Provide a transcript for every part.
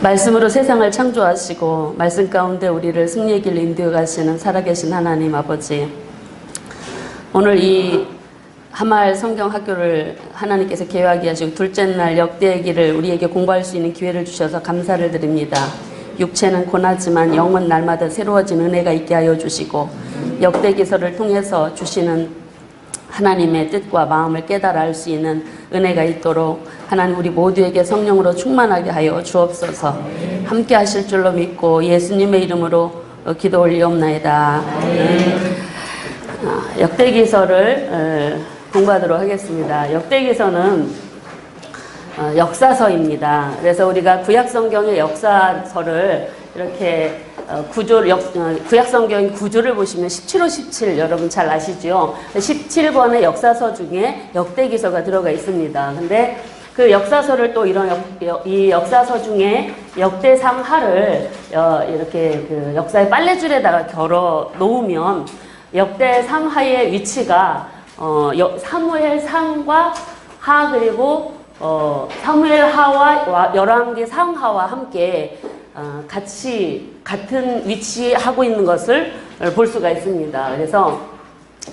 말씀으로 세상을 창조하시고 말씀 가운데 우리를 승리의 길로 인도해 가시는 살아계신 하나님 아버지, 오늘 이 하마을 성경학교를 하나님께서 계획하게 하시고 둘째 날 역대의 길을 우리에게 공부할 수 있는 기회를 주셔서 감사를 드립니다. 육체는 고나지만 영은 날마다 새로워진 은혜가 있게 하여 주시고 역대기서를 통해서 주시는 하나님의 뜻과 마음을 깨달아 알 수 있는 은혜가 있도록 하나님 우리 모두에게 성령으로 충만하게 하여 주옵소서. 함께 하실 줄로 믿고 예수님의 이름으로 기도 올리옵나이다. 역대기서를 공부하도록 하겠습니다. 역대기서는 역사서입니다. 그래서 우리가 구약성경의 역사서를 이렇게 구약성경 구조를 보시면 17호 17 여러분 잘 아시죠? 17권의 역사서 중에 역대기서가 들어가 있습니다. 근데 그 역사서를 또 이 역사서 중에 역대상하를 이렇게 그 역사의 빨래줄에다가 걸어 놓으면 역대상하의 위치가 사무엘상과 하 그리고 사무엘하와 열왕기 상하와 함께 같은 위치하고 있는 것을 볼 수가 있습니다. 그래서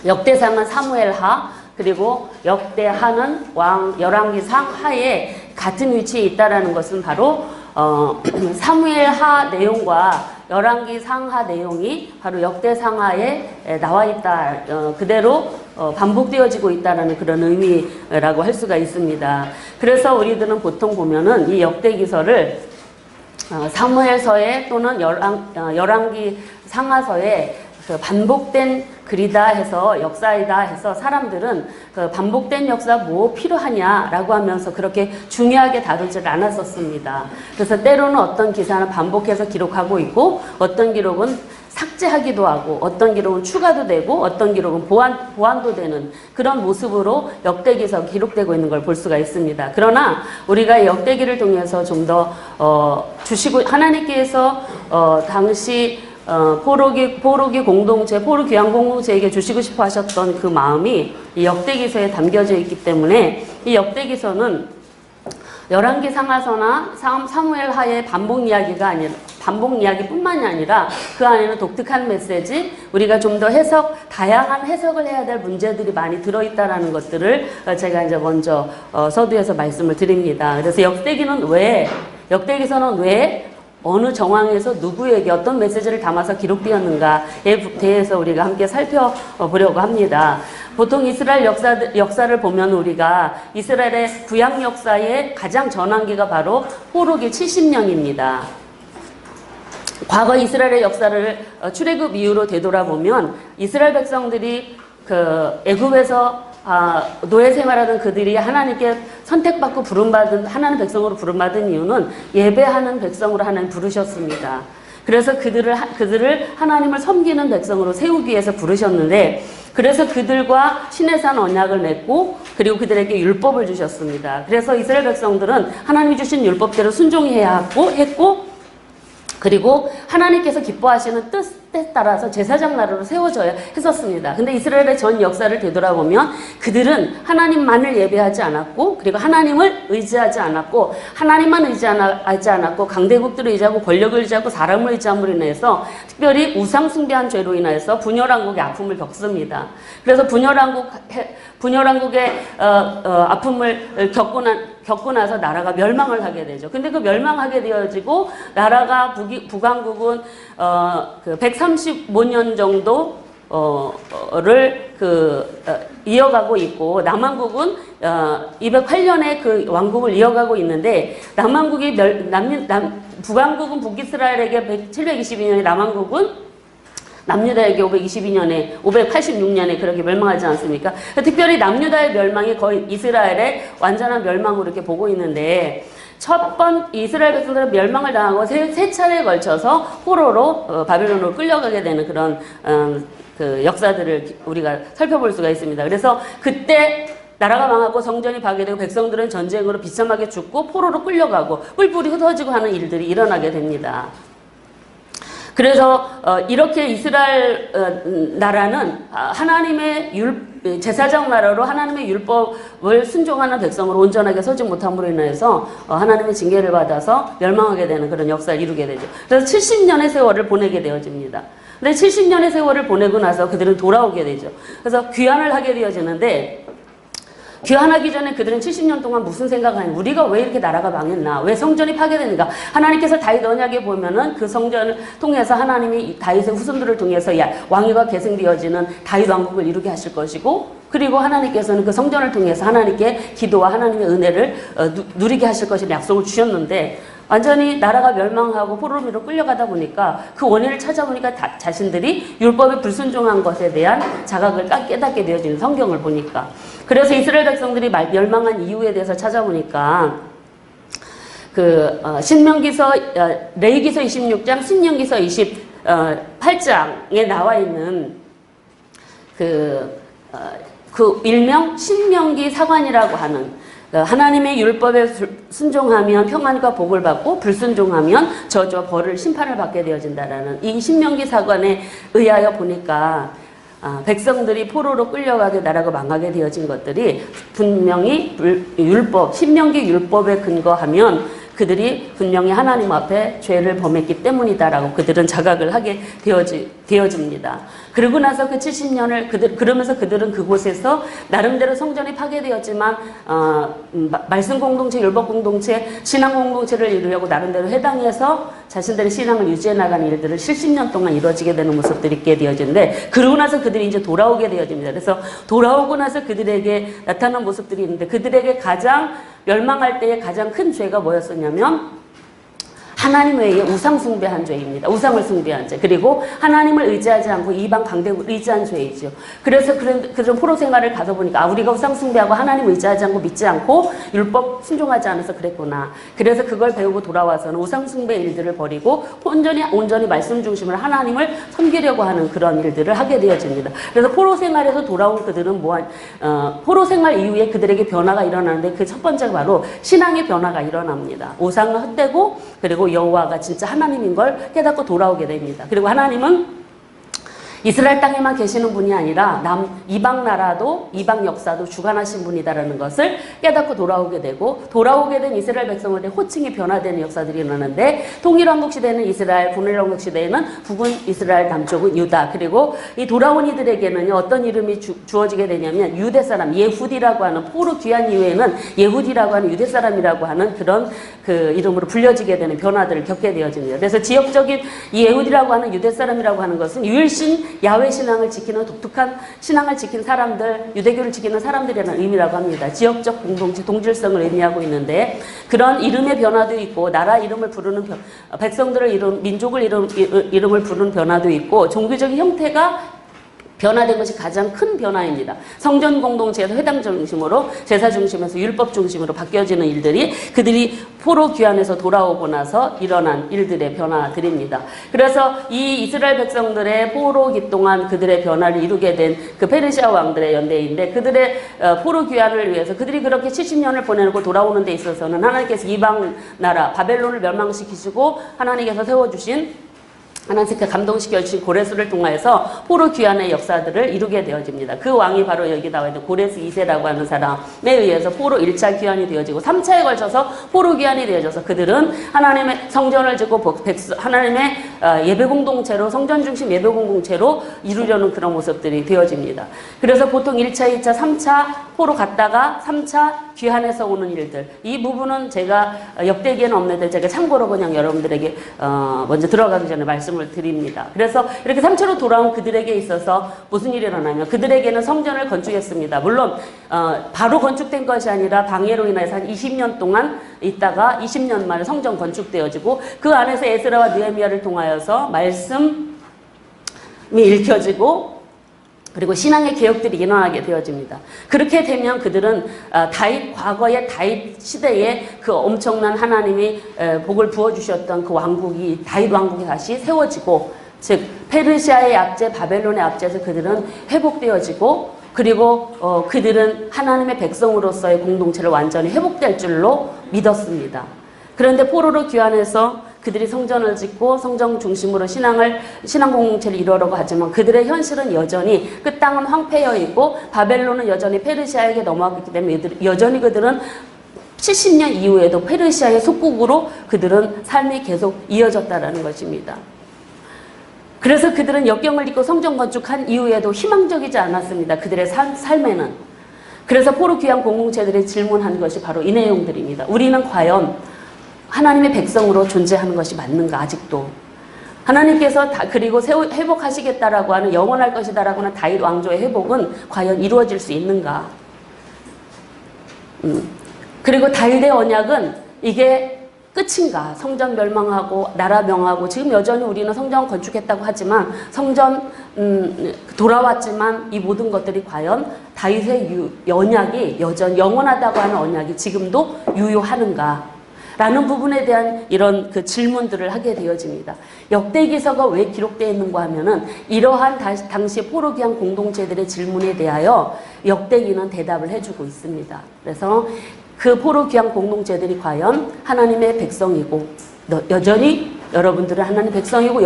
역대상은 사무엘하 그리고 역대하는 열왕기 상하에 같은 위치에 있다라는 것은 바로 사무엘하 내용과 열왕기 상하 내용이 바로 역대상하에 나와 있다. 그대로 반복되어지고 있다는 그런 의미라고 할 수가 있습니다. 그래서 우리들은 보통 보면은 이 역대기서를 사무엘서에 또는 열왕기 상하서에 그 반복된 글이다 해서 역사이다 해서 사람들은 그 반복된 역사 뭐 필요하냐라고 하면서 그렇게 중요하게 다루질 않았었습니다. 그래서 때로는 어떤 기사는 반복해서 기록하고 있고 어떤 기록은 삭제하기도 하고 어떤 기록은 추가도 되고 어떤 기록은 보완도 되는 그런 모습으로 역대기서 기록되고 있는 걸 볼 수가 있습니다. 그러나 우리가 역대기를 통해서 좀 더 주시고 하나님께서 당시 포로기 공동체, 포로 귀환 공동체에게 주시고 싶어 하셨던 그 마음이 이 역대기서에 담겨져 있기 때문에 이 역대기서는 열왕기 상하서나 사무엘하의 반복 이야기뿐만이 아니라 그 안에는 독특한 메시지, 우리가 좀 더 다양한 해석을 해야 될 문제들이 많이 들어있다라는 것들을 제가 이제 먼저 서두에서 말씀을 드립니다. 그래서 역대기서는 왜 어느 정황에서 누구에게 어떤 메시지를 담아서 기록되었는가에 대해서 우리가 함께 살펴보려고 합니다. 보통 이스라엘 역사를 보면 우리가 이스라엘의 구약 역사의 가장 전환기가 바로 포로기 70년입니다. 과거 이스라엘의 역사를 출애굽 이후로 되돌아보면 이스라엘 백성들이 그 애굽에서 노예 생활하던 그들이 하나님께 선택받고 하나님 백성으로 부름받은 이유는 예배하는 백성으로 하나님 부르셨습니다. 그래서 그들을 하나님을 섬기는 백성으로 세우기 위해서 부르셨는데, 그래서 그들과 시내산 언약을 맺고 그리고 그들에게 율법을 주셨습니다. 그래서 이스라엘 백성들은 하나님이 주신 율법대로 순종해야 했고 그리고 하나님께서 기뻐하시는 뜻에 따라서 제사장 나라로 세워져야 했었습니다. 근데 이스라엘의 전 역사를 되돌아보면 그들은 하나님만을 예배하지 않았고 그리고 하나님을 의지하지 않았고 하나님만 의지하지 않았고 강대국들을 의지하고 권력을 의지하고 사람을 의지함으로 인해서 특별히 우상 숭배한 죄로 인해서 분열왕국의 아픔을 겪습니다. 그래서 분열왕국의 아픔을 겪고 나서 나라가 멸망을 하게 되죠. 근데 그 멸망하게 되어지고 나라가 북왕국은 135년 정도를 이어가고 있고 남왕국은 208년에 그 왕국을 이어가고 있는데 북왕국은 북이스라엘에게 722년에 남왕국은 남유다에게 586년에 그렇게 멸망하지 않습니까? 특별히 남유다의 멸망이 거의 이스라엘의 완전한 역망으로 이렇게 보고 있는데, 이스라엘 백성들은 멸망을 당하고 세 차례에 걸쳐서 포로로 바벨론으로 끌려가게 되는 그런 그 역사들을 우리가 살펴볼 수가 있습니다. 그래서 그때 나라가 망하고 성전이 파괴되고 백성들은 전쟁으로 비참하게 죽고 포로로 끌려가고 뿔뿔이 흩어지고 하는 일들이 일어나게 됩니다. 그래서 이렇게 이스라엘 나라는 하나님의 제사장 나라로 하나님의 율법을 순종하는 백성으로 온전하게 서지 못함으로 인해서 하나님의 징계를 받아서 멸망하게 되는 그런 역사를 이루게 되죠. 그래서 70년의 세월을 보내게 되어집니다. 근데 70년의 세월을 보내고 나서 그들은 돌아오게 되죠. 그래서 귀환을 하게 되어지는데, 귀환하기 전에 그들은 70년 동안 무슨 생각을 하냐, 우리가 왜 이렇게 나라가 망했나, 왜 성전이 파괴되는가. 하나님께서 다윗 언약에 보면은 그 성전을 통해서 하나님이 다윗의 후손들을 통해서 왕위가 계승되어지는 다윗 왕국을 이루게 하실 것이고, 그리고 하나님께서는 그 성전을 통해서 하나님께 기도와 하나님의 은혜를 누리게 하실 것이라는 약속을 주셨는데, 완전히 나라가 멸망하고 포로로 끌려가다 보니까 그 원인을 찾아보니까 자신들이 율법에 불순종한 것에 대한 자각을 깨닫게 되어지는, 성경을 보니까. 그래서 이스라엘 백성들이 멸망한 이유에 대해서 찾아보니까 신명기서, 레위기서 26장, 신명기서 28장에 나와 있는 일명 신명기 사관이라고 하는, 하나님의 율법에 순종하면 평안과 복을 받고 불순종하면 저주와 벌을, 심판을 받게 되어진다라는 이 신명기 사관에 의하여 보니까 백성들이 포로로 끌려가게 나라가 망하게 되어진 것들이 분명히 신명기 율법에 근거하면 그들이 분명히 하나님 앞에 죄를 범했기 때문이다라고 그들은 자각을 하게 되어집니다. 그러고 나서 그 70년을 그러면서 그들은 그곳에서 나름대로 성전이 파괴되었지만 말씀 공동체, 율법 공동체, 신앙 공동체를 이루려고 나름대로 해당해서 자신들의 신앙을 유지해 나가는 일들을 70년 동안 이루어지게 되는 모습들이 있게 되어지는데, 그러고 나서 그들이 이제 돌아오게 되어집니다. 그래서 돌아오고 나서 그들에게 나타난 모습들이 있는데, 그들에게 멸망할 때의 가장 큰 죄가 뭐였었냐면 하나님 외에 우상 숭배한 죄입니다. 우상을 숭배한 죄. 그리고 하나님을 의지하지 않고 이방 강대국을 의지한 죄이죠. 그래서 그런 포로 생활을 가서 보니까 우리가 우상 숭배하고 하나님을 의지하지 않고 믿지 않고 율법 순종하지 않아서 그랬구나. 그래서 그걸 배우고 돌아와서는 우상 숭배 일들을 버리고 온전히 말씀 중심으로 하나님을 섬기려고 하는 그런 일들을 하게 되어집니다. 그래서 포로 생활에서 돌아온 그들은 포로 생활 이후에 그들에게 변화가 일어나는데, 그 첫 번째가 바로 신앙의 변화가 일어납니다. 우상을 헛되고, 그리고 여호와가 진짜 하나님인 걸 깨닫고 돌아오게 됩니다. 그리고 하나님은 이스라엘 땅에만 계시는 분이 아니라 이방 나라도, 이방 역사도 주관하신 분이다라는 것을 깨닫고 돌아오게 되고, 돌아오게 된 이스라엘 백성들의 호칭이 변화되는 역사들이 일어나는데, 통일왕국 시대에는 이스라엘, 분열왕국 시대에는 북은 이스라엘, 남쪽은 유다. 그리고 이 돌아온 이들에게는 어떤 이름이 주어지게 되냐면 유대 사람, 예후디라고 하는, 포로 귀한 이후에는 예후디라고 하는 유대 사람이라고 하는 그런 이름으로 불려지게 되는 변화들을 겪게 되어집니다. 그래서 지역적인 이 예후디라고 하는 유대 사람이라고 하는 것은 유일신 야훼 신앙을 지키는 독특한 신앙을 지킨 사람들, 유대교를 지키는 사람들이라는 의미라고 합니다. 지역적 공동체, 동질성을 의미하고 있는데, 그런 이름의 변화도 있고, 나라 이름을 부르는 백성들을 민족을 이름을 부르는 변화도 있고, 종교적인 형태가 변화된 것이 가장 큰 변화입니다. 성전 공동체에서 회당 중심으로, 제사 중심에서 율법 중심으로 바뀌어지는 일들이 그들이 포로 귀환에서 돌아오고 나서 일어난 일들의 변화들입니다. 그래서 이 이스라엘 백성들의 포로기 동안 그들의 변화를 이루게 된 그 페르시아 왕들의 연대인데, 그들의 포로 귀환을 위해서 그들이 그렇게 70년을 보내고 돌아오는 데 있어서는 하나님께서 이방 나라 바벨론을 멸망시키시고 하나님께서 세워주신, 하나님께 감동시켜주신 고레스를 통하여서 포로 귀환의 역사들을 이루게 되어집니다. 그 왕이 바로 여기 나와 있는 고레스 2세라고 하는 사람에 의해서 포로 1차 귀환이 되어지고 3차에 걸쳐서 포로 귀환이 되어져서 그들은 하나님의 성전을 짓고 하나님의 예배 공동체로, 성전 중심 예배 공동체로 이루려는 그런 모습들이 되어집니다. 그래서 보통 1차, 2차, 3차 포로 갔다가 3차 귀환해서 오는 일들, 이 부분은 제가 역대기에는 없는데 제가 참고로 그냥 여러분들에게 먼저 들어가기 전에 말씀을 드립니다. 그래서 이렇게 3차로 돌아온 그들에게 있어서 무슨 일이 일어나면, 그들에게는 성전을 건축했습니다. 물론 바로 건축된 것이 아니라 방해로 인해서 한 20년 동안 있다가 20년 만에 성전 건축되어지고, 그 안에서 에스라와 느헤미야를 통하여서 말씀이 읽혀지고, 그리고 신앙의 개혁들이 일어나게 되어집니다. 그렇게 되면 그들은 과거의 다윗 시대에 그 엄청난 하나님이 복을 부어주셨던 그 왕국이, 다윗 왕국이 다시 세워지고, 즉 페르시아의 압제, 바벨론의 압제에서 그들은 회복되어지고, 그리고 그들은 하나님의 백성으로서의 공동체를 완전히 회복될 줄로 믿었습니다. 그런데 포로로 귀환해서 그들이 성전을 짓고 성전 중심으로 신앙 공동체를 이루려고 하지만 그들의 현실은 여전히 그 땅은 황폐해 있고 바벨론은 여전히 페르시아에게 넘어갔기 때문에 여전히 그들은 70년 이후에도 페르시아의 속국으로 그들은 삶이 계속 이어졌다라는 것입니다. 그래서 그들은 역경을 딛고 성전 건축한 이후에도 희망적이지 않았습니다. 그들의 삶에는. 그래서 포로 귀한 공동체들이 질문한 것이 바로 이 내용들입니다. 우리는 과연 하나님의 백성으로 존재하는 것이 맞는가 아직도. 하나님께서 그리고 회복하시겠다라고 하는 영원할 것이다라고 하는 다윗 왕조의 회복은 과연 이루어질 수 있는가. 그리고 다윗의 언약은 이게 끝인가? 성전 멸망하고 나라 명하고 지금 여전히 우리는 성전 건축했다고 하지만 성전 돌아왔지만 이 모든 것들이 과연 다윗의 언약이 여전히 영원하다고 하는 언약이 지금도 유효하는가? 라는 부분에 대한 이런 그 질문들을 하게 되어집니다. 역대기서가 왜 기록되어 있는가 하면은 이러한 당시 포로 귀한 공동체들의 질문에 대하여 역대기는 대답을 해주고 있습니다. 그래서 그 포로 귀한 공동체들이 과연 하나님의 백성이고 여전히 여러분들은 하나님의 백성이고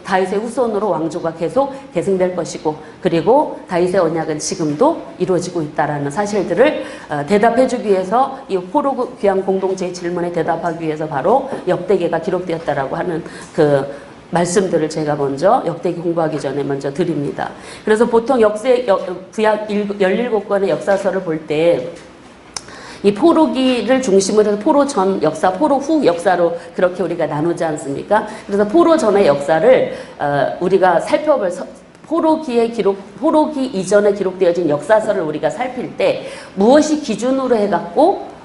다윗의 후손으로 왕조가 계속 계승될 것이고 그리고 다윗의 언약은 지금도 이루어지고 있다라는 사실들을 대답해주기 위해서 이 포로 귀한 공동체의 질문에 대답하기 위해서 바로 역대기가 기록되었다라고 하는 그 말씀들을 제가 먼저 역대기 공부하기 전에 먼저 드립니다. 그래서 보통 구약 17권의 역사서를 볼 때 이 포로기를 중심으로 해서 포로 전 역사, 포로 후 역사로 그렇게 우리가 나누지 않습니까? 그래서 포로 전의 역사를 우리가 포로기 이전에 기록되어진 역사서를 우리가 살필 때 무엇이 기준으로 해갖고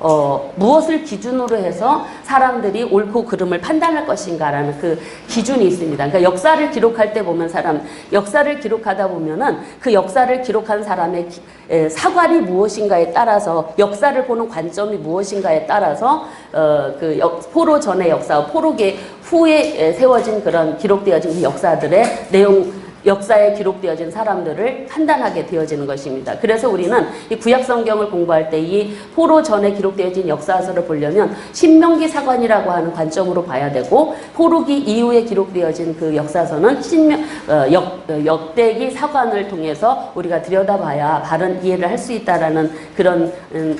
무엇을 기준으로 해서 사람들이 옳고 그름을 판단할 것인가라는 그 기준이 있습니다. 그러니까 역사를 기록할 때 보면 역사를 기록하다 보면은 그 역사를 기록한 사람의 사관이 무엇인가에 따라서 역사를 보는 관점이 무엇인가에 따라서 포로 전의 역사, 포로기 후에 세워진 그런 기록되어진 그 역사들의 내용 역사에 기록되어진 사람들을 판단하게 되어지는 것입니다. 그래서 우리는 이 구약 성경을 공부할 때 이 포로 전에 기록되어진 역사서를 보려면 신명기 사관이라고 하는 관점으로 봐야 되고 포로기 이후에 기록되어진 그 역사서는 역대기 사관을 통해서 우리가 들여다봐야 바른 이해를 할 수 있다라는 그런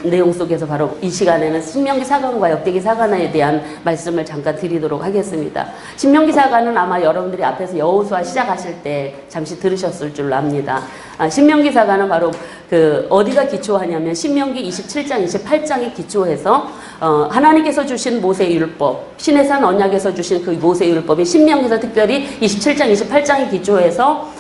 내용 속에서 바로 이 시간에는 신명기 사관과 역대기 사관에 대한 말씀을 잠깐 드리도록 하겠습니다. 신명기 사관은 아마 여러분들이 앞에서 여호수아 시작하실 때 잠시 들으셨을 줄로 압니다. 신명기사가는 바로 어디가 기초하냐면 신명기 27장, 28장이 기초해서 하나님께서 주신 모세의 율법, 시내산 언약에서 주신 그 모세의 율법이 신명기서 특별히 27장, 28장이 기초해서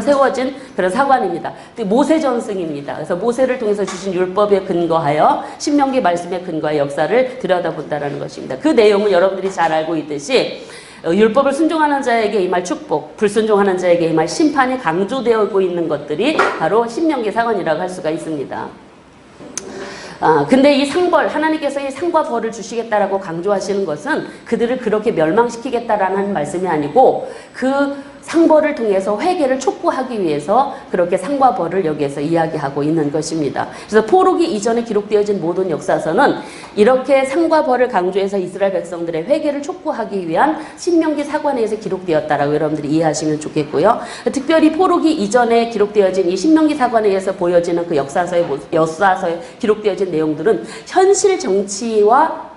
세워진 그런 사관입니다. 모세 전승입니다. 그래서 모세를 통해서 주신 율법에 근거하여 신명기 말씀에 근거하여 역사를 들여다본다는 것입니다. 그 내용은 여러분들이 잘 알고 있듯이 율법을 순종하는 자에게 임할 축복, 불순종하는 자에게 임할 심판이 강조되고 있는 것들이 바로 신명기 사관이라고 할 수가 있습니다. 근데 이 상벌, 하나님께서 이 상과 벌을 주시겠다라고 강조하시는 것은 그들을 그렇게 멸망시키겠다라는 말씀이 아니고 그 상벌을 통해서 회개를 촉구하기 위해서 그렇게 상과 벌을 여기에서 이야기하고 있는 것입니다. 그래서 포로기 이전에 기록되어진 모든 역사서는 이렇게 상과 벌을 강조해서 이스라엘 백성들의 회개를 촉구하기 위한 신명기 사관에서 기록되었다라고 여러분들이 이해하시면 좋겠고요. 특별히 포로기 이전에 기록되어진 이 신명기 사관에 의해서 보여지는 그 역사서에 기록되어진 내용들은 현실 정치와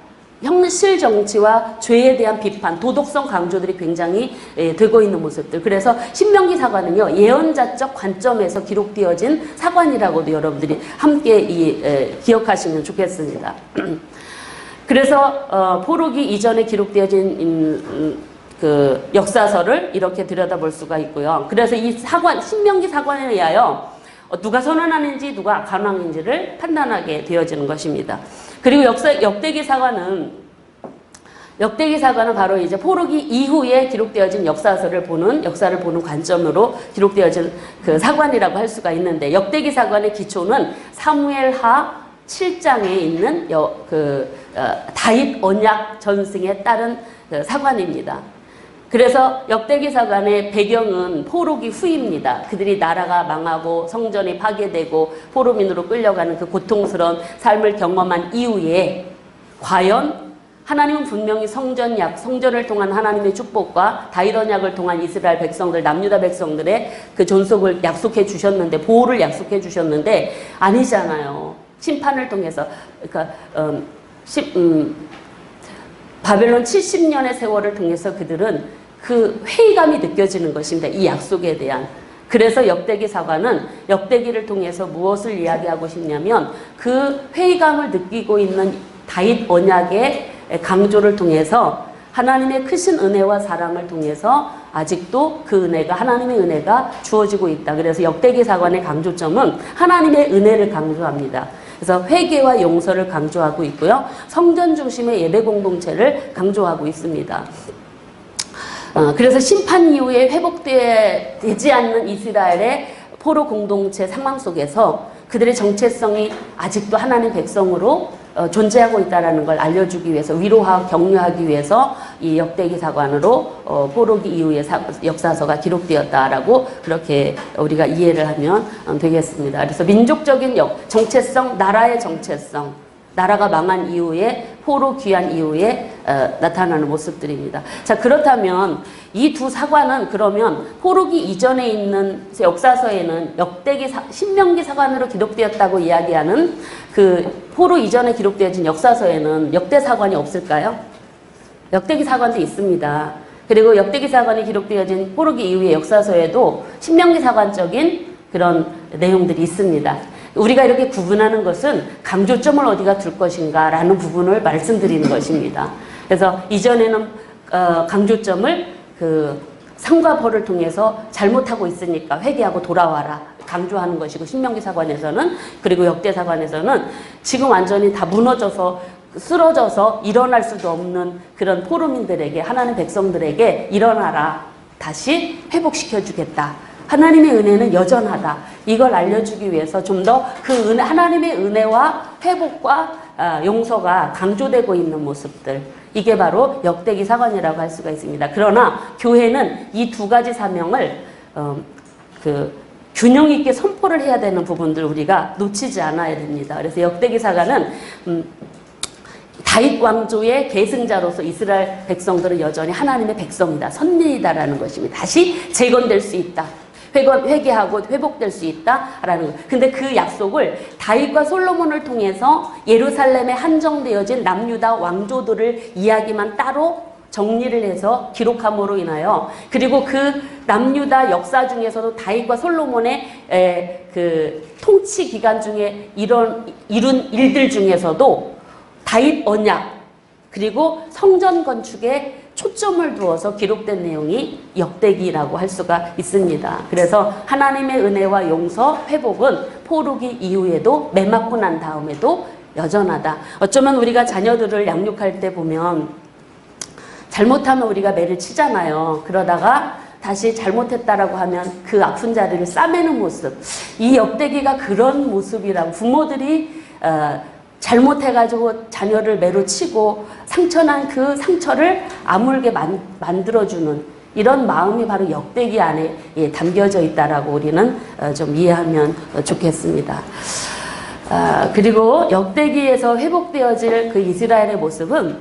죄에 대한 비판, 도덕성 강조들이 굉장히 되고 있는 모습들. 그래서 신명기 사관은요, 예언자적 관점에서 기록되어진 사관이라고도 여러분들이 함께 기억하시면 좋겠습니다. 그래서 포로기 이전에 기록되어진 그 역사서를 이렇게 들여다볼 수가 있고요. 그래서 이 신명기 사관에 의하여 누가 선언하는지 누가 간왕인지를 판단하게 되어지는 것입니다. 그리고 역대기 사관은 바로 이제 포로기 이후에 기록되어진 역사를 보는 관점으로 기록되어진 그 사관이라고 할 수가 있는데 역대기 사관의 기초는 사무엘하 7장에 있는 다윗 언약 전승에 따른 사관입니다. 그래서 역대기 사관의 배경은 포로기 후입니다. 그들이 나라가 망하고 성전이 파괴되고 포로민으로 끌려가는 그 고통스러운 삶을 경험한 이후에 과연 하나님은 분명히 성전을 통한 하나님의 축복과 다윗 언약을 통한 이스라엘 백성들, 남유다 백성들의 그 존속을 약속해 주셨는데, 보호를 약속해 주셨는데 아니잖아요. 심판을 통해서. 그러니까 바벨론 70년의 세월을 통해서 그들은 그 회의감이 느껴지는 것입니다. 이 약속에 대한. 그래서 역대기 사관은 역대기를 통해서 무엇을 이야기하고 싶냐면 그 회의감을 느끼고 있는 다윗 언약의 강조를 통해서 하나님의 크신 은혜와 사랑을 통해서 아직도 그 은혜가, 하나님의 은혜가 주어지고 있다. 그래서 역대기 사관의 강조점은 하나님의 은혜를 강조합니다. 그래서 회개와 용서를 강조하고 있고요. 성전 중심의 예배 공동체를 강조하고 있습니다. 그래서 심판 이후에 회복되지 않는 이스라엘의 포로 공동체 상황 속에서 그들의 정체성이 아직도 하나님 백성으로 존재하고 있다는 걸 알려주기 위해서, 위로하고 격려하기 위해서 이 역대기 사관으로 포로기 이후의 역사서가 기록되었다라고 그렇게 우리가 이해를 하면 되겠습니다. 그래서 민족적인 정체성, 나라의 정체성, 나라가 망한 이후에, 포로 귀환 이후에 나타나는 모습들입니다. 자, 그렇다면 이 두 사관은 그러면 포로기 이전에 있는 역사서에는 역대기, 신명기 사관으로 기록되었다고 이야기하는 그 포로 이전에 기록되어진 역사서에는 역대 사관이 없을까요? 역대기 사관도 있습니다. 그리고 역대기 사관이 기록되어진 포로기 이후의 역사서에도 신명기 사관적인 그런 내용들이 있습니다. 우리가 이렇게 구분하는 것은 강조점을 어디가 둘 것인가 라는 부분을 말씀드리는 것입니다. 그래서 이전에는 강조점을 그 상과 벌을 통해서 잘못하고 있으니까 회개하고 돌아와라 강조하는 것이고, 신명기 사관에서는, 그리고 역대 사관에서는 지금 완전히 다 무너져서 쓰러져서 일어날 수도 없는 그런 포로민들에게, 하나님 백성들에게 일어나라, 다시 회복시켜 주겠다, 하나님의 은혜는 여전하다, 이걸 알려주기 위해서 좀 더 그 은혜, 하나님의 은혜와 회복과 용서가 강조되고 있는 모습들, 이게 바로 역대기 사관이라고 할 수가 있습니다. 그러나 교회는 이 두 가지 사명을 균형 있게 선포를 해야 되는 부분들 우리가 놓치지 않아야 됩니다. 그래서 역대기 사관은 다윗 왕조의 계승자로서 이스라엘 백성들은 여전히 하나님의 백성이다, 선민이다라는 것입니다. 다시 재건될 수 있다, 회개하고 회복될 수 있다라는 것. 근데 그 약속을 다윗과 솔로몬을 통해서 예루살렘에 한정되어진 남유다 왕조들을 이야기만 따로 정리를 해서 기록함으로 인하여, 그리고 그 남유다 역사 중에서도 다윗과 솔로몬의 그 통치 기간 중에 이룬 일들 중에서도 다윗 언약 그리고 성전 건축에 초점을 두어서 기록된 내용이 역대기라고 할 수가 있습니다. 그래서 하나님의 은혜와 용서, 회복은 포로기 이후에도, 매 맞고 난 다음에도 여전하다. 어쩌면 우리가 자녀들을 양육할 때 보면 잘못하면 우리가 매를 치잖아요. 그러다가 다시 잘못했다라고 하면 그 아픈 자리를 싸매는 모습, 이 역대기가 그런 모습이라고, 부모들이 잘못해가지고 자녀를 매로 치고 상처난 그 상처를 아물게 만들어주는 이런 마음이 바로 역대기 안에 담겨져 있다라고 우리는 좀 이해하면 좋겠습니다. 그리고 역대기에서 회복되어질 그 이스라엘의 모습은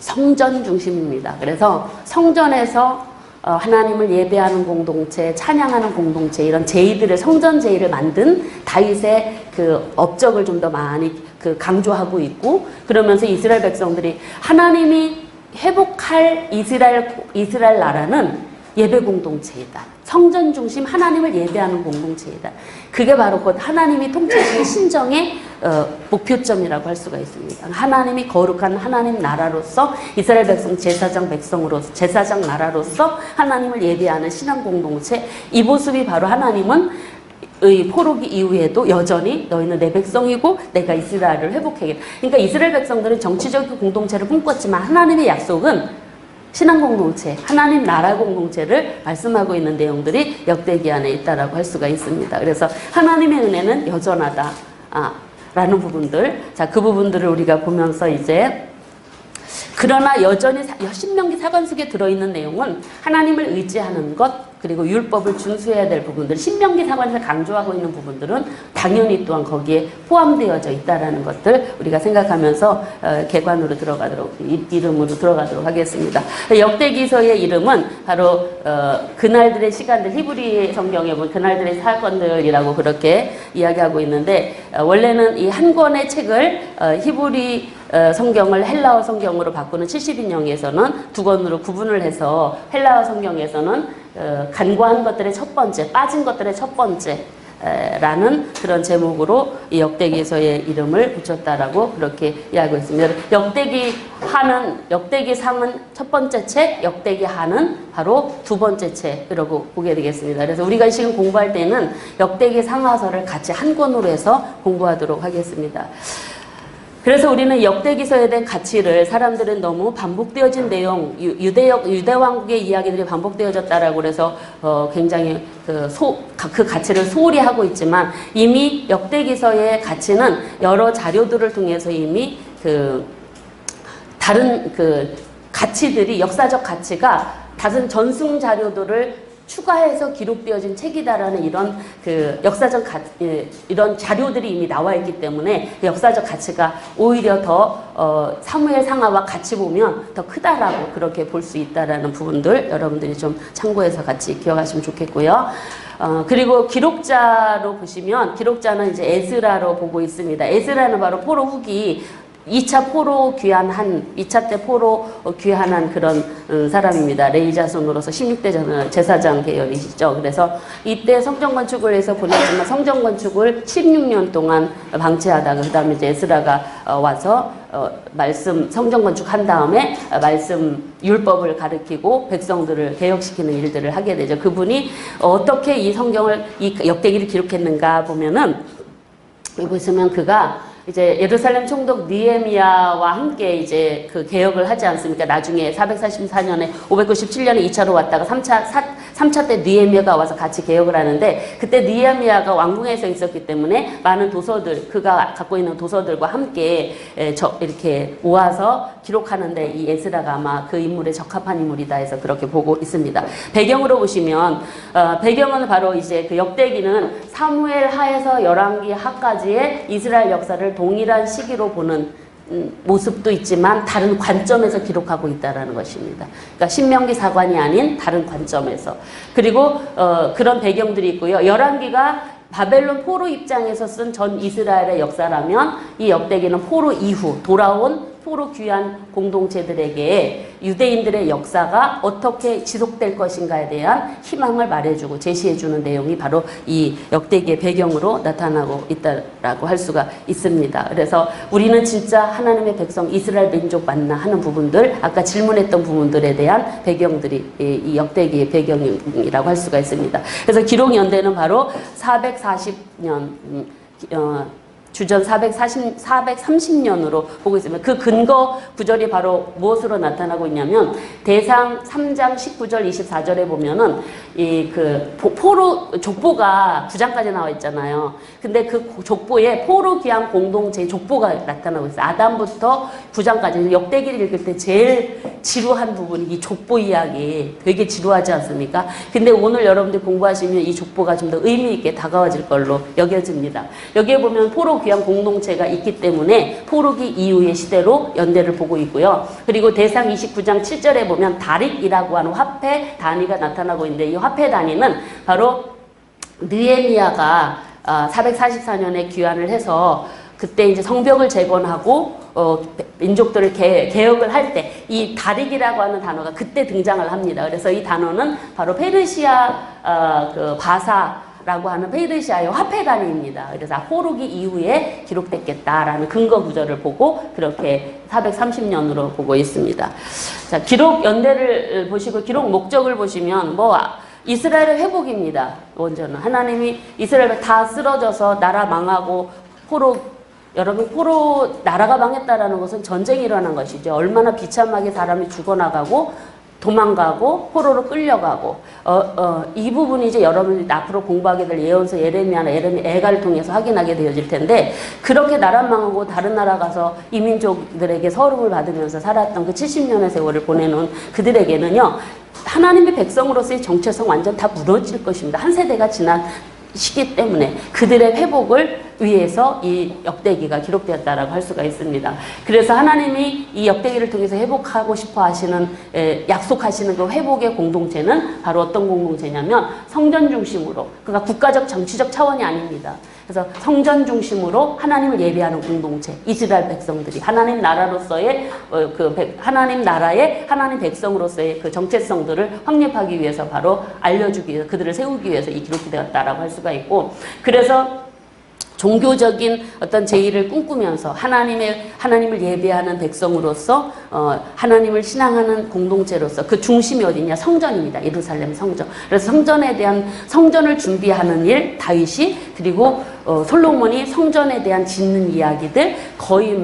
성전 중심입니다. 그래서 성전에서 하나님을 예배하는 공동체, 찬양하는 공동체, 이런 제의들을, 성전 제의를 만든 다윗의 그 업적을 좀 더 많이 강조하고 있고, 그러면서 이스라엘 백성들이 하나님이 회복할 이스라엘 나라는 예배 공동체이다, 성전 중심 하나님을 예배하는 공동체이다. 그게 바로 곧 하나님이 통치하시는 신정의 목표점이라고 할 수가 있습니다. 하나님이 거룩한 하나님 나라로서, 이스라엘 백성 제사장 백성으로서, 제사장 나라로서 하나님을 예배하는 신앙 공동체, 이 모습이 바로 하나님은 의 포로기 이후에도 여전히 너희는 내 백성이고 내가 이스라엘을 회복하겠다. 그러니까 이스라엘 백성들은 정치적 공동체를 꿈꿨지만 하나님의 약속은 신앙 공동체, 하나님 나라 공동체를 말씀하고 있는 내용들이 역대기 안에 있다라고 할 수가 있습니다. 그래서 하나님의 은혜는 여전하다 라는 부분들, 자, 그 부분들을 우리가 보면서 이제, 그러나 여전히 신명기 사관 속에 들어있는 내용은 하나님을 의지하는 것, 그리고 율법을 준수해야 될 부분들, 신명기 사관에서 강조하고 있는 부분들은 당연히 또한 거기에 포함되어져 있다라는 것들 우리가 생각하면서 개관으로 들어가도록, 이름으로 들어가도록 하겠습니다. 역대기서의 이름은 바로 그날들의 시간들, 히브리 성경에 보면 그날들의 사건들이라고 그렇게 이야기하고 있는데, 원래는 이 한 권의 책을 히브리 성경을 헬라어 성경으로 바꾸는 70인용에서는 두 권으로 구분을 해서 헬라어 성경에서는 간과한 것들의 첫 번째, 빠진 것들의 첫 번째 라는 그런 제목으로 이 역대기서의 이름을 붙였다라고 그렇게 이야기하고 있습니다. 역대기상은 첫 번째 책, 역대기하는 바로 두 번째 책이라고 보게 되겠습니다. 그래서 우리가 지금 공부할 때는 역대기 상하서를 같이 한 권으로 해서 공부하도록 하겠습니다. 그래서 우리는 역대기서에 대한 가치를, 사람들은 너무 반복되어진 내용, 유대 왕국의 이야기들이 반복되어졌다라고 그래서 굉장히 그 가치를 소홀히 하고 있지만, 이미 역대기서의 가치는 여러 자료들을 통해서 이미 다른 가치들이, 역사적 가치가 다른 전승 자료들을 추가해서 기록되어진 책이다라는 이런 역사적 이런 자료들이 이미 나와 있기 때문에 역사적 가치가 오히려 더 사무엘 상하와 같이 보면 더 크다라고 그렇게 볼 수 있다라는 부분들 여러분들이 좀 참고해서 같이 기억하시면 좋겠고요. 그리고 기록자로 보시면, 기록자는 이제 에스라로 보고 있습니다. 에스라는 바로 포로 후기 2차 때 포로 귀환한 그런 사람입니다. 레위 자손으로서 16대 제사장 계열이시죠. 그래서 이때 성전 건축을 해서 보냈지만 성전 건축을 16년 동안 방치하다가 그 다음에 이제 에스라가 와서 성전 건축한 다음에 말씀 율법을 가르치고 백성들을 개혁시키는 일들을 하게 되죠. 그분이 어떻게 이 성경을, 이 역대기를 기록했는가 보면은, 여기 보시면 그가 이제 예루살렘 총독 느헤미야와 함께 이제 그 개혁을 하지 않습니까? 나중에 444년에 597년에 2차로 왔다가 3차 때 느헤미야가 와서 같이 개혁을 하는데, 그때 느헤미야가 왕궁에서 있었기 때문에 많은 도서들, 그가 갖고 있는 도서들과 함께 이렇게 모아서 기록하는데 이 에스라가 아마 그 인물에 적합한 인물이다 해서 그렇게 보고 있습니다. 배경으로 보시면 배경은 바로 이제 그 역대기는 사무엘 하에서 열왕기 하까지의 이스라엘 역사를 동일한 시기로 보는 모습도 있지만 다른 관점에서 기록하고 있다는 것입니다. 그러니까 신명기 사관이 아닌 다른 관점에서. 그리고 그런 배경들이 있고요. 열왕기가 바벨론 포로 입장에서 쓴 전 이스라엘의 역사라면, 이 역대기는 포로 이후 돌아온 포로 귀환 공동체들에게 유대인들의 역사가 어떻게 지속될 것인가에 대한 희망을 말해주고 제시해주는 내용이 바로 이 역대기의 배경으로 나타나고 있다라고 할 수가 있습니다. 그래서 우리는 진짜 하나님의 백성 이스라엘 민족 맞나 하는 부분들, 아까 질문했던 부분들에 대한 배경들이 이 역대기의 배경이라고 할 수가 있습니다. 그래서 기록 연대는 바로 440년 주전 430년으로 보고 있습니다. 그 근거 구절이 바로 무엇으로 나타나고 있냐면, 대상 3장 19절 24절에 보면은 포로 족보가 9장까지 나와 있잖아요. 근데 그 족보에 포로 귀환 공동체의 족보가 나타나고 있어요. 아담부터 9장까지. 역대기를 읽을 때 제일 지루한 부분이 이 족보 이야기, 되게 지루하지 않습니까? 근데 오늘 여러분들 공부하시면 이 족보가 좀 더 의미 있게 다가와질 걸로 여겨집니다. 여기에 보면 포로 귀환 공동체가 있기 때문에 포로기 이후의 시대로 연대를 보고 있고요. 그리고 대상 29장 7절에 보면 다릭이라고 하는 화폐 단위가 나타나고 있는데, 이 화폐 단위는 바로 느헤미야가 444년에 귀환을 해서 그때 이제 성벽을 재건하고 민족들을 개혁을 할 때 이 다릭이라고 하는 단어가 그때 등장을 합니다. 그래서 이 단어는 바로 페르시아 바사라고 하는 페르시아의 화폐 단위입니다. 그래서 포로기 이후에 기록됐겠다라는 근거 구절을 보고 그렇게 430년으로 보고 있습니다. 자, 기록 연대를 보시고 기록 목적을 보시면 이스라엘의 회복입니다. 먼저는 하나님이 이스라엘 다 쓰러져서 나라 망하고 여러분 포로 나라가 망했다라는 것은 전쟁이 일어난 것이죠. 얼마나 비참하게 사람이 죽어나가고 도망가고 포로로 끌려가고 이 부분이 이제 여러분이 앞으로 공부하게 될 예언서 예레미야나 애가를 통해서 확인하게 되어질 텐데, 그렇게 나라 망하고 다른 나라 가서 이민족들에게 서름을 받으면서 살았던 그 70년의 세월을 보내놓은 그들에게는요, 하나님의 백성으로서의 정체성 완전 다 무너질 것입니다. 한 세대가 지난 시기 때문에 그들의 회복을 위해서 이 역대기가 기록되었다라고 할 수가 있습니다. 그래서 하나님이 이 역대기를 통해서 회복하고 싶어 하시는, 약속하시는 그 회복의 공동체는 바로 어떤 공동체냐면 성전 중심으로, 그러니까 국가적 정치적 차원이 아닙니다. 그래서 성전 중심으로 하나님을 예배하는 공동체, 이스라엘 백성들이 하나님 나라로서의 하나님 나라의 하나님 백성으로서의 그 정체성들을 확립하기 위해서, 바로 알려주기 위해서, 그들을 세우기 위해서 이 기록이 되었다라고 할 수가 있고, 그래서 종교적인 어떤 제의를 꿈꾸면서 하나님을 예배하는 백성으로서 하나님을 신앙하는 공동체로서 그 중심이 어디냐? 성전입니다. 예루살렘 성전. 그래서 성전에 대한 성전을 준비하는 일, 다윗이, 그리고 솔로몬이 성전에 대한 짓는 이야기들, 거의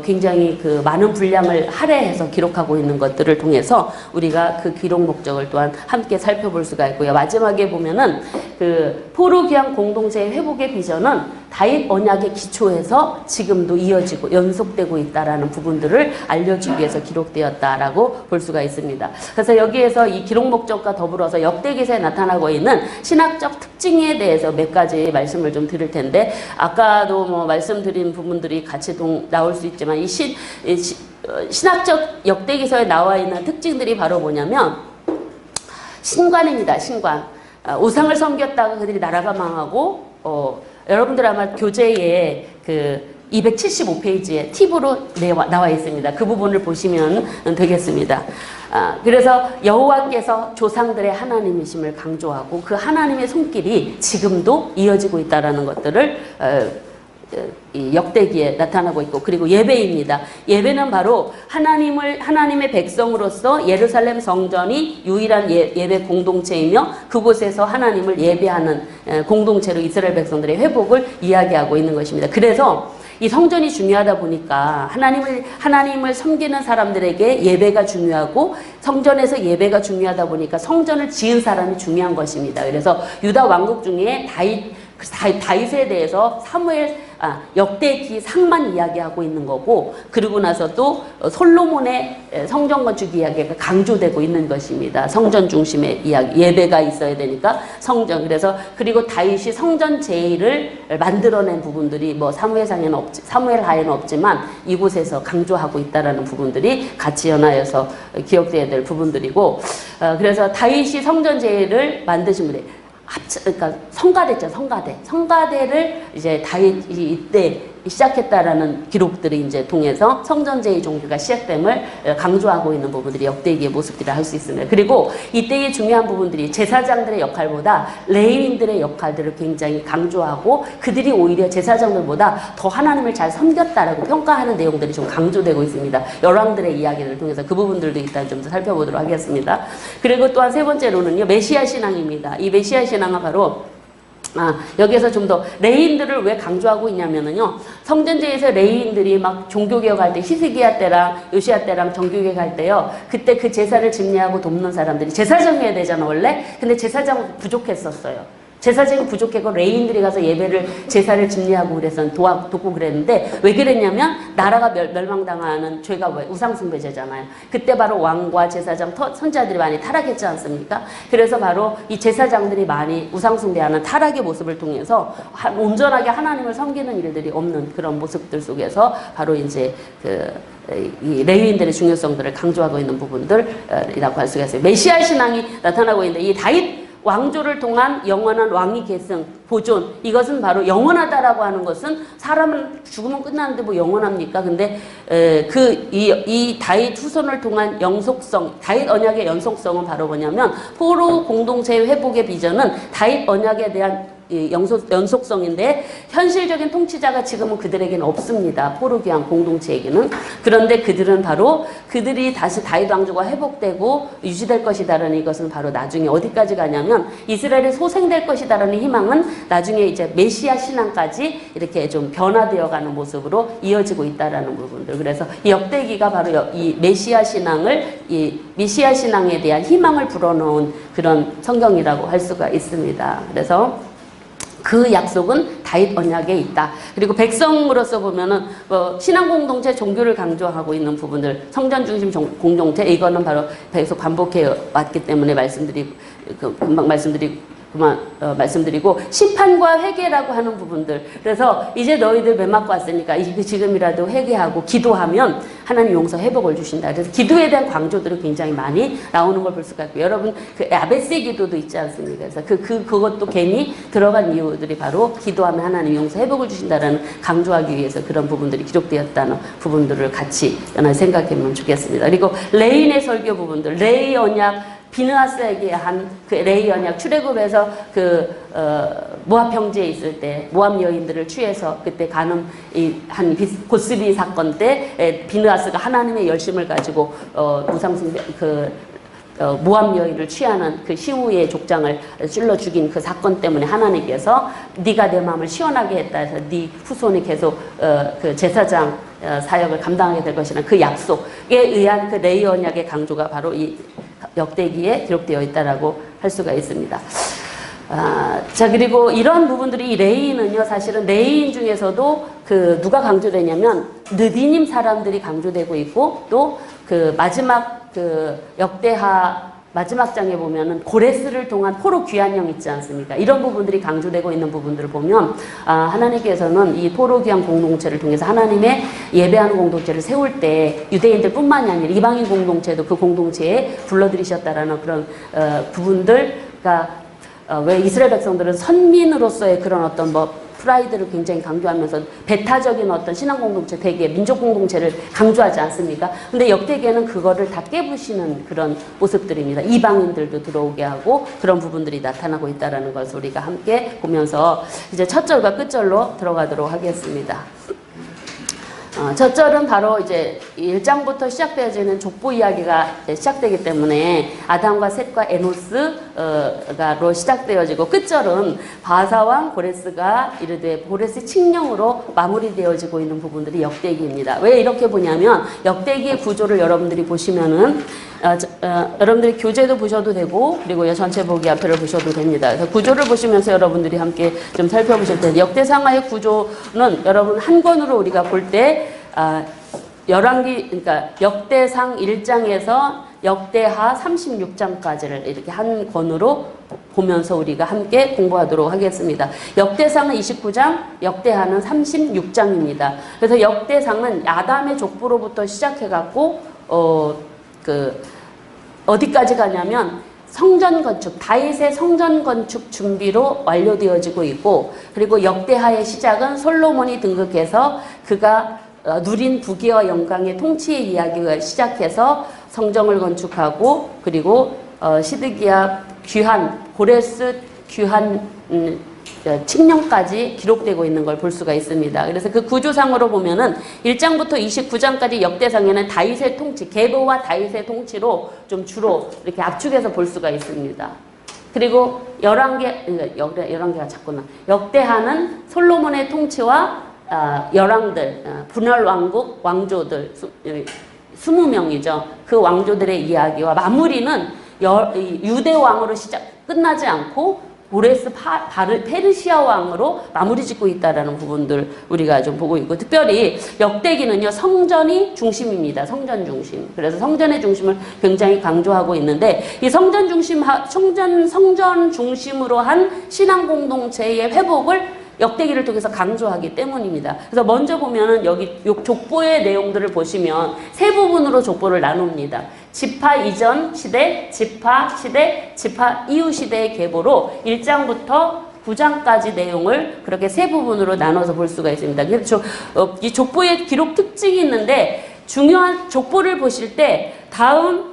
굉장히 그 많은 분량을 할애해서 기록하고 있는 것들을 통해서 우리가 그 기록 목적을 또한 함께 살펴볼 수가 있고요. 마지막에 보면은 그 포로 귀환 공동체의 회복의 비전은 다윗 언약의 기초에서 지금도 이어지고 연속되고 있다라는 부분들을 알려주기 위해서 기록되었다라고 볼 수가 있습니다. 그래서 여기에서 이 기록 목적과 더불어서 역대기서에 나타나고 있는 신학적 특징에 대해서 몇 가지 말씀을 좀 드릴 텐데, 아까도 말씀드린 부분들이 같이 나올 수 있지만 이 신학적 역대기서에 나와 있는 특징들이 바로 뭐냐면 신관입니다. 신관. 우상을 섬겼다가 그들이 나라가 망하고, 여러분들 아마 교재에 그 275페이지에 팁으로 나와 있습니다. 그 부분을 보시면 되겠습니다. 그래서 여호와께서 조상들의 하나님이심을 강조하고 그 하나님의 손길이 지금도 이어지고 있다는 것들을 이 역대기에 나타나고 있고, 그리고 예배입니다. 예배는 바로 하나님의 백성으로서 예루살렘 성전이 유일한 예배 공동체이며, 그곳에서 하나님을 예배하는 공동체로 이스라엘 백성들의 회복을 이야기하고 있는 것입니다. 그래서 이 성전이 중요하다 보니까 하나님을 섬기는 사람들에게 예배가 중요하고, 성전에서 예배가 중요하다 보니까 성전을 지은 사람이 중요한 것입니다. 그래서 유다 왕국 중에 다윗에 대해서 역대기 상만 이야기하고 있는 거고, 그리고 나서 또 솔로몬의 성전 건축 이야기가 강조되고 있는 것입니다. 성전 중심의 이야기, 예배가 있어야 되니까 성전. 그리고 다윗이 성전 제의를 만들어낸 부분들이 사무엘 하에는 없지만 이곳에서 강조하고 있다라는 부분들이 같이 연하여서 기억돼야 될 부분들이고, 그래서 다윗이 성전 제의를 만드신 분이 그러니까 성가대를 이제 다윗이 이때 시작했다라는 기록들이 이제 통해서 성전제의 종교가 시작됨을 강조하고 있는 부분들이 역대기의 모습들이라 할 수 있습니다. 그리고 이때의 중요한 부분들이 제사장들의 역할보다 레위인들의 역할들을 굉장히 강조하고, 그들이 오히려 제사장들보다 더 하나님을 잘 섬겼다라고 평가하는 내용들이 좀 강조되고 있습니다. 열왕들의 이야기를 통해서 그 부분들도 일단 좀 살펴보도록 하겠습니다. 그리고 또한 세 번째로는요, 메시아 신앙입니다. 이 메시아 신앙은 바로 여기에서 좀 더 레위인들을 왜 강조하고 있냐면은요, 성전제에서 레위인들이 막 종교개혁할 때, 히스기야 때랑 요시야 때랑 정교개혁할 때요, 그때 그 제사를 집례하고 돕는 사람들이 제사장이어야 되잖아 원래. 근데 제사장 부족했었어요. 제사장이 부족했고 레위인들이 가서 제사를 집례하고 돕고 그랬는데, 왜 그랬냐면 나라가 멸망당하는 죄가 우상숭배제잖아요. 그때 바로 왕과 제사장, 선지자들이 많이 타락했지 않습니까? 그래서 바로 이 제사장들이 많이 우상숭배하는 타락의 모습을 통해서 온전하게 하나님을 섬기는 일들이 없는 그런 모습들 속에서 바로 이제 이 레위인들의 중요성들을 강조하고 있는 부분들이라고 할 수가 있어요. 메시아 신앙이 나타나고 있는데, 이 다윗 왕조를 통한 영원한 왕위 계승, 보존, 이것은 바로 영원하다라고 하는 것은, 사람은 죽으면 끝나는데 뭐 영원합니까? 근데 이 다윗 후손을 통한 영속성, 다윗 언약의 연속성은 바로 뭐냐면, 포로 공동체의 회복의 비전은 다윗 언약에 대한 연속성인데 현실적인 통치자가 지금은 그들에게는 없습니다. 포로기한 공동체에게는. 그런데 그들은 바로 그들이 다시 다윗 왕조가 회복되고 유지될 것이다라는 이것은 바로 나중에 어디까지 가냐면 이스라엘이 소생될 것이다라는 희망은 나중에 이제 메시아 신앙까지 이렇게 좀 변화되어가는 모습으로 이어지고 있다라는 부분들. 그래서 이 역대기가 바로 이 메시아 신앙에 대한 희망을 불어넣은 그런 성경이라고 할 수가 있습니다. 그래서 그 약속은 다윗 언약에 있다. 그리고 백성으로서 보면은 신앙 공동체, 종교를 강조하고 있는 부분들, 성전 중심 공동체, 이거는 바로 계속 반복해 왔기 때문에 금방 말씀드리고 심판과 회개라고 하는 부분들. 그래서 이제 너희들 매 맞고 왔으니까 지금이라도 회개하고 기도하면 하나님 용서 회복을 주신다. 그래서 기도에 대한 강조들이 굉장히 많이 나오는 걸 볼 수가 있고, 여러분 그 야베스의 기도도 있지 않습니까? 그래서 그것도 괜히 들어간 이유들이 바로 기도하면 하나님 용서 회복을 주신다라는 강조하기 위해서 그런 부분들이 기록되었다는 부분들을 같이 생각해보면 좋겠습니다. 그리고 레인의 설교 부분들, 레이 언약, 비느하스에게 한 그 레이 언약, 출애굽에서 모압 형제에 있을 때 모압 여인들을 취해서 그때 가늠 한 고스비 사건 때 비느하스가 하나님의 열심을 가지고 우상숭배 모압 여인을 취하는 그 시우의 족장을 찔러 죽인 그 사건 때문에 하나님께서 네가 내 마음을 시원하게 했다 해서 네 후손이 계속 그 제사장 사역을 감당하게 될 것이라는 그 약속에 의한 그 레이 언약의 강조가 바로 이 역대기에 기록되어 있다라고 할 수가 있습니다. 자, 그리고 이런 부분들이 이 레이인은요, 사실은 레이인 중에서도 누가 강조되냐면 느디님 사람들이 강조되고 있고, 또 마지막 역대하 마지막 장에 보면은 고레스를 통한 포로 귀환령 있지 않습니까? 이런 부분들이 강조되고 있는 부분들을 보면 하나님께서는 이 포로 귀환 공동체를 통해서 하나님의 예배하는 공동체를 세울 때 유대인들뿐만이 아니라 이방인 공동체도 그 공동체에 불러들이셨다라는 그런 부분들과 왜 이스라엘 백성들은 선민으로서의 그런 어떤 프라이드를 굉장히 강조하면서 배타적인 어떤 신앙 공동체, 대개 민족 공동체를 강조하지 않습니까? 근데 역대기에는 그거를 다 깨부시는 그런 모습들입니다. 이방인들도 들어오게 하고 그런 부분들이 나타나고 있다는 것을 우리가 함께 보면서 이제 첫 절과 끝 절로 들어가도록 하겠습니다. 첫 절은 바로 이제 1장부터 시작되어지는 족보 이야기가 시작되기 때문에 아담과 셋과 에노스가로 시작되어지고, 끝절은 바사왕 고레스가 이르되 고레스 칙령으로 마무리되어지고 있는 부분들이 역대기입니다. 왜 이렇게 보냐면 역대기의 구조를 여러분들이 보시면은 여러분들이 교재도 보셔도 되고, 그리고 전체 보기 앞에를 보셔도 됩니다. 그래서 구조를 보시면서 여러분들이 함께 좀 살펴보실 텐데, 역대상하의 구조는 여러분 한 권으로 우리가 볼 때 그러니까 역대상 1장에서 역대하 36장까지를 이렇게 한 권으로 보면서 우리가 함께 공부하도록 하겠습니다. 역대상은 29장, 역대하는 36장입니다. 그래서 역대상은 아담의 족보로부터 시작해갖고 어디까지 가냐면 성전 건축, 다윗의 성전 건축 준비로 완료되어지고 있고, 그리고 역대하의 시작은 솔로몬이 등극해서 그가 누린 부귀와 영광의 통치의 이야기가 시작해서 성정을 건축하고, 그리고 시드기야 고레스 귀환 칙령까지 기록되고 있는 걸 볼 수가 있습니다. 그래서 그 구조상으로 보면은 1장부터 29장까지 역대상에는 다윗의 통치, 게보와 다윗의 통치로 좀 주로 이렇게 압축해서 볼 수가 있습니다. 그리고 11개가 작구나. 역대하는 솔로몬의 통치와 열왕들, 분열 왕국 왕조들 20명이죠. 그 왕조들의 이야기와 마무리는 유대 왕으로 끝나지 않고 고레스 페르시아 왕으로 마무리 짓고 있다라는 부분들 우리가 좀 보고 있고, 특별히 역대기는요 성전이 중심입니다. 성전 중심. 그래서 성전의 중심을 굉장히 강조하고 있는데, 이 성전 중심으로 한 신앙 공동체의 회복을 역대기를 통해서 강조하기 때문입니다. 그래서 먼저 보면은 여기 족보의 내용들을 보시면 세 부분으로 족보를 나눕니다. 지파 이전 시대, 지파 시대, 지파 이후 시대의 계보로 1장부터 9장까지 내용을 그렇게 세 부분으로 나눠서 볼 수가 있습니다. 그래서 이 족보의 기록 특징이 있는데, 중요한 족보를 보실 때 다음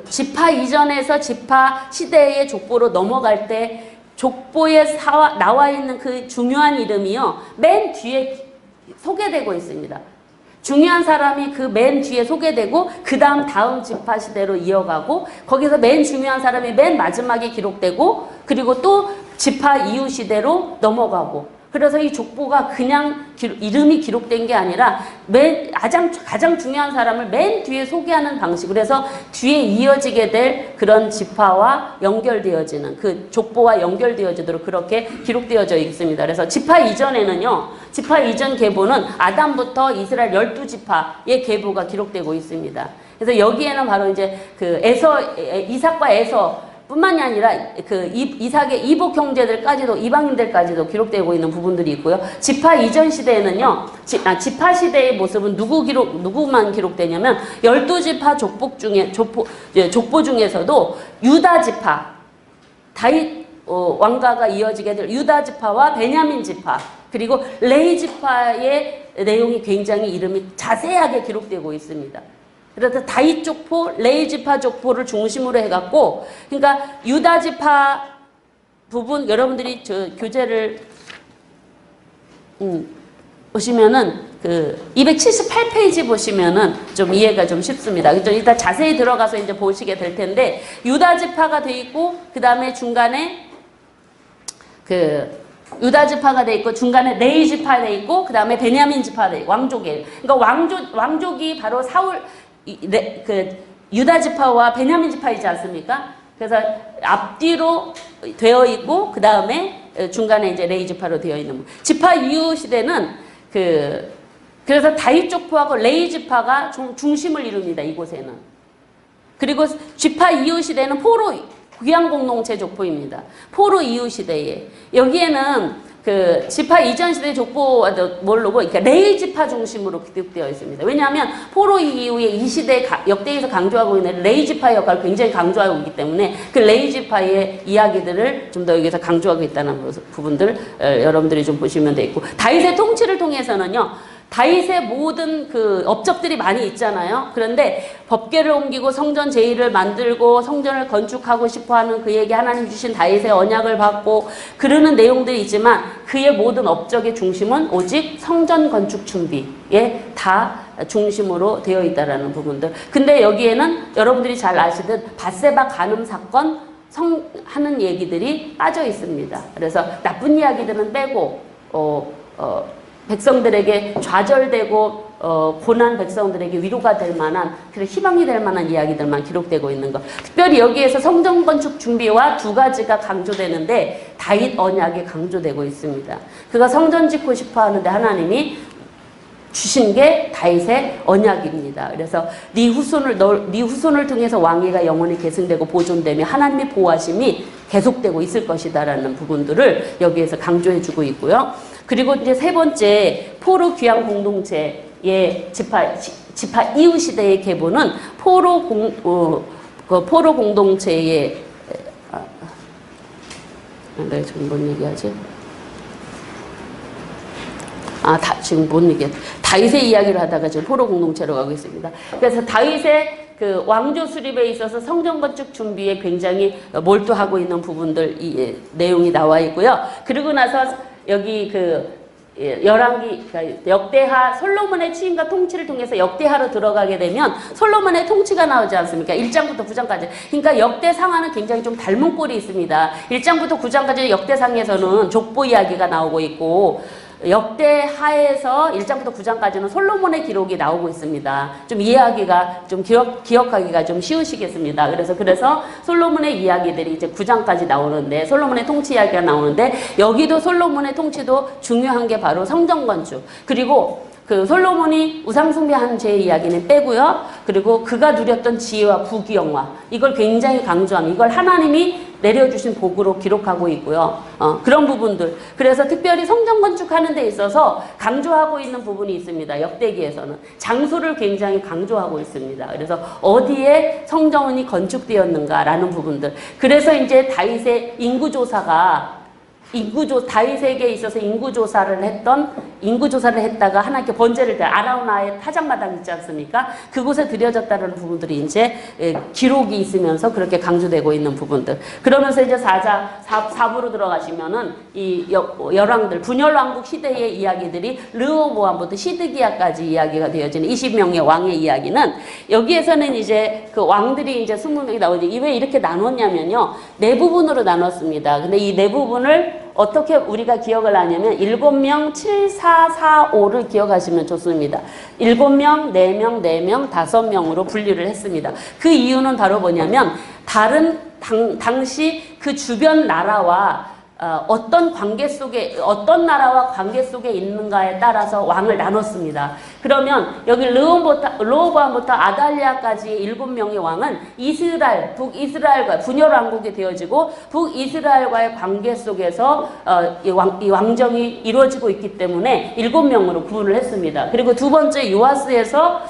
지파 이전에서 지파 시대의 족보로 넘어갈 때 족보에 나와 있는 그 중요한 이름이요. 맨 뒤에 소개되고 있습니다. 중요한 사람이 그 맨 뒤에 소개되고 그 다음 지파 시대로 이어가고 거기서 맨 중요한 사람이 맨 마지막에 기록되고 그리고 또 지파 이후 시대로 넘어가고 그래서 이 족보가 그냥 이름이 기록된 게 아니라 가장 중요한 사람을 맨 뒤에 소개하는 방식. 그래서 뒤에 이어지게 될 그런 지파와 연결되어지는 그 족보와 연결되어지도록 그렇게 기록되어져 있습니다. 그래서 지파 이전에는요. 지파 이전 계보는 아담부터 이스라엘 12지파의 계보가 기록되고 있습니다. 그래서 여기에는 바로 이제 그 이삭과 에서 뿐만이 아니라 그 이삭의 이복 형제들까지도 이방인들까지도 기록되고 있는 부분들이 있고요. 지파 이전 시대에는요. 지파 시대의 모습은 누구만 기록되냐면 12지파 족보 중에서도 유다 지파 다윗 왕가가 이어지게 될 유다 지파와 베냐민 지파 그리고 레위 지파의 내용이 굉장히 이름이 자세하게 기록되고 있습니다. 그래서 다윗 족보, 레위 지파 족보를 중심으로 해갖고, 그러니까 유다 지파 부분 여러분들이 저 교재를 보시면은 그 278페이지 보시면은 좀 이해가 좀 쉽습니다. 그죠? 일단 자세히 들어가서 이제 보시게 될 텐데 유다 지파가 돼 있고 그 다음에 중간에 유다 지파가 돼 있고 중간에 레위 지파 돼 있고 그 다음에 베냐민 지파 돼 있고 왕족이에요. 그러니까 왕족이 바로 유다 지파와 베냐민 지파이지 않습니까? 그래서 앞뒤로 되어 있고 그 다음에 중간에 이제 레위 지파로 되어 있는 지파 이후 시대는 그래서 다윗 족보하고 레위 지파가 중심을 이룹니다. 이곳에는. 그리고 지파 이후 시대는 포로 귀양 공동체 족보입니다. 포로 이후 시대에 여기에는 그 지파 이전 시대 족보와도 모르고 그러니까 레위 지파 중심으로 기록되어 있습니다. 왜냐하면 포로 이후에 이 시대 역대에서 강조하고 있는 레위 지파의 역할을 굉장히 강조하고 있기 때문에 그 레위 지파의 이야기들을 좀 더 여기서 강조하고 있다는 부분들 여러분들이 좀 보시면 되겠고 다윗의 통치를 통해서는요. 다윗의 모든 그 업적들이 많이 있잖아요. 그런데 법궤를 옮기고 성전 제1을 만들고 성전을 건축하고 싶어하는 그에게 하나님 주신 다윗의 언약을 받고 그러는 내용들이 있지만 그의 모든 업적의 중심은 오직 성전 건축 준비에 다 중심으로 되어 있다라는 부분들. 근데 여기에는 여러분들이 잘 아시듯 밧세바 간음 사건 하는 얘기들이 빠져 있습니다. 그래서 나쁜 이야기들은 빼고 백성들에게 좌절되고 고난 백성들에게 위로가 될 만한 그런 희망이 될 만한 이야기들만 기록되고 있는 것. 특별히 여기에서 성전 건축 준비와 두 가지가 강조되는데 다윗 언약이 강조되고 있습니다. 그가 성전 짓고 싶어 하는데 하나님이 주신 게 다윗의 언약입니다. 그래서 네 후손을 통해서 왕위가 영원히 계승되고 보존되며 하나님의 보호하심이 계속되고 있을 것이다라는 부분들을 여기에서 강조해주고 있고요. 그리고 이제 세 번째 포로 귀양 공동체의 지파 이후 시대의 계보는 포로 공동체의 내가 지금 뭔 얘기하지? 지금 뭔 얘기야? 다윗의 이야기를 하다가 지금 포로 공동체로 가고 있습니다. 그래서 다윗의 그 왕조 수립에 있어서 성전 건축 준비에 굉장히 몰두하고 있는 부분들 내용이 나와 있고요. 그리고 나서 여기 열왕기 역대하 솔로몬의 취임과 통치를 통해서 역대하로 들어가게 되면 솔로몬의 통치가 나오지 않습니까? 1장부터 9장까지. 그러니까 역대상하는 굉장히 좀 닮은 꼴이 있습니다. 1장부터 9장까지 역대상에서는 족보 이야기가 나오고 있고 역대하에서 1장부터 9장까지는 솔로몬의 기록이 나오고 있습니다. 좀 이해하기가, 좀 기억하기가 좀 쉬우시겠습니다. 그래서 솔로몬의 이야기들이 이제 9장까지 나오는데, 솔로몬의 통치 이야기가 나오는데, 여기도 솔로몬의 통치도 중요한 게 바로 성전 건축. 그리고 그 솔로몬이 우상숭배한 죄의 이야기는 빼고요. 그리고 그가 누렸던 지혜와 부귀영화. 이걸 굉장히 강조함. 이걸 하나님이 내려주신 복으로 기록하고 있고요. 그런 부분들. 그래서 특별히 성전 건축하는 데 있어서 강조하고 있는 부분이 있습니다. 역대기에서는. 장소를 굉장히 강조하고 있습니다. 그래서 어디에 성전이 건축되었는가라는 부분들. 그래서 이제 다윗의 다윗에게 있어서 인구조사를 했던 인구조사를 했다가 하나님께 번제를 때 아라우나의 타작마당 있지 않습니까? 그곳에 드려졌다는 부분들이 이제 기록이 있으면서 그렇게 강조되고 있는 부분들. 그러면서 이제 4부로 들어가시면은 이 열왕들, 분열왕국 시대의 이야기들이 르호보암부터 시드기야까지 이야기가 되어지는 20명의 왕의 이야기는 여기에서는 이제 그 왕들이 이제 20명이 나오지. 왜 이렇게 나눴냐면요. 네 부분으로 나눴습니다. 근데 이 네 부분을 어떻게 우리가 기억을 하냐면 7명, 7, 4, 4, 5를 기억하시면 좋습니다. 7명, 4명, 4명, 5명으로 분류를 했습니다. 그 이유는 바로 뭐냐면 다른 당시 그 주변 나라와 어떤 관계 속에, 어떤 나라와 관계 속에 있는가에 따라서 왕을 나눴습니다. 그러면 여기 르호보암부터 아달랴까지의 7명의 왕은 이스라엘, 북이스라엘과 분열왕국이 되어지고 북이스라엘과의 관계 속에서 이 왕정이 이루어지고 있기 때문에 7명으로 구분을 했습니다. 그리고 두 번째 요아스에서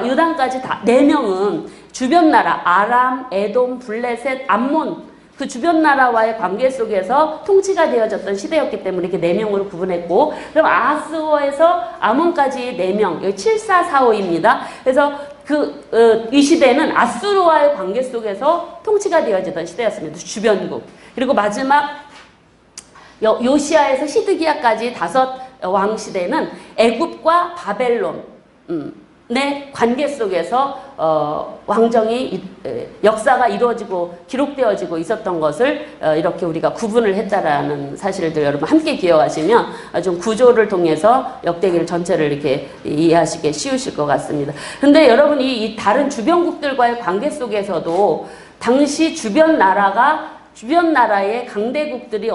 유단까지 다 4명은 주변 나라, 아람, 에돔, 블레셋, 암몬 그 주변 나라와의 관계 속에서 통치가 되어졌던 시대였기 때문에 이렇게 4명으로 구분했고, 그럼 아하스워에서 아몬까지 4명, 여기 7, 4, 4, 5입니다. 그래서 이 시대는 아수르와의 관계 속에서 통치가 되어지던 시대였습니다. 주변국. 그리고 마지막 요시아에서 시드기야까지 5 왕 시대는 애굽과 바벨론, 내 관계 속에서 왕정이 역사가 이루어지고 기록되어지고 있었던 것을 이렇게 우리가 구분을 했다라는 사실들 여러분 함께 기억하시면 좀 구조를 통해서 역대기를 전체를 이렇게 이해하시기 쉬우실 것 같습니다. 근데 여러분이 이 다른 주변국들과의 관계 속에서도 당시 주변 나라의 강대국들이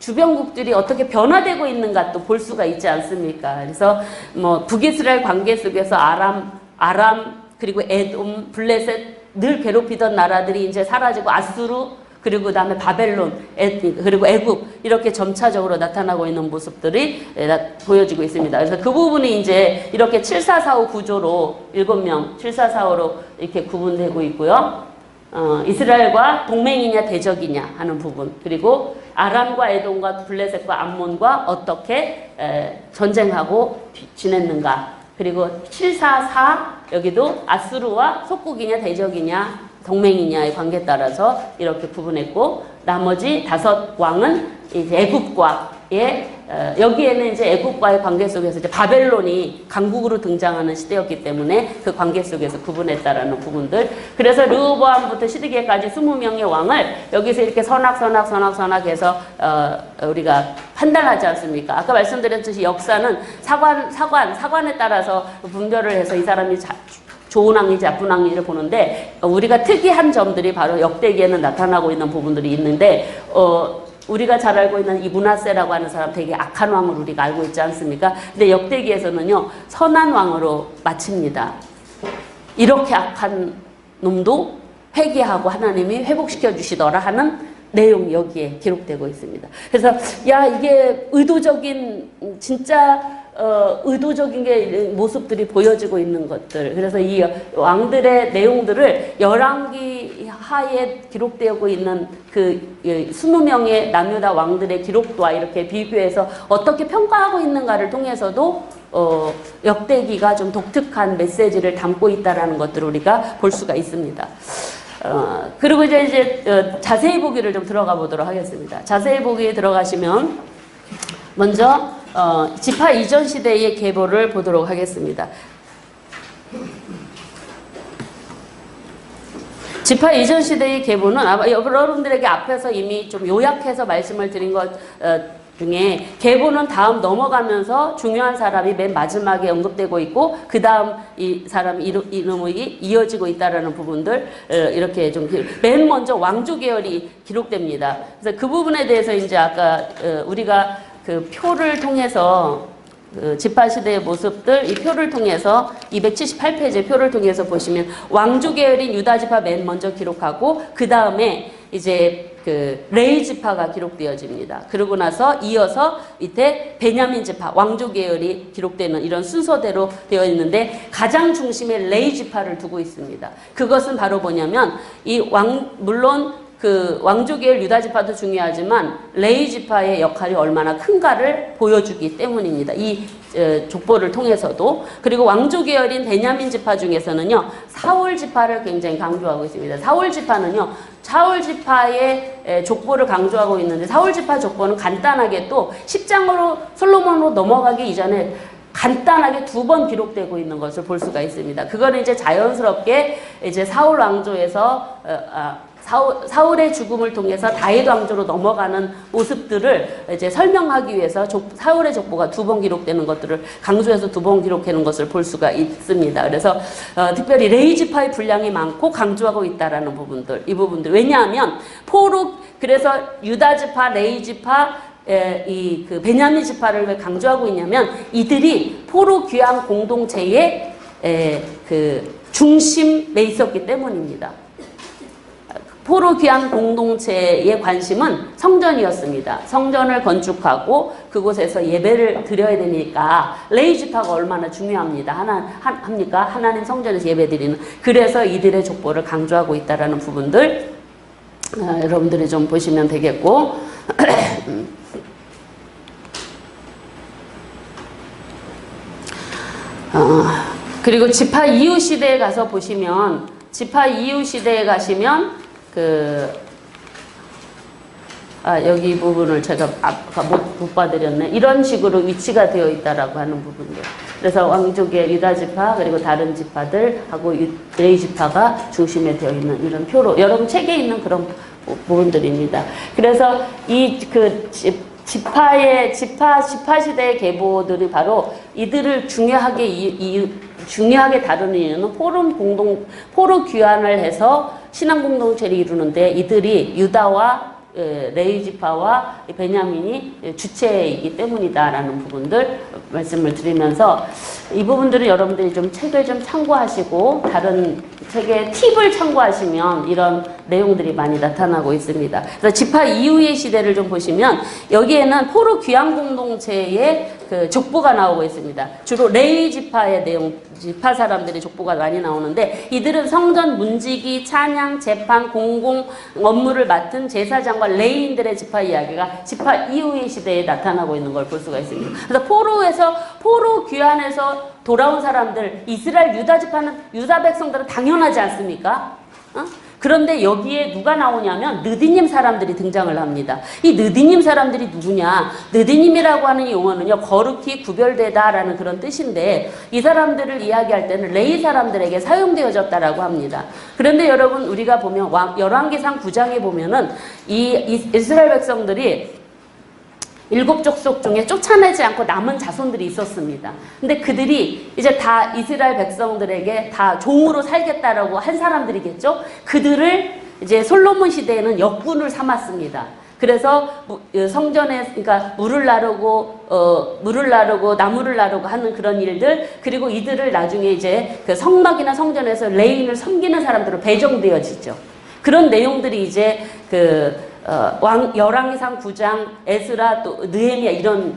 주변국들이 어떻게 변화되고 있는가 또 볼 수가 있지 않습니까? 그래서 뭐 북이스라엘 관계 속에서 아람 그리고 에돔, 블레셋 늘 괴롭히던 나라들이 이제 사라지고 아수르 그리고 그다음에 바벨론, 그리고 애굽 이렇게 점차적으로 나타나고 있는 모습들이 보여지고 있습니다. 그래서 그 부분이 이제 이렇게 7445 구조로 7명 7445로 이렇게 구분되고 있고요. 이스라엘과 동맹이냐 대적이냐 하는 부분, 그리고 아람과 에돔과 블레셋과 암몬과 어떻게 전쟁하고 지냈는가, 그리고 744 여기도 아수르와 속국이냐 대적이냐 동맹이냐의 관계에 따라서 이렇게 구분했고, 나머지 5 왕은 이제 애굽과의 여기에는 이제 애굽과의 관계 속에서 이제 바벨론이 강국으로 등장하는 시대였기 때문에 그 관계 속에서 구분했다라는 부분들. 그래서 르호보암부터 시드기야까지 20명의 왕을 여기서 이렇게 선악해서 우리가 판단하지 않습니까? 아까 말씀드렸듯이 역사는 사관에 따라서 분별을 해서 이 사람이 좋은 왕인지 나쁜 왕인지를 보는데, 우리가 특이한 점들이 바로 역대기에는 나타나고 있는 부분들이 있는데, 우리가 잘 알고 있는 이 므낫세라고 하는 사람 되게 악한 왕으로 우리가 알고 있지 않습니까? 근데 역대기에서는요, 선한 왕으로 마칩니다. 이렇게 악한 놈도 회개하고 하나님이 회복시켜 주시더라 하는 내용이 여기에 기록되고 있습니다. 그래서 이게 의도적인 진짜 의도적인 게 모습들이 보여지고 있는 것들. 그래서 이 왕들의 내용들을 열왕기 하에 기록되고 있는 그 20명의 남유다 왕들의 기록과 이렇게 비교해서 어떻게 평가하고 있는가를 통해서도 역대기가 좀 독특한 메시지를 담고 있다라는 것들을 우리가 볼 수가 있습니다. 그리고 이제 자세히 보기를 좀 들어가 보도록 하겠습니다. 자세히 보기에 들어가시면 먼저 지파 이전 시대의 계보를 보도록 하겠습니다. 지파 이전 시대의 계보는 아마 여러분들에게 앞에서 이미 좀 요약해서 말씀을 드린 것 중에 계보는 다음 넘어가면서 중요한 사람이 맨 마지막에 언급되고 있고 그 다음 이 사람 이름이 이어지고 있다라는 부분들 이렇게 좀 맨 먼저 왕조 계열이 기록됩니다. 그래서 그 부분에 대해서 이제 아까 우리가 그 표를 통해서 지파 시대의 모습들 이 표를 통해서 278페이지 표를 통해서 보시면 왕조 계열인 유다 지파 맨 먼저 기록하고 그 다음에 이제 그 레위 지파가 기록되어집니다. 그러고 나서 이어서 밑에 베냐민 지파, 왕조 계열이 기록되는 이런 순서대로 되어 있는데 가장 중심에 레위 지파를 두고 있습니다. 그것은 바로 뭐냐면 물론 그 왕조계열 유다 지파도 중요하지만 레위 지파의 역할이 얼마나 큰가를 보여주기 때문입니다. 이 족보를 통해서도. 그리고 왕조계열인 베냐민 지파 중에서는요, 사울 지파를 굉장히 강조하고 있습니다. 사울 지파는요, 사울 지파의 족보를 강조하고 있는데, 사울 지파 족보는 간단하게 또 10장으로 솔로몬으로 넘어가기 이전에 간단하게 2번 기록되고 있는 것을 볼 수가 있습니다. 그거는 이제 자연스럽게 이제 사울 왕조에서 사울의 죽음을 통해서 다윗 왕조로 넘어가는 모습들을 이제 설명하기 위해서 사울의 족보가 2번 기록되는 것들을 강조해서 2번 기록하는 것을 볼 수가 있습니다. 그래서 특별히 레위 지파의 분량이 많고 강조하고 있다라는 부분들, 이 부분들. 왜냐하면 그래서 유다 지파, 레위 지파, 그 베냐민 지파를 왜 강조하고 있냐면 이들이 포로 귀환 공동체의 그 중심에 있었기 때문입니다. 포로 귀환 공동체의 관심은 성전이었습니다. 성전을 건축하고 그곳에서 예배를 드려야 되니까 레위 지파가 얼마나 중요합니다. 합니까? 하나님 성전에서 예배 드리는. 그래서 이들의 족보를 강조하고 있다라는 부분들 여러분들이 좀 보시면 되겠고 그리고 지파 이후 시대에 가서 보시면 지파 이후 시대에 가시면 여기 이 부분을 제가 아까 못 봐드렸네. 이런 식으로 위치가 되어 있다라고 하는 부분들. 그래서 왕족의 유다 지파 그리고 다른 지파들하고 레위 지파가 중심에 되어 있는 이런 표로 여러분 책에 있는 그런 부분들입니다. 그래서 이 지파 시대의 계보들이 바로 이들을 중요하게 다루는 이유는 포로 귀환을 해서 신앙 공동체를 이루는데 이들이 유다와 레위 지파와 베냐민이 주체이기 때문이다라는 부분들 말씀을 드리면서 이 부분들은 여러분들이 좀 책을 좀 참고하시고 다른 책의 팁을 참고하시면 이런 내용들이 많이 나타나고 있습니다. 그래서 지파 이후의 시대를 좀 보시면 여기에는 포로 귀환 공동체의 그 족보가 나오고 있습니다. 주로 레위 지파의 내용, 지파 사람들의 족보가 많이 나오는데 이들은 성전 문지기, 찬양, 재판, 공공 업무를 맡은 제사장과 레위인들의 지파 이야기가 지파 이후의 시대에 나타나고 있는 걸 볼 수가 있습니다. 그래서 포로 귀환해서 돌아온 사람들, 이스라엘 유다 지파는 유다 백성들은 당연하지 않습니까? 그런데 여기에 누가 나오냐면 느디님 사람들이 등장을 합니다. 이 느디님 사람들이 누구냐? 느디님이라고 하는 용어는요, 거룩히 구별되다라는 그런 뜻인데 이 사람들을 이야기할 때는 레위 사람들에게 사용되어졌다라고 합니다. 그런데 여러분 우리가 보면 열왕기상 9장에 보면은 이 이스라엘 백성들이 7족속 중에 쫓아내지 않고 남은 자손들이 있었습니다. 근데 그들이 이제 다 이스라엘 백성들에게 다 종으로 살겠다라고 한 사람들이겠죠? 그들을 이제 솔로몬 시대에는 역군을 삼았습니다. 그래서 성전에 그러니까 물을 나르고 나무를 나르고 하는 그런 일들, 그리고 이들을 나중에 이제 그 성막이나 성전에서 레위인을 섬기는 사람들로 배정되어지죠. 그런 내용들이 이제 열왕기상 9장, 에스라, 또 느헤미야 이런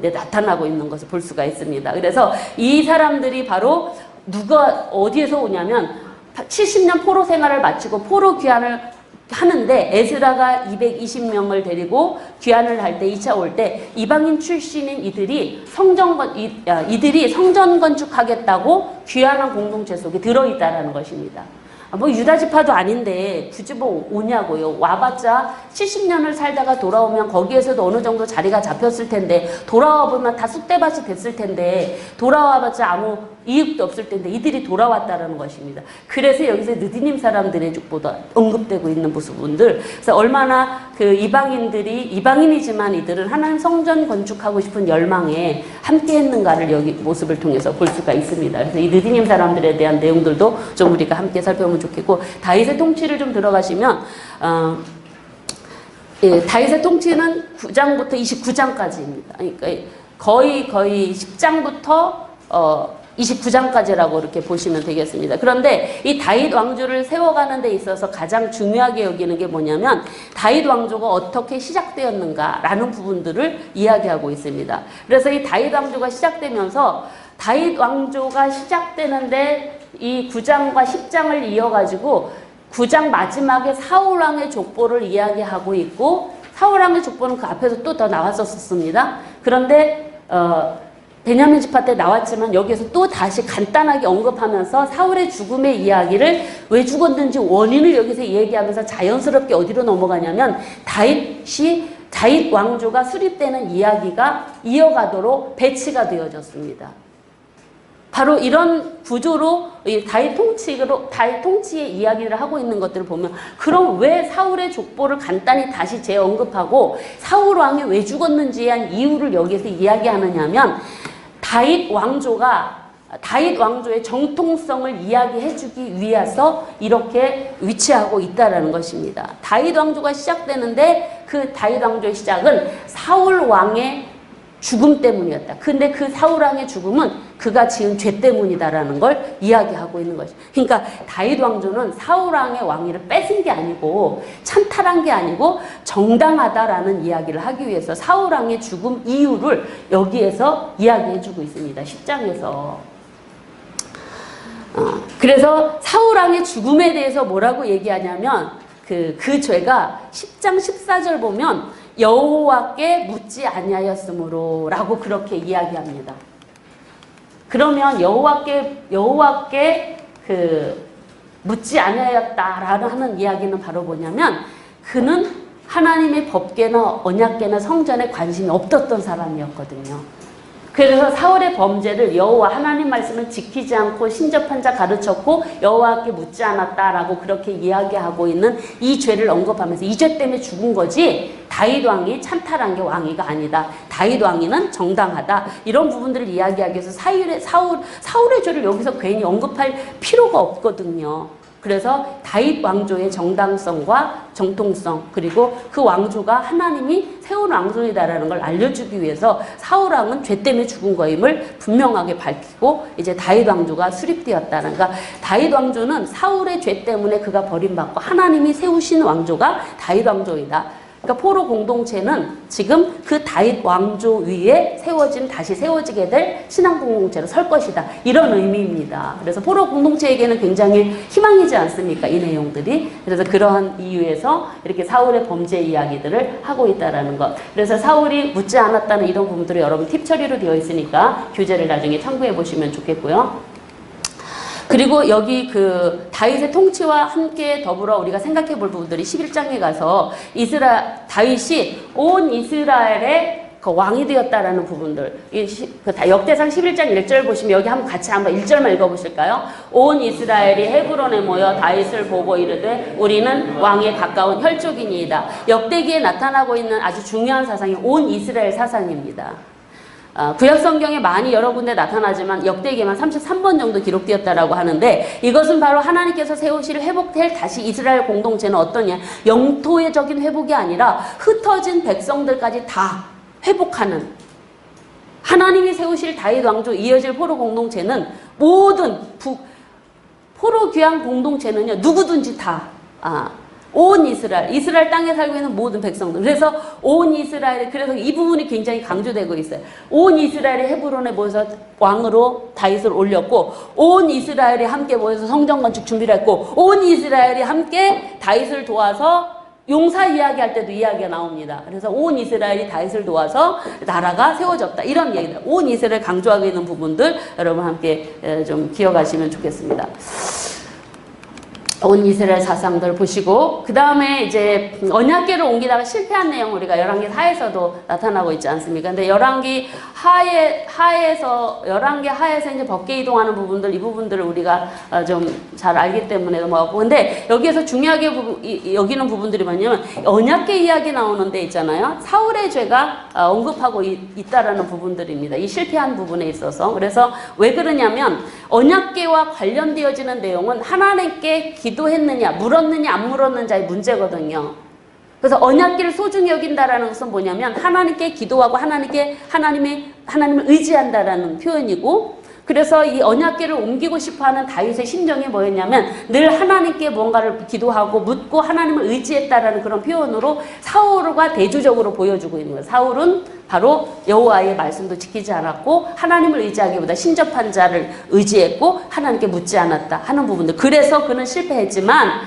데 나타나고 있는 것을 볼 수가 있습니다. 그래서 이 사람들이 바로 누가 어디에서 오냐면 70년 포로 생활을 마치고 포로 귀환을 하는데 에스라가 220명을 데리고 귀환을 할 때 2차 올 때 이방인 출신인 이들이 성전 건축하겠다고 귀환한 공동체 속에 들어있다라는 것입니다. 유다 지파도 아닌데 굳이 오냐고요. 와봤자 70년을 살다가 돌아오면 거기에서도 어느 정도 자리가 잡혔을 텐데, 돌아와 보면 다 쑥대밭이 됐을 텐데, 돌아와봤자 아무 이익도 없을 텐데 이들이 돌아왔다라는 것입니다. 그래서 여기서 느디님 사람들의 족보도 언급되고 있는 부분들, 그래서 얼마나 그 이방인이지만 이들은 하나님 성전 건축하고 싶은 열망에 함께 했는가를 여기 모습을 통해서 볼 수가 있습니다. 그래서 이 느디님 사람들에 대한 내용들도 좀 우리가 함께 살펴보면 좋겠고, 다윗의 통치를 좀 들어가시면 다윗의 통치는 9장부터 29장까지입니다. 그러니까 거의 10장부터 29장까지라고 이렇게 보시면 되겠습니다. 그런데 이 다윗 왕조를 세워가는 데 있어서 가장 중요하게 여기는 게 뭐냐면 다윗 왕조가 어떻게 시작되었는가라는 부분들을 이야기하고 있습니다. 그래서 이 다윗 왕조가 시작되면서 다윗 왕조가 시작되는데 이 9장과 10장을 이어가지고 9장 마지막에 사울왕의 족보를 이야기하고 있고 사울왕의 족보는 그 앞에서 또 더 나왔었습니다. 그런데 베냐민 지파 때 나왔지만 여기에서 또 다시 간단하게 언급하면서 사울의 죽음의 이야기를 왜 죽었는지 원인을 여기서 얘기하면서 자연스럽게 어디로 넘어가냐면 다윗 왕조가 수립되는 이야기가 이어가도록 배치가 되어졌습니다. 바로 이런 구조로 다윗 통치의 이야기를 하고 있는 것들을 보면 그럼 왜 사울의 족보를 간단히 다시 재언급하고 사울 왕이 왜 죽었는지에 대한 이유를 여기서 이야기하느냐 하면 다윗 왕조의 정통성을 이야기해주기 위해서 이렇게 위치하고 있다라는 것입니다. 다윗 왕조가 시작되는데 그 다윗 왕조의 시작은 사울 왕의 죽음 때문이었다. 근데 그 사울 왕의 죽음은 그가 지은 죄 때문이다라는 걸 이야기하고 있는 것이죠. 그러니까 다윗 왕조는 사울 왕의 왕위를 뺏은 게 아니고 찬탈한 게 아니고 정당하다라는 이야기를 하기 위해서 사울 왕의 죽음 이유를 여기에서 이야기해주고 있습니다. 10장에서. 그래서 사울 왕의 죽음에 대해서 뭐라고 얘기하냐면 그 죄가 10장 14절 보면 여호와께 묻지 아니하였으므로 라고 그렇게 이야기합니다. 그러면 여호와께 묻지 아니하였다라는 하는 이야기는 바로 뭐냐면 그는 하나님의 법궤나 언약궤나 성전에 관심이 없었던 사람이었거든요. 그래서 사울의 범죄를 여호와 하나님 말씀을 지키지 않고 신접한 자 가르쳤고 여호와께 묻지 않았다라고 그렇게 이야기하고 있는 이 죄를 언급하면서 이 죄 때문에 죽은 거지 다윗 왕이 찬탈한 게 왕위가 아니다. 다윗 왕위는 정당하다. 이런 부분들을 이야기하기 위해서 사울의 죄를 여기서 괜히 언급할 필요가 없거든요. 그래서 다윗 왕조의 정당성과 정통성 그리고 그 왕조가 하나님이 세운 왕조이다라는 걸 알려주기 위해서 사울 왕은 죄 때문에 죽은 거임을 분명하게 밝히고 이제 다윗 왕조가 수립되었다는 그러니까 다윗 왕조는 사울의 죄 때문에 그가 버림받고 하나님이 세우신 왕조가 다윗 왕조이다. 그러니까 포로 공동체는 지금 그 다윗 왕조 위에 다시 세워지게 될 신앙 공동체로 설 것이다. 이런 의미입니다. 그래서 포로 공동체에게는 굉장히 희망이지 않습니까? 이 내용들이. 그래서 그러한 이유에서 이렇게 사울의 범죄 이야기들을 하고 있다라는 것. 그래서 사울이 묻지 않았다는 이런 부분들이 여러분 팁 처리로 되어 있으니까 교재를 나중에 참고해 보시면 좋겠고요. 그리고 여기 그 다윗의 통치와 함께 더불어 우리가 생각해 볼 부분들이 11장에 가서 다윗이 온 이스라엘의 그 왕이 되었다라는 부분들. 역대상 11장 1절 보시면 여기 같이 한번 1절만 읽어보실까요? 온 이스라엘이 헤브론에 모여 다윗을 보고 이르되 우리는 왕에 가까운 혈족이니이다. 역대기에 나타나고 있는 아주 중요한 사상이 온 이스라엘 사상입니다. 구약 성경에 많이 여러 군데 나타나지만 역대기에만 33번 정도 기록되었다라고 하는데 이것은 바로 하나님께서 세우실 회복될 다시 이스라엘 공동체는 어떠냐? 영토의적인 회복이 아니라 흩어진 백성들까지 다 회복하는 하나님이 세우실 다윗 왕조 이어질 포로 공동체는 모든 포로 귀환 공동체는요 누구든지 다 온 이스라엘 땅에 살고 있는 모든 백성들. 그래서 온 이스라엘, 그래서 이 부분이 굉장히 강조되고 있어요. 온 이스라엘이 헤브론에 모여서 왕으로 다윗을 올렸고, 온 이스라엘이 함께 모여서 성전 건축 준비를 했고, 온 이스라엘이 함께 다윗을 도와서 용사 이야기할 때도 이야기가 나옵니다. 그래서 온 이스라엘이 다윗을 도와서 나라가 세워졌다. 이런 얘기다. 온 이스라엘 강조하고 있는 부분들 여러분 함께 좀 기억하시면 좋겠습니다. 온 이스라엘 사상들 보시고 그 다음에 이제 언약궤를 옮기다가 실패한 내용 우리가 열왕기 하에서도 나타나고 있지 않습니까? 근데 열왕기 하에서 이제 법궤 이동하는 부분들 이 부분들을 우리가 좀 잘 알기 때문에 넘어가고 근데 여기에서 중요하게 여기는 부분들이 뭐냐면 언약궤 이야기 나오는 데 있잖아요. 사울의 죄가 언급하고 있다라는 부분들입니다. 이 실패한 부분에 있어서 그래서 왜 그러냐면 언약궤와 관련되어지는 내용은 하나님께 기도했느냐, 물었느냐, 안 물었느냐의 문제거든요. 그래서 언약궤를 소중히 여긴다라는 것은 뭐냐면 하나님께 기도하고 하나님을 의지한다라는 표현이고 그래서 이 언약궤를 옮기고 싶어하는 다윗의 심정이 뭐였냐면 늘 하나님께 뭔가를 기도하고 묻고 하나님을 의지했다라는 그런 표현으로 사울과 대조적으로 보여주고 있는 거예요. 사울은 바로 여호와의 말씀도 지키지 않았고 하나님을 의지하기보다 신접한 자를 의지했고 하나님께 묻지 않았다 하는 부분들. 그래서 그는 실패했지만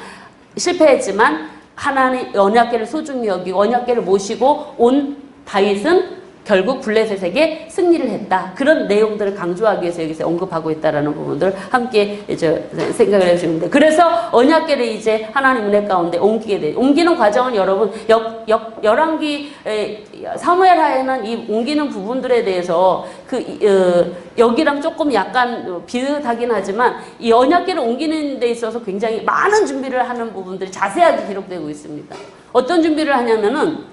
실패했지만 하나님 언약궤를 소중히 여기고 언약궤를 모시고 온 다윗은 결국 블레셋에게 승리를 했다. 그런 내용들을 강조하기 위해서 여기서 언급하고 있다라는 부분들 함께 이제 생각을 해주시는데, 그래서 언약궤를 이제 하나님 은혜 가운데 옮기게 돼. 옮기는 과정은 여러분 열왕기 사무엘하에는 이 옮기는 부분들에 대해서 여기랑 조금 약간 비슷하긴 하지만 이 언약궤를 옮기는 데 있어서 굉장히 많은 준비를 하는 부분들이 자세하게 기록되고 있습니다. 어떤 준비를 하냐면은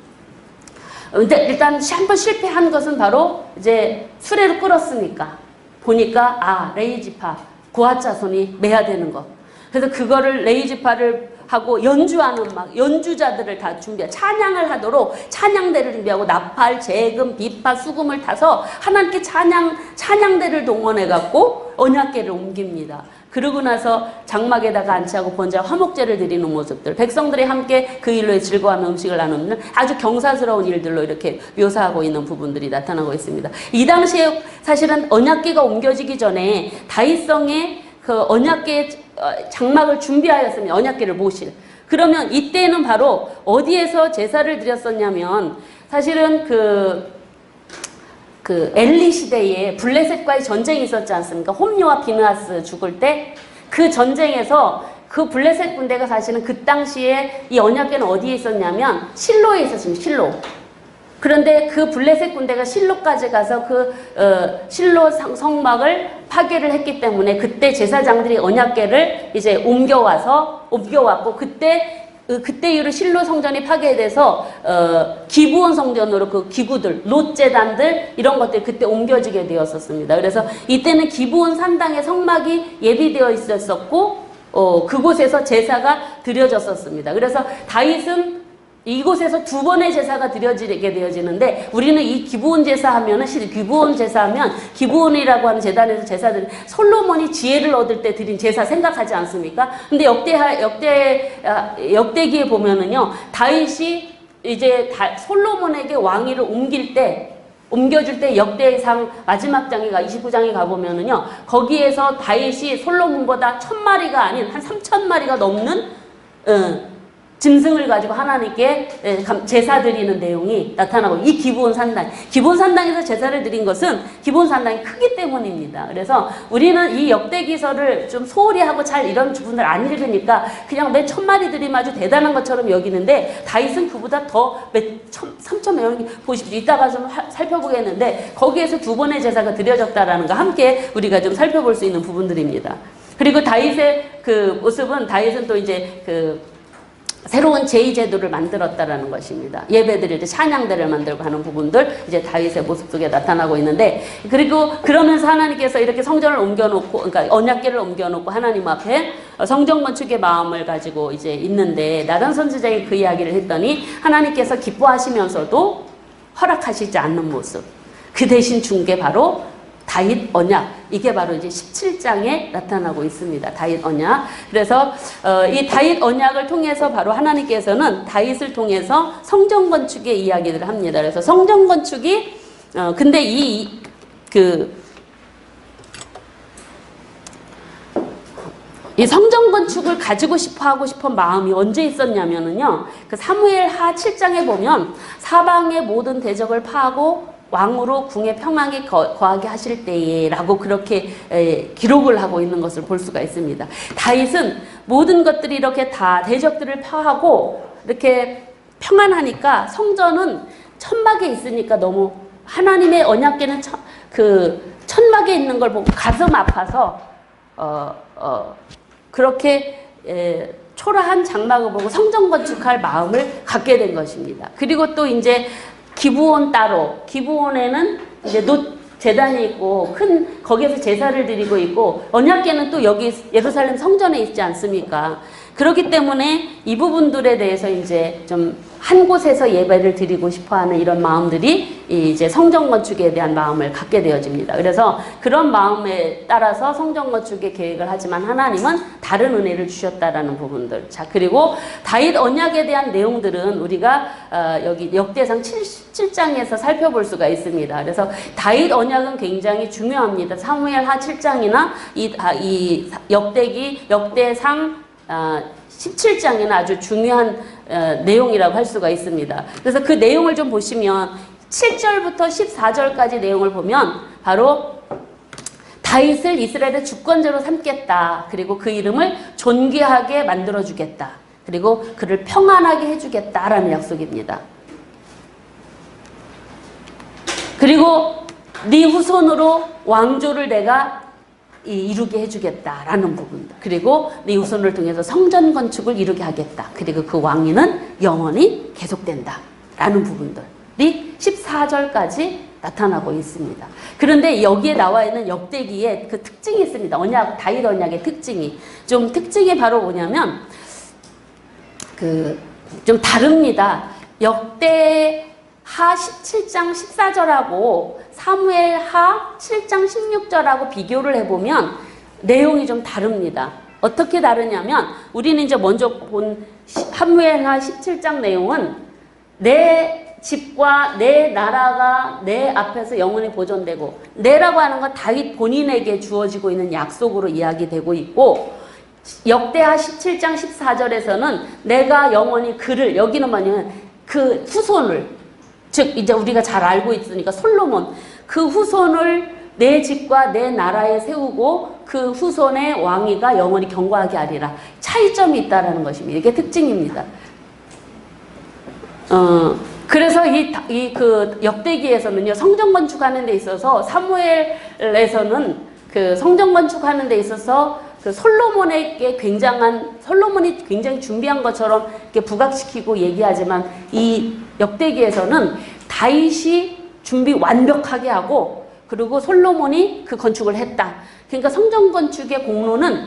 근데 일단 한번 실패한 것은 바로 이제 수레를 끌었으니까 보니까 레이지파 고핫 자손이 매야 되는 것. 그래서 그거를 레이지파를 하고 연주하는 막 연주자들을 다 준비하고 찬양을 하도록 찬양대를 준비하고 나팔, 재금, 비파, 수금을 타서 하나님께 찬양대를 동원해 갖고 언약궤를 옮깁니다. 그러고 나서 장막에다가 안치하고 번제와 화목제를 드리는 모습들, 백성들이 함께 그 일로 즐거워하며 음식을 나누는 아주 경사스러운 일들로 이렇게 묘사하고 있는 부분들이 나타나고 있습니다. 이 당시에 사실은 언약궤가 옮겨지기 전에 다윗성의 그 언약궤 장막을 준비하였으면 언약궤를 모실. 그러면 이때는 바로 어디에서 제사를 드렸었냐면 사실은 그 엘리 시대에 블레셋과의 전쟁이 있었지 않습니까? 홈리와 비느하스 죽을 때 그 전쟁에서 그 블레셋 군대가 사실은 그 당시에 이 언약궤는 어디에 있었냐면 실로에 있었습니다. 실로. 그런데 그 블레셋 군대가 실로까지 가서 실로 성막을 파괴를 했기 때문에 그때 제사장들이 언약궤를 이제 옮겨왔고 그때 이후로 실로 성전이 파괴돼서 기브온 성전으로 그 기구들, 롯제단들 이런 것들이 그때 옮겨지게 되었었습니다. 그래서 이때는 기브온 산당에 성막이 예비되어 있었고 그곳에서 제사가 드려졌었습니다. 그래서 다윗은 이곳에서 두 번의 제사가 드려지게 되어지는데, 우리는 이 기브온 제사하면은 기브온이라고 하는 제단에서 제사들 솔로몬이 지혜를 얻을 때 드린 제사 생각하지 않습니까? 근데 역대기에 보면은요, 다윗이 이제 솔로몬에게 왕위를 옮겨줄 때 역대상 마지막 장에 29장에 가보면은요, 거기에서 다윗이 솔로몬보다 1000마리가 아닌 한 3000마리가 넘는 짐승을 가지고 하나님께 제사 드리는 내용이 나타나고, 이 기브온 산당에서 제사를 드린 것은 기브온 산당이 크기 때문입니다. 그래서 우리는 이 역대기서를 좀 소홀히 하고 잘 이런 부분을 안 읽으니까 그냥 몇 1000마리들이 아주 대단한 것처럼 여기는데, 다윗은 그보다 더 3,000몇 명 보십시오. 이따가 좀 살펴보겠는데 거기에서 두 번의 제사가 드려졌다라는 거 함께 우리가 좀 살펴볼 수 있는 부분들입니다. 그리고 다윗의 그 모습은, 다윗은 또 이제 새로운 제의제도를 만들었다라는 것입니다. 예배드릴 때 찬양대를 만들고 하는 부분들, 이제 다윗의 모습 속에 나타나고 있는데, 그리고 그러면서 하나님께서 이렇게 성전을 옮겨놓고, 그러니까 언약궤를 옮겨놓고 하나님 앞에 성전 건축의 마음을 가지고 이제 있는데, 나단 선지자에게 그 이야기를 했더니 하나님께서 기뻐하시면서도 허락하시지 않는 모습, 그 대신 준 게 바로 다윗 언약, 이게 바로 이제 17장에 나타나고 있습니다. 다윗 언약. 그래서 이 다윗 언약을 통해서 바로 하나님께서는 다윗을 통해서 성전 건축의 이야기를 합니다. 그래서 성전 건축이 근데 이 성전 건축을 가지고 하고 싶은 마음이 언제 있었냐면은요, 그 사무엘하 7장에 보면 사방의 모든 대적을 파하고 왕으로 궁에 평안히 거하게 하실 때에 라고 그렇게 기록을 하고 있는 것을 볼 수가 있습니다. 다윗은 모든 것들이 이렇게 다 대적들을 파하고 이렇게 평안하니까 성전은 천막에 있으니까 너무 하나님의 언약궤는 천막에 있는 걸 보고 가슴 아파서 그렇게 초라한 장막을 보고 성전 건축할 마음을 갖게 된 것입니다. 그리고 또 이제 기브온에는 이제 제단이 있고 거기에서 제사를 드리고 있고, 언약궤는 또 여기 예루살렘 성전에 있지 않습니까? 그렇기 때문에 이 부분들에 대해서 이제 좀 한 곳에서 예배를 드리고 싶어하는 이런 마음들이 이제 성전 건축에 대한 마음을 갖게 되어집니다. 그래서 그런 마음에 따라서 성전 건축의 계획을 하지만 하나님은 다른 은혜를 주셨다라는 부분들. 자, 그리고 다윗 언약에 대한 내용들은 우리가 여기 역대상 7장에서 살펴볼 수가 있습니다. 그래서 다윗 언약은 굉장히 중요합니다. 사무엘하 7장이나 이 역대상 17장에는 아주 중요한 내용이라고 할 수가 있습니다. 그래서 그 내용을 좀 보시면 7절부터 14절까지 내용을 보면 바로 다윗을 이스라엘의 주권자로 삼겠다. 그리고 그 이름을 존귀하게 만들어주겠다. 그리고 그를 평안하게 해주겠다라는 약속입니다. 그리고 네 후손으로 왕조를 내가 이루게 해주겠다라는 부분들. 그리고 네 후손을 통해서 성전 건축을 이루게 하겠다. 그리고 그 왕위는 영원히 계속된다라는 부분들이 14절까지 나타나고 있습니다. 그런데 여기에 나와 있는 역대기에 그 특징이 있습니다. 다윗 언약의 특징이 바로 뭐냐면 좀 다릅니다. 역대하 17장 14절하고 사무엘하 7장 16절하고 비교를 해보면 내용이 좀 다릅니다. 어떻게 다르냐면 우리는 이제 먼저 본 사무엘하 17장 내용은 내 집과 내 나라가 내 앞에서 영원히 보존되고, 내라고 하는 건 다윗 본인에게 주어지고 있는 약속으로 이야기되고 있고, 역대하 17장 14절에서는 내가 영원히 그를, 여기는 뭐냐면 그 후손을, 즉 이제 우리가 잘 알고 있으니까 솔로몬, 그 후손을 내 집과 내 나라에 세우고 그 후손의 왕위가 영원히 견고하게 하리라. 차이점이 있다라는 것입니다. 이게 특징입니다. 그래서 그 역대기에서는요, 성전 건축하는 데 있어서, 사무엘에서는 그 성전 건축하는 데 있어서 그 솔로몬이 굉장히 준비한 것처럼 이렇게 부각시키고 얘기하지만, 이 역대기에서는 다윗이 준비 완벽하게 하고, 그리고 솔로몬이 그 건축을 했다. 그러니까 성전 건축의 공로는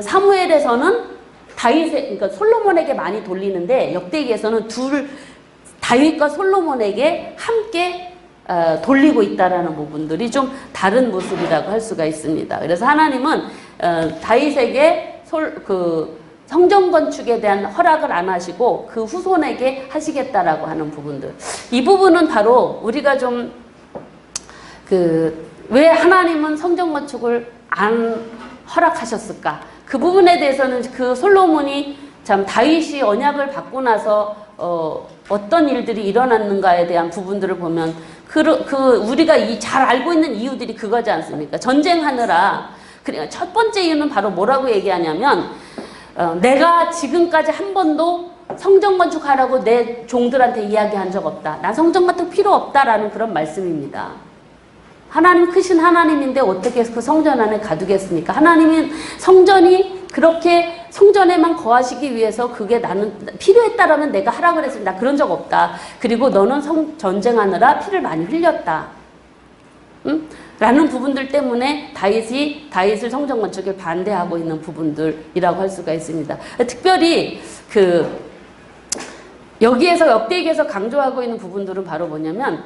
사무엘에서는 그러니까 솔로몬에게 많이 돌리는데, 역대기에서는 다윗과 솔로몬에게 함께 돌리고 있다라는 부분들이 좀 다른 모습이라고 할 수가 있습니다. 그래서 하나님은 다윗에게 성전 건축에 대한 허락을 안 하시고 그 후손에게 하시겠다라고 하는 부분들. 이 부분은 바로 우리가 좀 왜 하나님은 성전 건축을 안 허락하셨을까? 그 부분에 대해서는 그 솔로몬이 참 다윗이 언약을 받고 나서 어떤 일들이 일어났는가에 대한 부분들을 보면 우리가 잘 알고 있는 이유들이 그거지 않습니까? 전쟁하느라. 그러니까 첫 번째 이유는 바로 뭐라고 얘기하냐면 내가 지금까지 한 번도 성전 건축하라고 내 종들한테 이야기한 적 없다. 난 성전 건축 필요 없다라는 그런 말씀입니다. 하나님 크신 하나님인데 어떻게 그 성전 안에 가두겠습니까? 하나님은 성전이 그렇게 성전에만 거하시기 위해서 그게 나는 필요했다라면 내가 하라 그랬습니다. 그런 적 없다. 그리고 너는 전쟁하느라 피를 많이 흘렸다. 라는 부분들 때문에 다윗을 성전 건축에 반대하고 있는 부분들이라고 할 수가 있습니다. 특별히 여기에서 역대기에서 강조하고 있는 부분들은 바로 뭐냐면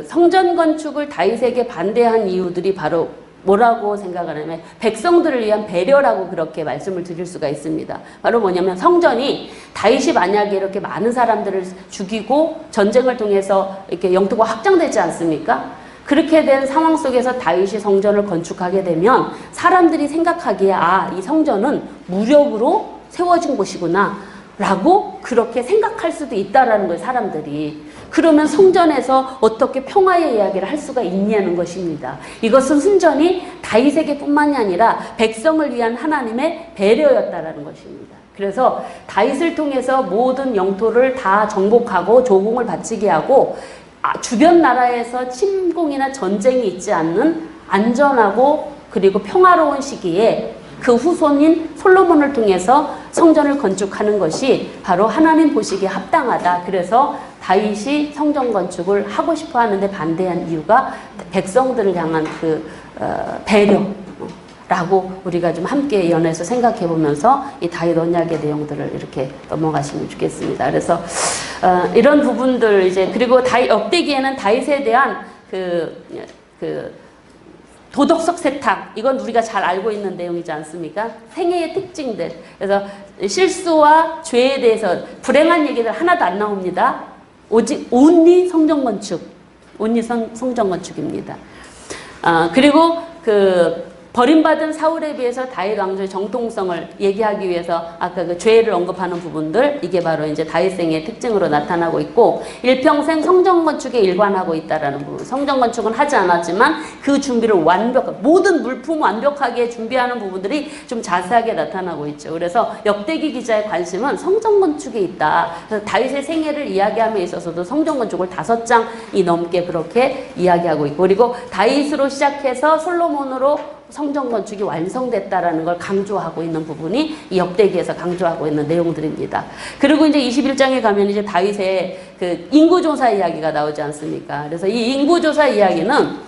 성전 건축을 다윗에게 반대한 이유들이 바로 뭐라고 생각하냐면 백성들을 위한 배려라고 그렇게 말씀을 드릴 수가 있습니다. 바로 뭐냐면 성전이 다윗이 만약에 이렇게 많은 사람들을 죽이고 전쟁을 통해서 이렇게 영토가 확장되지 않습니까? 그렇게 된 상황 속에서 다윗이 성전을 건축하게 되면 사람들이 생각하기에 이 성전은 무력으로 세워진 곳이구나 라고 그렇게 생각할 수도 있다라는 거예요, 사람들이. 그러면 성전에서 어떻게 평화의 이야기를 할 수가 있냐는 것입니다. 이것은 순전히 다윗에게 뿐만이 아니라 백성을 위한 하나님의 배려였다라는 것입니다. 그래서 다윗을 통해서 모든 영토를 다 정복하고 조공을 바치게 하고 주변 나라에서 침공이나 전쟁이 있지 않는 안전하고 그리고 평화로운 시기에 그 후손인 솔로몬을 통해서 성전을 건축하는 것이 바로 하나님 보시기에 합당하다. 그래서 다윗이 성전 건축을 하고 싶어 하는데 반대한 이유가 백성들을 향한 배려라고 우리가 좀 함께 연해서 생각해 보면서 이 다윗 언약의 내용들을 이렇게 넘어가시면 좋겠습니다. 그래서 이런 부분들 이제 그리고 역대기에는 다윗에 대한 도덕적 세탁, 이건 우리가 잘 알고 있는 내용이지 않습니까? 생애의 특징들. 그래서 실수와 죄에 대해서 불행한 얘기들 하나도 안 나옵니다. 오직 온리 성전 건축, 온리 성전 건축입니다. 그리고 버림받은 사울에 비해서 다윗 왕조의 정통성을 얘기하기 위해서 아까 그 죄를 언급하는 부분들, 이게 바로 이제 다윗생의 특징으로 나타나고 있고, 일평생 성전 건축에 일관하고 있다라는 부분. 성전 건축은 하지 않았지만 그 준비를 모든 물품 완벽하게 준비하는 부분들이 좀 자세하게 나타나고 있죠. 그래서 역대기 기자의 관심은 성전 건축에 있다. 그래서 다윗의 생애를 이야기함에 있어서도 성전 건축을 5장이 넘게 그렇게 이야기하고 있고, 그리고 다윗으로 시작해서 솔로몬으로 성전 건축이 완성됐다라는 걸 강조하고 있는 부분이 이 역대기에서 강조하고 있는 내용들입니다. 그리고 이제 21장에 가면 이제 다윗의 그 인구조사 이야기가 나오지 않습니까? 그래서 이 인구조사 이야기는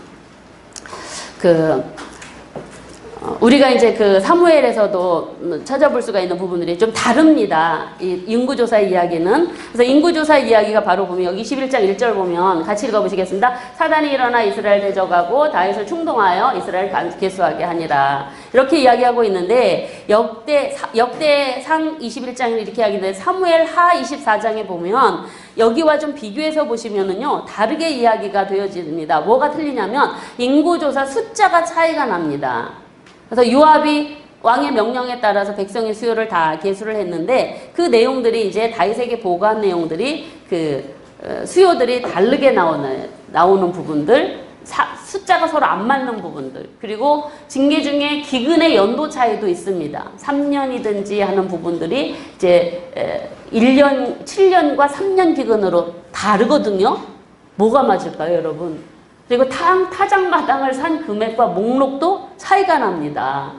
우리가 이제 그 사무엘에서도 찾아볼 수가 있는 부분들이 좀 다릅니다. 이 인구조사 이야기는. 그래서 인구조사 이야기가 바로 보면 여기 21장 1절 보면 같이 읽어보시겠습니다. 사단이 일어나 이스라엘 대적하고 다윗을 충동하여 이스라엘 계수하게 하니라. 이렇게 이야기하고 있는데 역대상 21장을 이렇게 이야기하는데 사무엘 하 24장에 보면 여기와 좀 비교해서 보시면은요, 다르게 이야기가 되어집니다. 뭐가 틀리냐면 인구조사 숫자가 차이가 납니다. 그래서 요압이 왕의 명령에 따라서 백성의 수요를 다 계수를 했는데 그 내용들이 이제 다윗에게 보고한 내용들이 수요들이 다르게 나오는 부분들, 숫자가 서로 안 맞는 부분들, 그리고 징계 중에 기근의 연도 차이도 있습니다. 3년이든지 하는 부분들이 이제 1년, 7년과 3년 기근으로 다르거든요. 뭐가 맞을까요, 여러분? 그리고 타작마당을 산 금액과 목록도 차이가 납니다.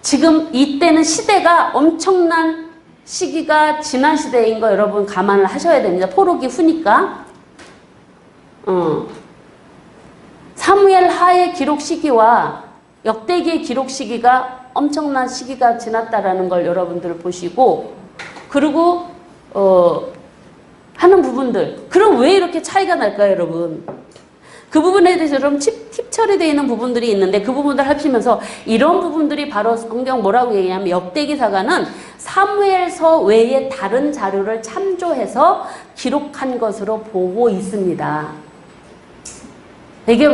지금 이때는 시대가 엄청난 시기가 지난 시대인 거 여러분 감안을 하셔야 됩니다. 포로기 후니까. 사무엘 하의 기록 시기와 역대기의 기록 시기가 엄청난 시기가 지났다라는 걸 여러분들 보시고, 그리고 하는 부분들, 그럼 왜 이렇게 차이가 날까요, 여러분? 그 부분에 대해서 좀 팁 처리되어 있는 부분들이 있는데 그 부분들 하시면서 이런 부분들이 바로 성경 뭐라고 얘기하냐면 역대기사가는 사무엘서 외에 다른 자료를 참조해서 기록한 것으로 보고 있습니다. 이게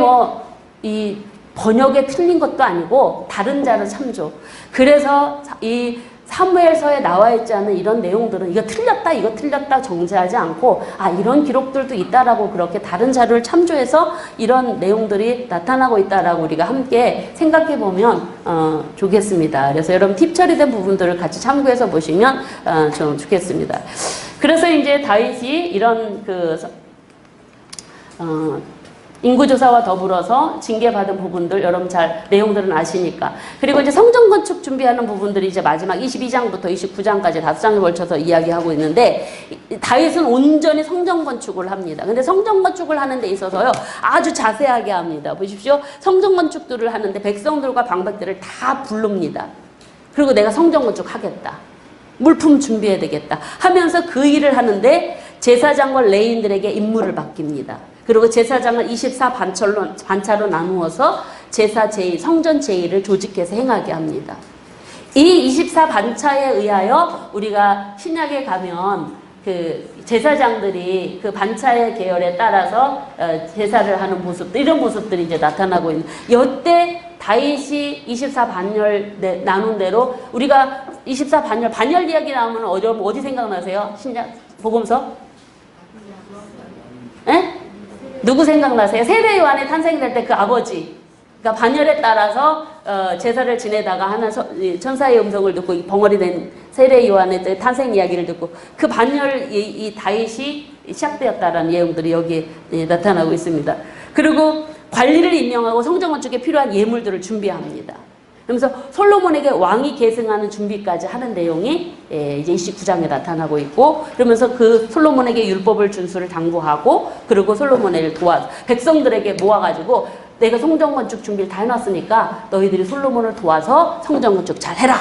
이 번역에 틀린 것도 아니고 다른 자료 참조. 그래서 이 사무엘서에 나와 있지 않은 이런 내용들은 이거 틀렸다 정죄하지 않고 이런 기록들도 있다라고 그렇게 다른 자료를 참조해서 이런 내용들이 나타나고 있다라고 우리가 함께 생각해 보면 좋겠습니다. 그래서 여러분 팁 처리된 부분들을 같이 참고해서 보시면 좀 좋겠습니다. 그래서 이제 다윗이 이런 인구조사와 더불어서 징계받은 부분들 여러분 잘 내용들은 아시니까. 그리고 이제 성전 건축 준비하는 부분들이 이제 마지막 22장부터 29장까지 5장에 걸쳐서 이야기하고 있는데 다윗은 온전히 성전 건축을 합니다. 근데 성전 건축을 하는 데 있어서요 아주 자세하게 합니다. 보십시오. 성전 건축들을 하는데 백성들과 방백들을 다 부릅니다. 그리고 내가 성전 건축 하겠다. 물품 준비해야 되겠다 하면서 그 일을 하는데 제사장과 레위인들에게 임무를 맡깁니다. 그리고 제사장을 24반차로 나누어서 제사 제의, 성전 제의를 조직해서 행하게 합니다. 이 24반차에 의하여 우리가 신약에 가면 제사장들이 그 반차의 계열에 따라서 제사를 하는 모습들, 이런 모습들이 이제 나타나고 있는. 이때 다윗이 24반열 나눈 대로 우리가 24반열, 반열 이야기 나오면 어디 생각나세요? 신약 복음서? 에? 누구 생각나세요? 세례 요한이 탄생될 때 그 아버지. 그러니까 반열에 따라서 제사를 지내다가 하나 천사의 음성을 듣고 벙어리 된 세례 요한의 탄생 이야기를 듣고 그 반열 이 다윗이 시작되었다라는 내용들이 여기에 나타나고 있습니다. 그리고 관리를 임명하고 성전 건축에 필요한 예물들을 준비합니다. 그러면서 솔로몬에게 왕이 계승하는 준비까지 하는 내용이 이제 29장에 나타나고 있고, 그러면서 그 솔로몬에게 율법을 준수를 당부하고, 그리고 솔로몬을 도와 백성들에게 모아가지고 내가 성전 건축 준비를 다 해놨으니까 너희들이 솔로몬을 도와서 성전 건축 잘 해라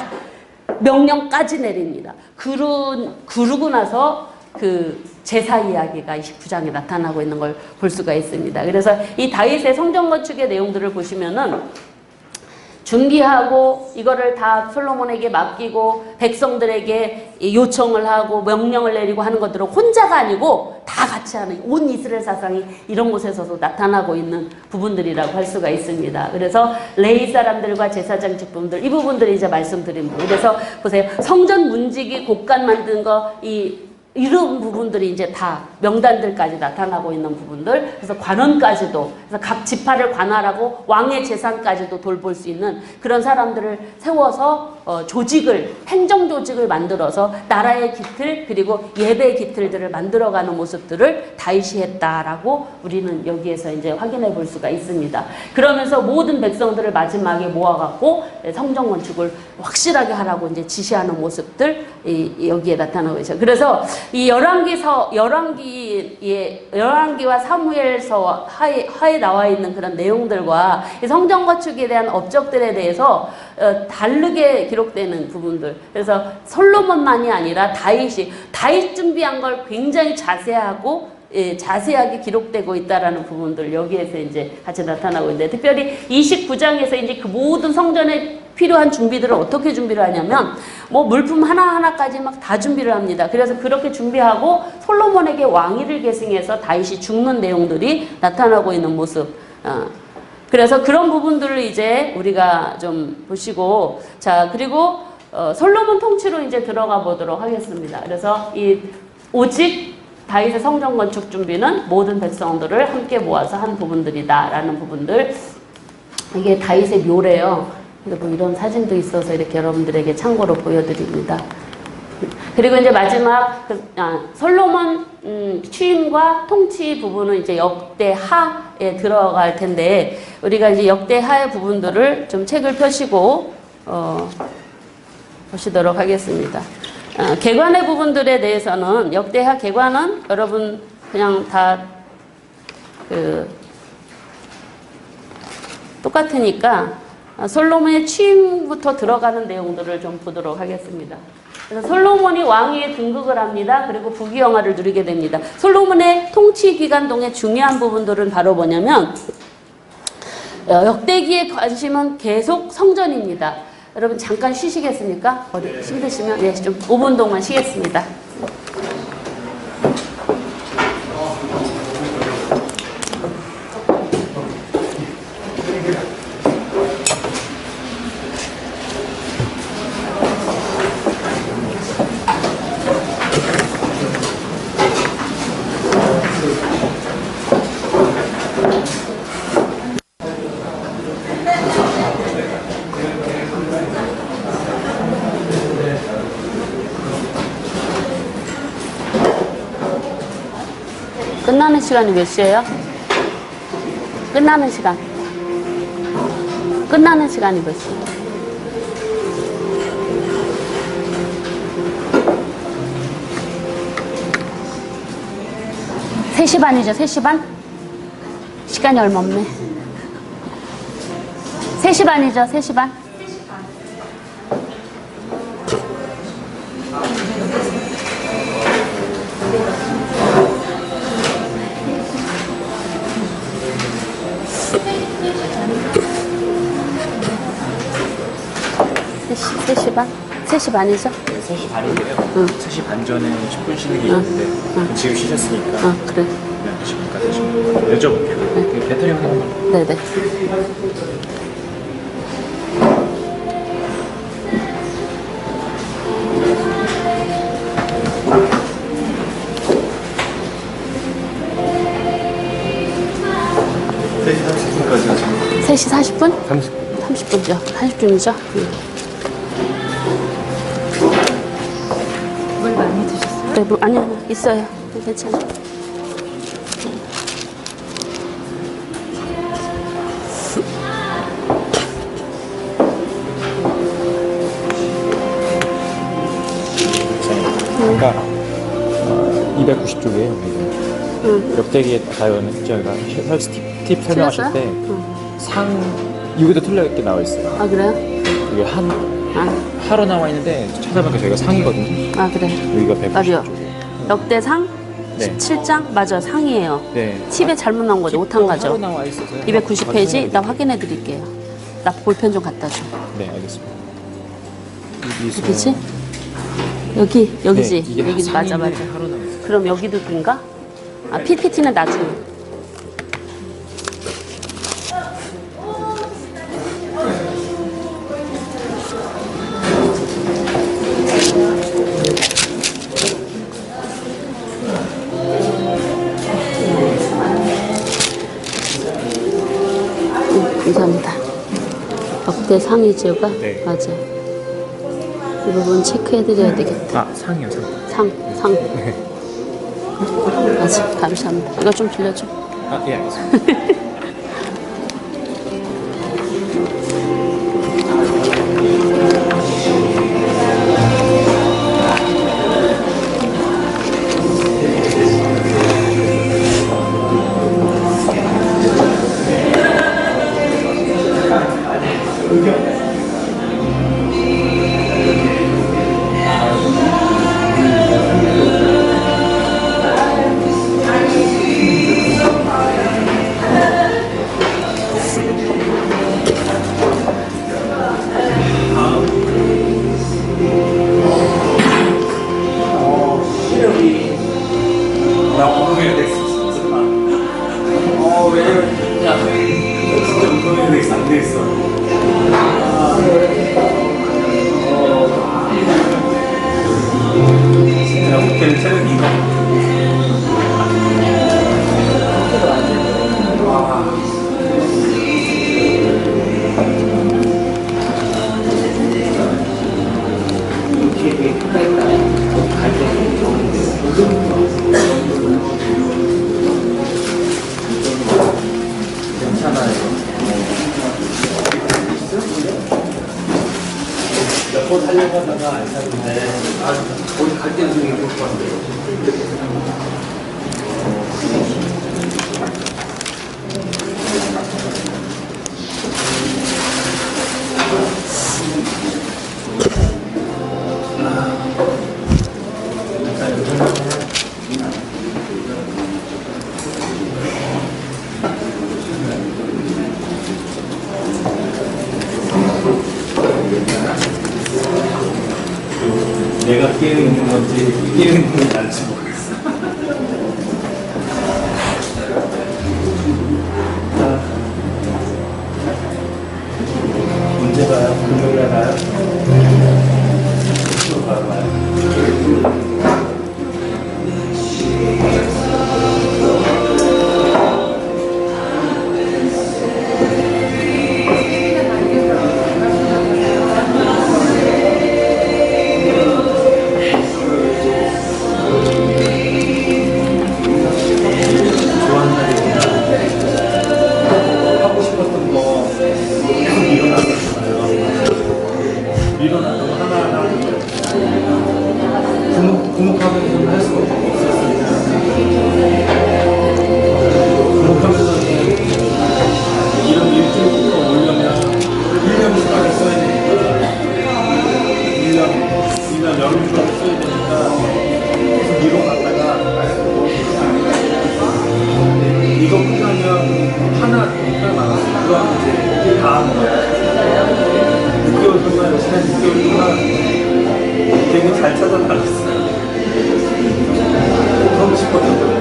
명령까지 내립니다. 그러고 나서 그 제사 이야기가 29장에 나타나고 있는 걸 볼 수가 있습니다. 그래서 이 다윗의 성전 건축의 내용들을 보시면은 준비하고 이거를 다 솔로몬에게 맡기고 백성들에게 요청을 하고 명령을 내리고 하는 것들은 혼자가 아니고 다 같이 하는 온 이스라엘 사상이 이런 곳에서도 나타나고 있는 부분들이라고 할 수가 있습니다. 그래서 레위 사람들과 제사장 직분들 이 부분들이 이제 말씀드린 부분. 그래서 보세요. 성전 문지기 곡간 만든 거 이런 부분들이 이제 다 명단들까지 나타나고 있는 부분들, 그래서 관원까지도, 그래서 각 지파를 관할하고 왕의 재산까지도 돌볼 수 있는 그런 사람들을 세워서 조직을, 행정 조직을 만들어서 나라의 기틀 그리고 예배 기틀들을 만들어가는 모습들을 다윗이 했다라고 우리는 여기에서 이제 확인해 볼 수가 있습니다. 그러면서 모든 백성들을 마지막에 모아갖고 성전 건축을 확실하게 하라고 이제 지시하는 모습들 여기에 나타나고 있어요. 그래서 이 열왕기와 사무엘서 하에 나와 있는 그런 내용들과 이 성전 건축에 대한 업적들에 대해서 다르게 기록되는 부분들. 그래서 솔로몬만이 아니라 다윗 준비한 걸 굉장히 자세하게 기록되고 있다라는 부분들 여기에서 이제 같이 나타나고 있는데, 특별히 29장에서 이제 그 모든 성전에 필요한 준비들을 어떻게 준비를 하냐면 뭐 물품 하나하나까지 막 다 준비를 합니다. 그래서 그렇게 준비하고 솔로몬에게 왕위를 계승해서 다윗이 죽는 내용들이 나타나고 있는 모습. 그래서 그런 부분들을 이제 우리가 좀 보시고, 자, 그리고 솔로몬 통치로 이제 들어가 보도록 하겠습니다. 그래서 오직 다윗의 성전 건축 준비는 모든 백성들을 함께 모아서 한 부분들이다라는 부분들. 이게 다윗의 묘래요. 뭐 이런 사진도 있어서 이렇게 여러분들에게 참고로 보여드립니다. 그리고 이제 마지막 솔로몬 취임과 통치 부분은 이제 역대하에 들어갈 텐데, 우리가 이제 역대하의 부분들을 좀 책을 펴시고 보시도록 하겠습니다. 개관의 부분들에 대해서는 역대하 개관은 여러분 그냥 다 똑같으니까 솔로몬의 취임부터 들어가는 내용들을 좀 보도록 하겠습니다. 그래서 솔로몬이 왕위에 등극을 합니다. 그리고 부귀영화를 누리게 됩니다. 솔로몬의 통치 기간 동의 중요한 부분들은 바로 뭐냐면 역대기의 관심은 계속 성전입니다. 여러분 잠깐 쉬시겠습니까? 어디 힘드시면 네, 좀 5분 동안 쉬겠습니다. 끝나는 시간이 몇 시예요? 끝나는 시간이 몇 시? 3시 반이죠? 3시 반? 시간이 얼마 없네. 3시 반이죠? 3시 반? 세 시 반? 3시 반이죠? 3시 반인데요. 3시 반 전에 10분 쉬는 게 있는데 지금 쉬셨으니까 그래. 그냥 3시 반까지 여쭤볼게요. 네. 배터리 확인. 네네. 세 시 40분? 30분이죠. 30분이죠. 물 많이 드셨어요? 네, 아니요, 있어요. 괜찮아요. 그러니까 290쪽이에요. 역대기에 다요는 저희가 팁 설명하실 때 상 여기도 틀렸게 나와 있어요. 아, 그래요? 이게 하로 나와 있는데 찾아보니까 저희가 상이거든요. 아, 그래. 여기가 맞아요. 190쪽이에요. 역대상? 네. 17장? 맞아, 상이에요. 네. 팁에 잘못 나온 거죠. 5탄 가죠. 하로 나와 있어서 290페이지 일단 확인해 드릴게요. 나 볼펜 좀 갖다 줘. 네, 알겠습니다. 여기서 여기지? 여기지? 네, 이게 여기지, 맞아. 하루 남았어요. 그럼 여기도 긴가? 아, PPT는 나중에. 감사합니다. 역대 상이지요가? 네. 맞아. 이 부분 체크해드려야 되겠다. 아, 상이요, 상. 상. 맞아. 감사합니다. 이거 좀 빌려줘. 아, 예, 알겠습니다. 나 운동해야 될 수 있어. 왜냐면, 야, 진짜 운동해야 돼 있어. 안 돼 있어. 진짜 호텔 체력 이거. 몇번 하려고 하다가 안 사는데, 어디 갈 때는 좀 이렇게 봤어요. 내가 깨어있는 건지 깨어있는 건지 알지 모르겠어. 언제 가요? 금요일에 가요? 또 가요? 하고 싶었던 거 계속 일어났잖아요. 일어나도 하나하나 구묵하면서는 할 수가 없었으니까. 구묵하면서는 이런 일주일부터 오려면 1년까지 써야 되니까 1년 여름까지 써야 되니까 계속 미뤄갔다가 이거 끝나면 하나 남았어. 그럼 이제 다음 거야. 6개월 동안, 지난 6개월 동안 되게 잘 찾아다녔어요. 꼭 하고 싶었던 거예요.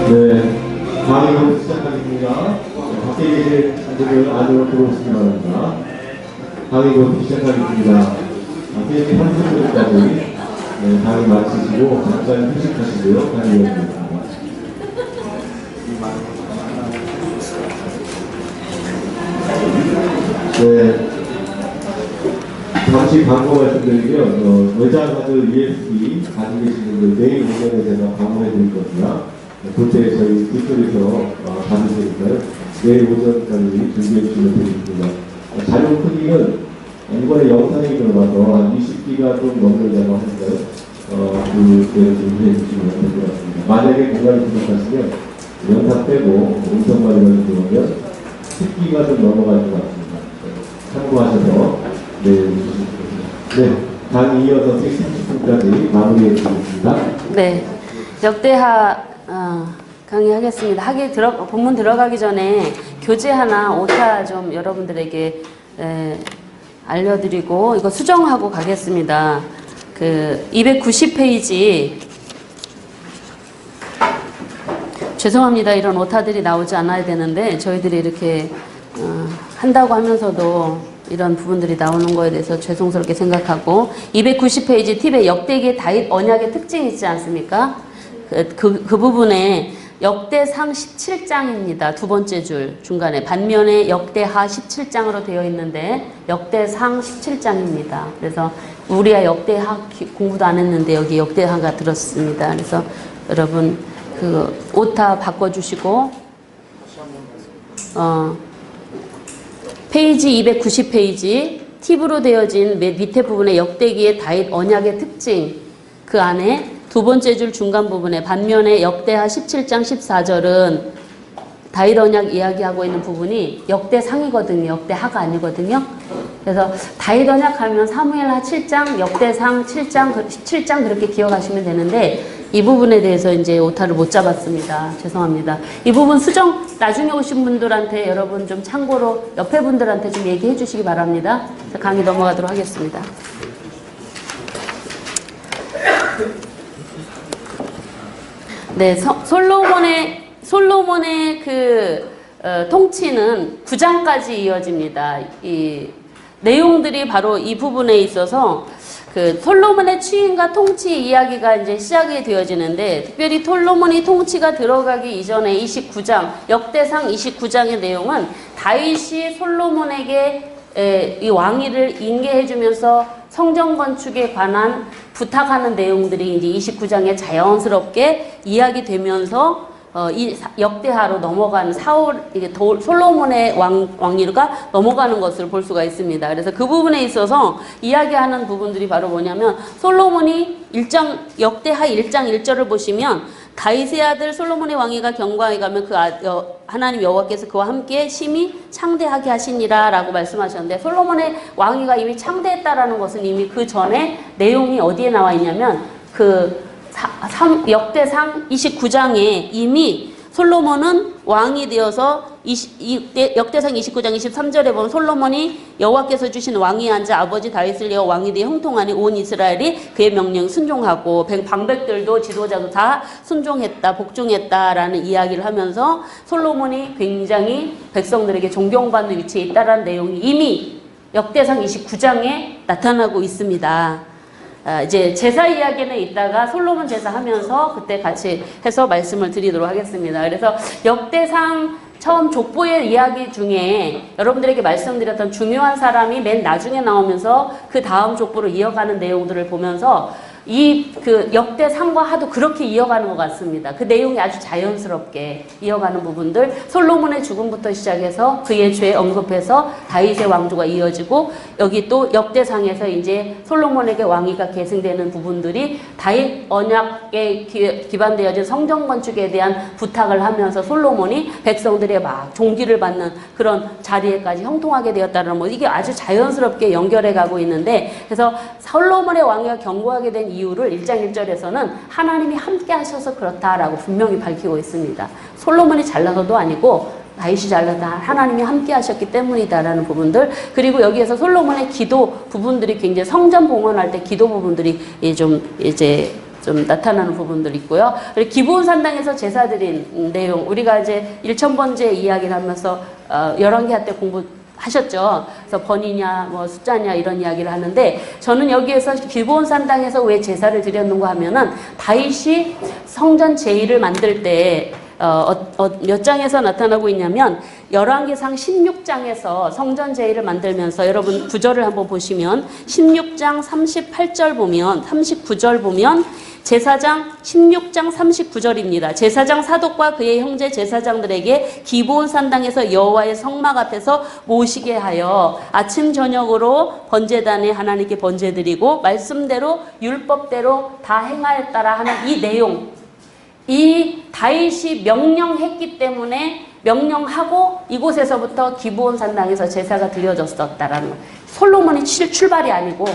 네, 강의를 시작하겠습니다. 밖에 계신 분들 안으로 들어오시기 바랍니다. 강의를 시작하겠습니다. 선생님이 30분까지 강의 마치시고 잠깐 휴식하시고요. 강의 이어드리겠습니다. 네, 잠시 광고 말씀드리면 외자카드 USB 가지고 계신 분들 내일 오전에 제가 방문해 드릴 겁니다. 그때 저희 뒤쪽에서 받으시니까요. 내일 오전까지 준비해 주시면 되겠습니다. 자료 크기는 이번에 영상이 들어가서 한 20기가 좀 넘는다고 하니까요. 그때 준비해 주시면 될 것 같습니다. 만약에 공간이 부족하시면 연타 빼고 음성관리가 들어오면 10기가 좀 넘어갈 것 같습니다. 참고하셔서 네, 강의 이어서 30분까지 마무리해 드리겠습니다. 네, 역대하 강의하겠습니다. 본문 들어가기 전에 교재 하나 오타 좀 여러분들에게 알려드리고 이거 수정하고 가겠습니다. 그 290페이지 죄송합니다. 이런 오타들이 나오지 않아야 되는데 저희들이 이렇게 한다고 하면서도 이런 부분들이 나오는 거에 대해서 죄송스럽게 생각하고 290페이지 팁에 역대기의 다윗 언약의 특징이 있지 않습니까? 그 부분에 역대상 17장입니다. 두 번째 줄 중간에 반면에 역대하 17장으로 되어 있는데 역대상 17장입니다. 그래서 우리야 역대하 공부도 안 했는데 여기 역대하가 들었습니다. 그래서 여러분 그 오타 바꿔주시고 페이지 290페이지 팁으로 되어진 맨 밑에 부분에 역대기의 다윗 언약의 특징 그 안에 두 번째 줄 중간 부분에 반면에 역대하 17장 14절은 다윗 언약 이야기하고 있는 부분이 역대상이거든요. 역대하가 아니거든요. 그래서 다윗 언약 하면 사무엘하 7장, 역대상 7장, 17장 그렇게 기억하시면 되는데 이 부분에 대해서 이제 오타를 못 잡았습니다. 죄송합니다. 이 부분 수정 나중에 오신 분들한테 여러분 좀 참고로 옆에 분들한테 좀 얘기해 주시기 바랍니다. 강의 넘어가도록 하겠습니다. 네, 솔로몬의 그 통치는 9장까지 이어집니다. 이 내용들이 바로 이 부분에 있어서 그 솔로몬의 취임과 통치 이야기가 이제 시작이 되어지는데 특별히 솔로몬이 통치가 들어가기 이전에 29장 역대상 29장의 내용은 다윗이 솔로몬에게 이 왕위를 인계해주면서 성전 건축에 관한 부탁하는 내용들이 이제 29장에 자연스럽게 이야기되면서 이 역대하로 넘어가는 솔로몬의 왕위가 넘어가는 것을 볼 수가 있습니다. 그래서 그 부분에 있어서 이야기하는 부분들이 바로 뭐냐면 솔로몬이 역대하 1장 1절을 보시면 다윗의 아들 솔로몬의 왕위가 경과에 가면 하나님 여호와께서 그와 함께 심히 창대하게 하시니라 라고 말씀하셨는데 솔로몬의 왕위가 이미 창대했다라는 것은 이미 그 전에 내용이 어디에 나와 있냐면 역대상 29장에 이미 솔로몬은 왕이 되어서 역대상 29장 23절에 보면 솔로몬이 여호와께서 주신 왕위에 앉아 아버지 다윗을 이어 왕이 되어 형통하니 온 이스라엘이 그의 명령 순종하고 방백들도 지도자도 다 순종했다 복종했다라는 이야기를 하면서 솔로몬이 굉장히 백성들에게 존경받는 위치에 있다라는 내용이 이미 역대상 29장에 나타나고 있습니다. 이제 제사 이야기는 이따가 솔로몬 제사 하면서 그때 같이 해서 말씀을 드리도록 하겠습니다. 그래서 역대상 처음 족보의 이야기 중에 여러분들에게 말씀드렸던 중요한 사람이 맨 나중에 나오면서 그 다음 족보로 이어가는 내용들을 보면서 그 역대상과 하도 그렇게 이어가는 것 같습니다. 그 내용이 아주 자연스럽게 이어가는 부분들 솔로몬의 죽음부터 시작해서 그의 죄 언급해서 다윗의 왕조가 이어지고 여기 또 역대상에서 이제 솔로몬에게 왕위가 계승되는 부분들이 다윗 언약에 기반되어진 성전 건축에 대한 부탁을 하면서 솔로몬이 백성들의 막 존귀를 받는 그런 자리에까지 형통하게 되었다는 뭐 이게 아주 자연스럽게 연결해 가고 있는데 그래서 솔로몬의 왕위가 견고하게 된 이유를 1장 1절에서는 하나님이 함께 하셔서 그렇다라고 분명히 밝히고 있습니다. 솔로몬이 잘나서도 아니고 다윗이 잘나다 하나님이 함께 하셨기 때문이다라는 부분들 그리고 여기에서 솔로몬의 기도 부분들이 굉장히 성전 봉헌할 때 기도 부분들이 좀 나타나는 부분들이 있고요. 그리고 기브온 산당에서 제사 드린 내용 우리가 이제 1000번째 이야기를 하면서 열왕기하 때 하셨죠. 그래서 번이냐, 숫자냐 이런 이야기를 하는데 저는 여기에서 기브온 산당에서 왜 제사를 드렸는가 하면은 다윗이 성전 제1을 만들 때 몇 장에서 나타나고 있냐면 열왕기상 16장에서 성전 제1을 만들면서 여러분 구절을 한번 보시면 16장 38절 보면 39절 보면 제사장 16장 39절입니다. 제사장 사독과 그의 형제 제사장들에게 기브온 산당에서 여호와의 성막 앞에서 모시게 하여 아침 저녁으로 번제단에 하나님께 번제드리고 말씀대로 율법대로 다 행하였다라 하는 이 내용 이 다윗이 명령했기 때문에 명령하고 이곳에서부터 기브온 산당에서 제사가 드려졌었다라는 거. 솔로몬이 출발이 아니고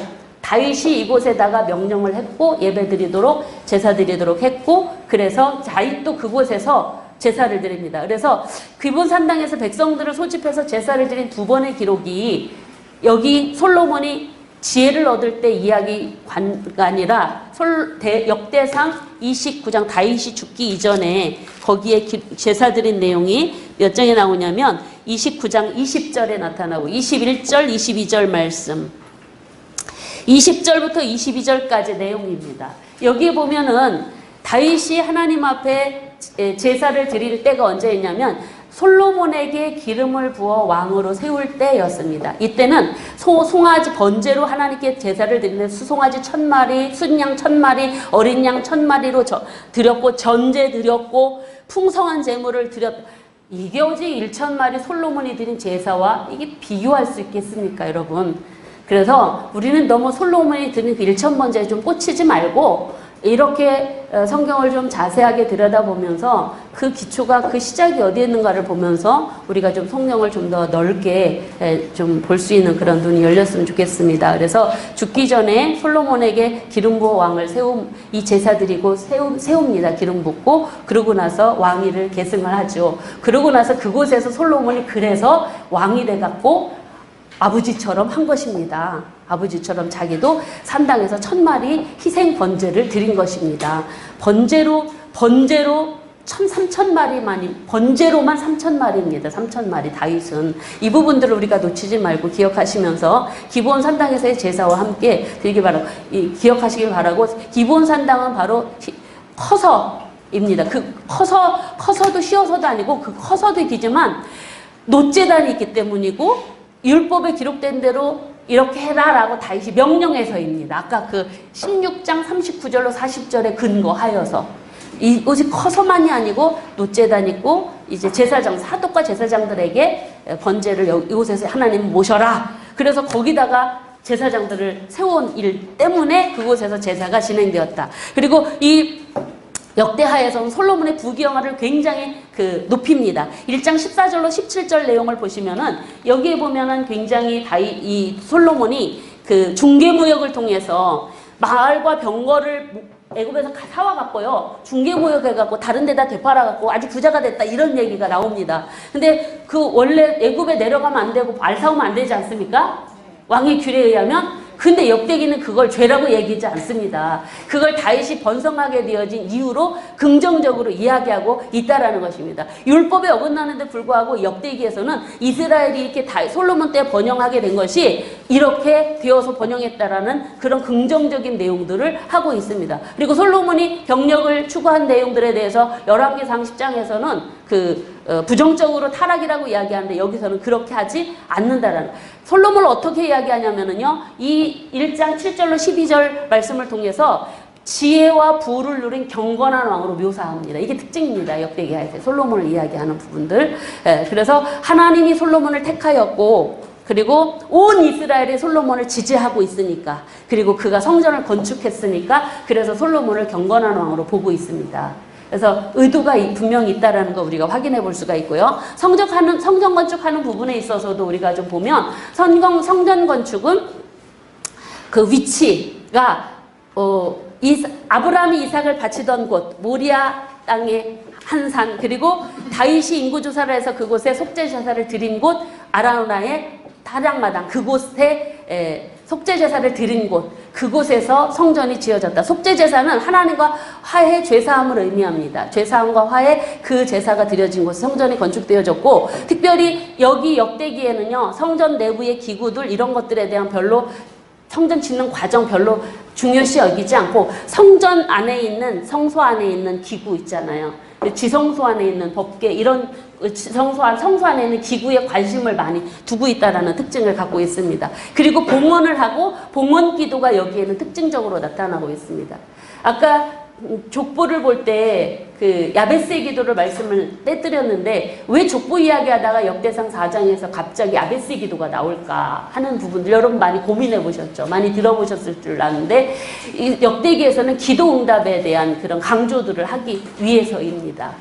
다윗이 이곳에다가 명령을 했고 예배드리도록 제사드리도록 했고 그래서 다윗도 그곳에서 제사를 드립니다. 그래서 기브온 산당에서 백성들을 소집해서 제사를 드린 두 번의 기록이 여기 솔로몬이 지혜를 얻을 때 이야기가 아니라 역대상 29장 다윗이 죽기 이전에 거기에 제사 드린 내용이 몇 장에 나오냐면 29장 20절에 나타나고 21절 22절 말씀 20절부터 22절까지 내용입니다. 여기에 보면은 다윗이 하나님 앞에 제사를 드릴 때가 언제였냐면 솔로몬에게 기름을 부어 왕으로 세울 때였습니다. 이때는 송아지 번제로 하나님께 제사를 드리는 수송아지 1000마리, 순양 1000마리, 어린 양 1000마리로 드렸고 전제 드렸고 풍성한 제물을 드렸다. 이게 오직 1000마리 솔로몬이 드린 제사와 이게 비교할 수 있겠습니까, 여러분? 그래서 우리는 너무 솔로몬이 드린 그 1000번제에 좀 꽂히지 말고 이렇게 성경을 좀 자세하게 들여다보면서 그 기초가 그 시작이 어디에 있는가를 보면서 우리가 좀 성경을 좀 더 넓게 좀 볼 수 있는 그런 눈이 열렸으면 좋겠습니다. 그래서 죽기 전에 솔로몬에게 기름 부어 왕을 이 제사 드리고 세웁니다. 기름 붓고 그러고 나서 왕위를 계승을 하죠. 그러고 나서 그곳에서 솔로몬이 그래서 왕이 돼갖고 아버지처럼 한 것입니다. 아버지처럼 자기도 산당에서 1000마리 희생 번제를 드린 것입니다. 번제로 3,000마리만이 번제로만 3,000마리입니다. 3,000마리 다윗은 이 부분들을 우리가 놓치지 말고 기억하시면서 기브온 산당에서의 제사와 함께 드리기 바라고 기억하시길 바라고 기브온 산당은 바로 커서입니다. 그 커서도 쉬어서도 아니고 그 커서도 있지만 노제단이 있기 때문이고 율법에 기록된 대로 이렇게 해라라고 다윗이 명령해서입니다. 아까 그 16장 39절로 40절에 근거하여서 이곳이 커서만이 아니고 노제단 있고 이제 제사장 사독과 제사장들에게 번제를 이곳에서 하나님 모셔라. 그래서 거기다가 제사장들을 세운 일 때문에 그곳에서 제사가 진행되었다. 그리고 이 역대하에서는 솔로몬의 부귀영화를 굉장히 높입니다. 1장 14절로 17절 내용을 보시면은 여기에 보면은 굉장히 이 솔로몬이 그 중개무역을 통해서 마을과 병거를 애굽에서 사와갖고요. 중개무역해갖고 다른 데다 되팔아갖고 아주 부자가 됐다 이런 얘기가 나옵니다. 근데 그 원래 애굽에 내려가면 안 되고 말 사오면 안 되지 않습니까? 왕의 규례에 의하면. 근데 역대기는 그걸 죄라고 얘기하지 않습니다. 그걸 다윗이 번성하게 되어진 이유로 긍정적으로 이야기하고 있다라는 것입니다. 율법에 어긋나는데 불구하고 역대기에서는 이스라엘이 이렇게 솔로몬 때 번영하게 된 것이 이렇게 되어서 번영했다라는 그런 긍정적인 내용들을 하고 있습니다. 그리고 솔로몬이 경력을 추구한 내용들에 대해서 열왕기상 10장에서는 부정적으로 타락이라고 이야기하는데 여기서는 그렇게 하지 않는다라는 솔로몬을 어떻게 이야기하냐면은요 이 1장 7절로 12절 말씀을 통해서 지혜와 부를 누린 경건한 왕으로 묘사합니다. 이게 특징입니다. 역대기하에서 솔로몬을 이야기하는 부분들. 그래서 하나님이 솔로몬을 택하였고 그리고 온 이스라엘이 솔로몬을 지지하고 있으니까 그리고 그가 성전을 건축했으니까 그래서 솔로몬을 경건한 왕으로 보고 있습니다. 그래서 의도가 분명히 있다라는 거 우리가 확인해 볼 수가 있고요. 성전 건축하는 부분에 있어서도 우리가 좀 보면 성전 건축은 그 위치가 아브라함이 이삭을 바치던 곳 모리아 땅의 한 산 그리고 다윗이 인구조사를 해서 그곳에 속죄제사를 드린 곳 아라우나의 타작마당 그곳에 속죄제사를 드린 곳 그곳에서 성전이 지어졌다. 속죄제사는 하나님과 화해 죄사함을 의미합니다. 죄사함과 화해 그 제사가 드려진 곳에 성전이 건축되어졌고 특별히 여기 역대기에는요 성전 내부의 기구들 이런 것들에 대한 별로 성전 짓는 과정 별로 중요시 여기지 않고 성전 안에 있는 성소 안에 있는 기구 있잖아요. 지성소 안에 있는 법궤 이런 성소 안에 있는 기구에 관심을 많이 두고 있다라는 특징을 갖고 있습니다. 그리고 봉헌을 하고 봉헌 기도가 여기에는 특징적으로 나타나고 있습니다. 아까 족보를 볼 때 그 야베스의 기도를 말씀을 떼뜨렸는데 왜 족보 이야기하다가 역대상 4장에서 갑자기 야베스의 기도가 나올까 하는 부분들 여러분 많이 고민해 보셨죠. 많이 들어보셨을 줄 아는데 이 역대기에서는 기도 응답에 대한 그런 강조들을 하기 위해서입니다.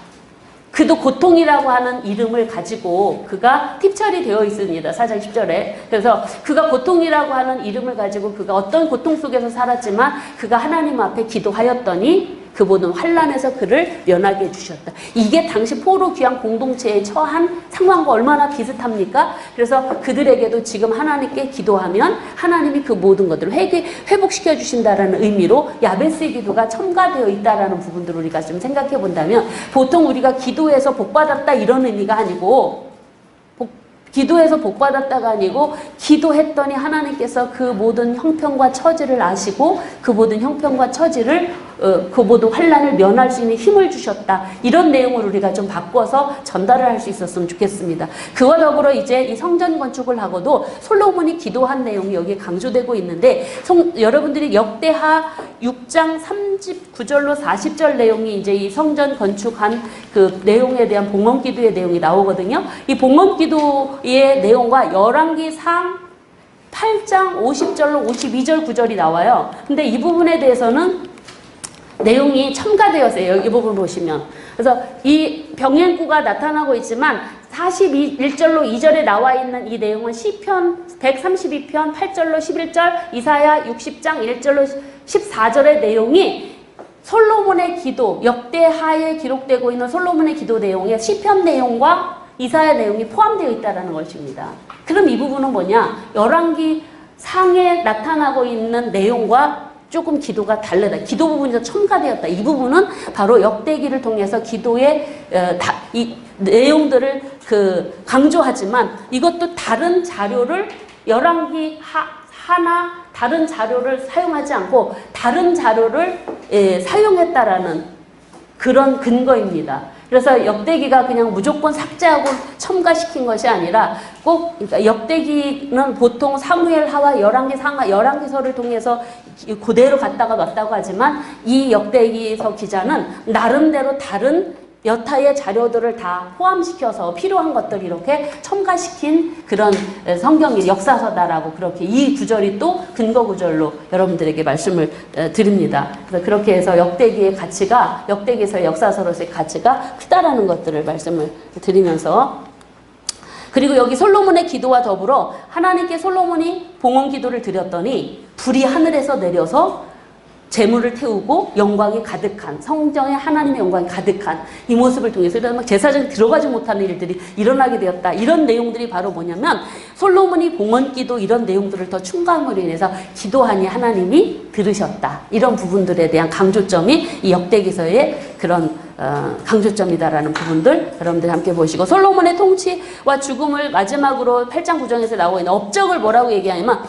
그도 고통이라고 하는 이름을 가지고 그가 팁철이 되어 있습니다. 4장 10절에. 그래서 그가 고통이라고 하는 이름을 가지고 그가 어떤 고통 속에서 살았지만 그가 하나님 앞에 기도하였더니 그 모든 환난에서 그를 면하게 해주셨다. 이게 당시 포로 귀환 공동체에 처한 상황과 얼마나 비슷합니까? 그래서 그들에게도 지금 하나님께 기도하면 하나님이 그 모든 것들을 회복시켜 주신다라는 의미로 야베스의 기도가 첨가되어 있다라는 부분들을 우리가 좀 생각해 본다면 보통 우리가 기도해서 복받았다 이런 의미가 아니고 기도해서 복받았다가 아니고 기도했더니 하나님께서 그 모든 형편과 처지를 아시고 그 모든 형편과 처지를 그 모든 환난을 면할 수 있는 힘을 주셨다. 이런 내용을 우리가 좀 바꿔서 전달을 할 수 있었으면 좋겠습니다. 그와 더불어 이제 이 성전 건축을 하고도 솔로몬이 기도한 내용이 여기에 강조되고 있는데 여러분들이 역대하 6장 39절로 40절 내용이 이제 이 성전 건축한 그 내용에 대한 봉헌 기도의 내용이 나오거든요. 이 봉헌 기도의 내용과 열왕기상 8장 50절로 52절 9절이 나와요. 근데 이 부분에 대해서는 내용이 첨가되었어요. 이 부분 보시면. 그래서 이 병행구가 나타나고 있지만 41절로 2절에 나와 있는 이 내용은 시편 132편 8절로 11절, 이사야 60장 1절로 14절의 내용이 솔로몬의 기도, 역대하에 기록되고 있는 솔로몬의 기도 내용에 시편 내용과 이사야 내용이 포함되어 있다는 것입니다. 그럼 이 부분은 뭐냐? 열왕기 상에 나타나고 있는 내용과 조금 기도가 다르다. 기도 부분이 더 첨가되었다. 이 부분은 바로 역대기를 통해서 기도의 이 내용들을 강조하지만 이것도 다른 자료를 열왕기 하나 다른 자료를 사용하지 않고 다른 자료를 사용했다라는 그런 근거입니다. 그래서 역대기가 그냥 무조건 삭제하고 첨가시킨 것이 아니라 꼭 그러니까 역대기는 보통 사무엘하와 열왕기서를 통해서 그대로 갔다가 왔다고 하지만 이 역대기서 기자는 나름대로 다른 여타의 자료들을 다 포함시켜서 필요한 것들 이렇게 첨가시킨 그런 성경이 역사서다라고 그렇게 이 구절이 또 근거 구절로 여러분들에게 말씀을 드립니다. 그래서 그렇게 해서 역대기의 가치가 역대기에서의 역사서로서의 가치가 크다라는 것들을 말씀을 드리면서 그리고 여기 솔로몬의 기도와 더불어 하나님께 솔로몬이 봉헌 기도를 드렸더니 불이 하늘에서 내려서 재물을 태우고 영광이 가득한 성전에 하나님의 영광이 가득한 이 모습을 통해서 막 제사장이 들어가지 못하는 일들이 일어나게 되었다. 이런 내용들이 바로 뭐냐면 솔로몬이 봉헌기도 이런 내용들을 더 충고함으로 인해서 기도하니 하나님이 들으셨다. 이런 부분들에 대한 강조점이 이 역대기서의 그런 강조점이다라는 부분들 여러분들 함께 보시고 솔로몬의 통치와 죽음을 마지막으로 8장 9장에서 나오고 있는 업적을 뭐라고 얘기하냐면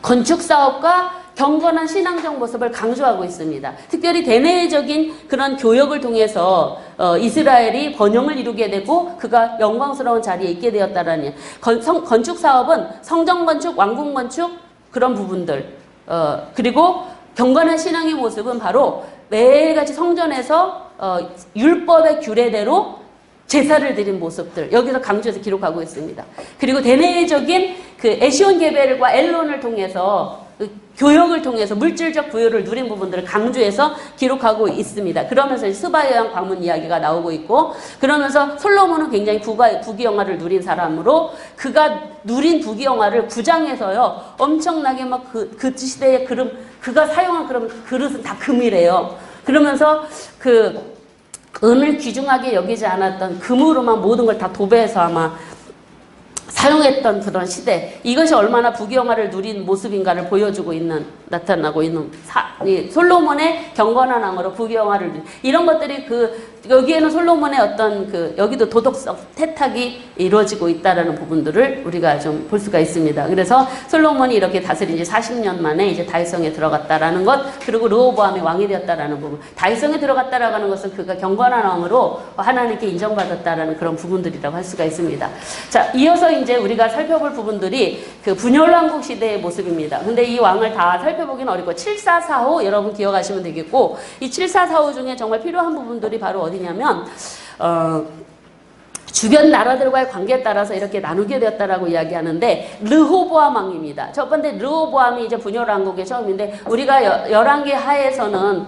건축사업과 경건한 신앙적 모습을 강조하고 있습니다. 특별히 대내적인 그런 교역을 통해서 이스라엘이 번영을 이루게 되고 그가 영광스러운 자리에 있게 되었다라는 건축사업은 성전건축, 왕궁건축 그런 부분들 그리고 경건한 신앙의 모습은 바로 매일같이 성전에서 율법의 규례대로 제사를 드린 모습들 여기서 강조해서 기록하고 있습니다. 그리고 대내적인 그 에시온 게벨과 엘론을 통해서 교역을 통해서 물질적 부여를 누린 부분들을 강조해서 기록하고 있습니다. 그러면서 스바여양 방문 이야기가 나오고 있고 그러면서 솔로몬은 굉장히 부귀영화를 누린 사람으로 그가 누린 부귀영화를 9장에서요 엄청나게 막 그 시대의 그가 사용한 그릇은 다 금이래요. 그러면서 은을 귀중하게 여기지 않았던 금으로만 모든 걸 다 도배해서 아마 사용했던 그런 시대 이것이 얼마나 부귀영화를 누린 모습인가를 보여주고 있는 나타나고 있는 솔로몬의 경건한 왕으로 부귀영화를 누린 이런 것들이 여기에는 솔로몬의 어떤 여기도 도덕성 태탁이 이루어지고 있다라는 부분들을 우리가 좀 볼 수가 있습니다. 그래서 솔로몬이 이렇게 다스린 지 40년 만에 이제 다윗성에 들어갔다라는 것 그리고 르호보암이 왕이 되었다라는 부분 다윗성에 들어갔다라고 하는 것은 그가 경건한 왕으로 하나님께 인정받았다라는 그런 부분들이라고 할 수가 있습니다. 자 이어서 이제 이제 우리가 살펴볼 부분들이 그 분열왕국 시대의 모습입니다. 근데 이 왕을 다 살펴보기는 어렵고 7445 여러분 기억하시면 되겠고, 이 7445 중에 정말 필요한 부분들이 바로 어디냐면 주변 나라들과의 관계에 따라서 이렇게 나누게 되었다라고 이야기하는데, 르호보암 왕입니다. 첫 번째 르호보암이 이제 분열왕국의 처음인데, 우리가 열왕기 하에서는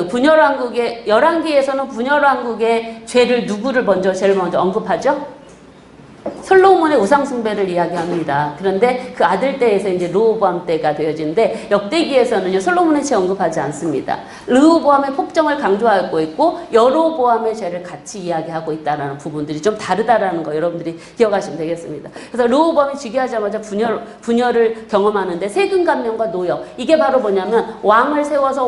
분열왕국의 열왕기에서는 분열왕국의 죄를 누구를 제일 먼저 언급하죠? 솔로몬의 우상숭배를 이야기합니다. 그런데 그 아들 때에서 이제 르호보암 때가 되어지는데, 역대기에서는요 솔로몬의 죄 언급하지 않습니다. 르호보암의 폭정을 강조하고 있고 여로보암의 죄를 같이 이야기하고 있다는 부분들이 좀 다르다라는 거 여러분들이 기억하시면 되겠습니다. 그래서 르호보암이 즉위하자마자 분열을 경험하는데, 세금 감면과 노역, 이게 바로 뭐냐면 왕을 세워서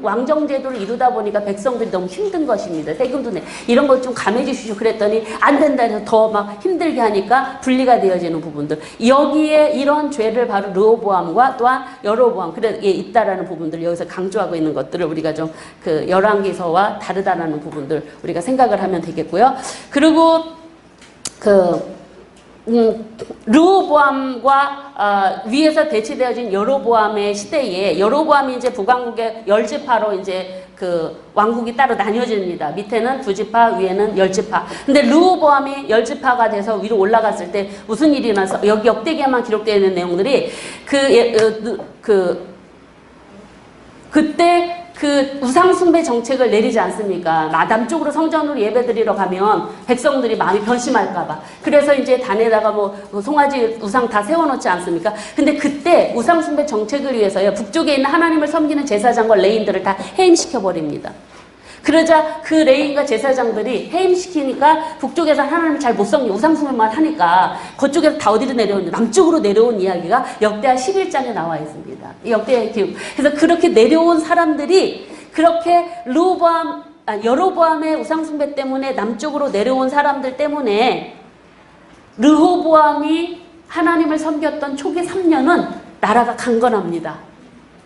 왕정 제도를 이루다 보니까 백성들이 너무 힘든 것입니다. 세금도 내 이런 것 좀 감해 주시오 그랬더니 안 된다 해서 더 막 힘들게 하니까 분리가 되어지는 부분들, 여기에 이런 죄를 바로 르호보암과 또한 여로보암 그래 있다라는 부분들을 여기서 강조하고 있는 것들을 우리가 좀 그 열왕기서와 다르다라는 부분들 우리가 생각을 하면 되겠고요. 그리고 르호보암과 위에서 대치되어진 여로보암의 시대에, 여로보암이 이제 북왕국의 10지파로 이제 그 왕국이 따로 나뉘어집니다. 밑에는 9지파, 위에는 10지파. 근데 르호보암이 10지파가 돼서 위로 올라갔을 때 무슨 일이 나서, 여기 역대기에만 기록되어 있는 내용들이 그때 그 우상숭배 정책을 내리지 않습니까? 남쪽으로 성전으로 예배드리러 가면 백성들이 마음이 변심할까봐. 그래서 이제 단에다가 뭐 송아지 우상 다 세워놓지 않습니까? 근데 그때 우상숭배 정책을 위해서요, 북쪽에 있는 하나님을 섬기는 제사장과 레인들을 다 해임시켜버립니다. 그러자 그 레인과 제사장들이 해임시키니까 북쪽에서 하나님을 잘 못 섬기고 우상숭배만 하니까 그쪽에서 다 어디로 내려오는지 남쪽으로 내려온 이야기가 역대하 11장에 나와 있습니다. 역대의 기록. 그래서 그렇게 내려온 사람들이 그렇게 여로보암의 우상숭배 때문에 남쪽으로 내려온 사람들 때문에 르호보암이 하나님을 섬겼던 초기 3년은 나라가 강건합니다.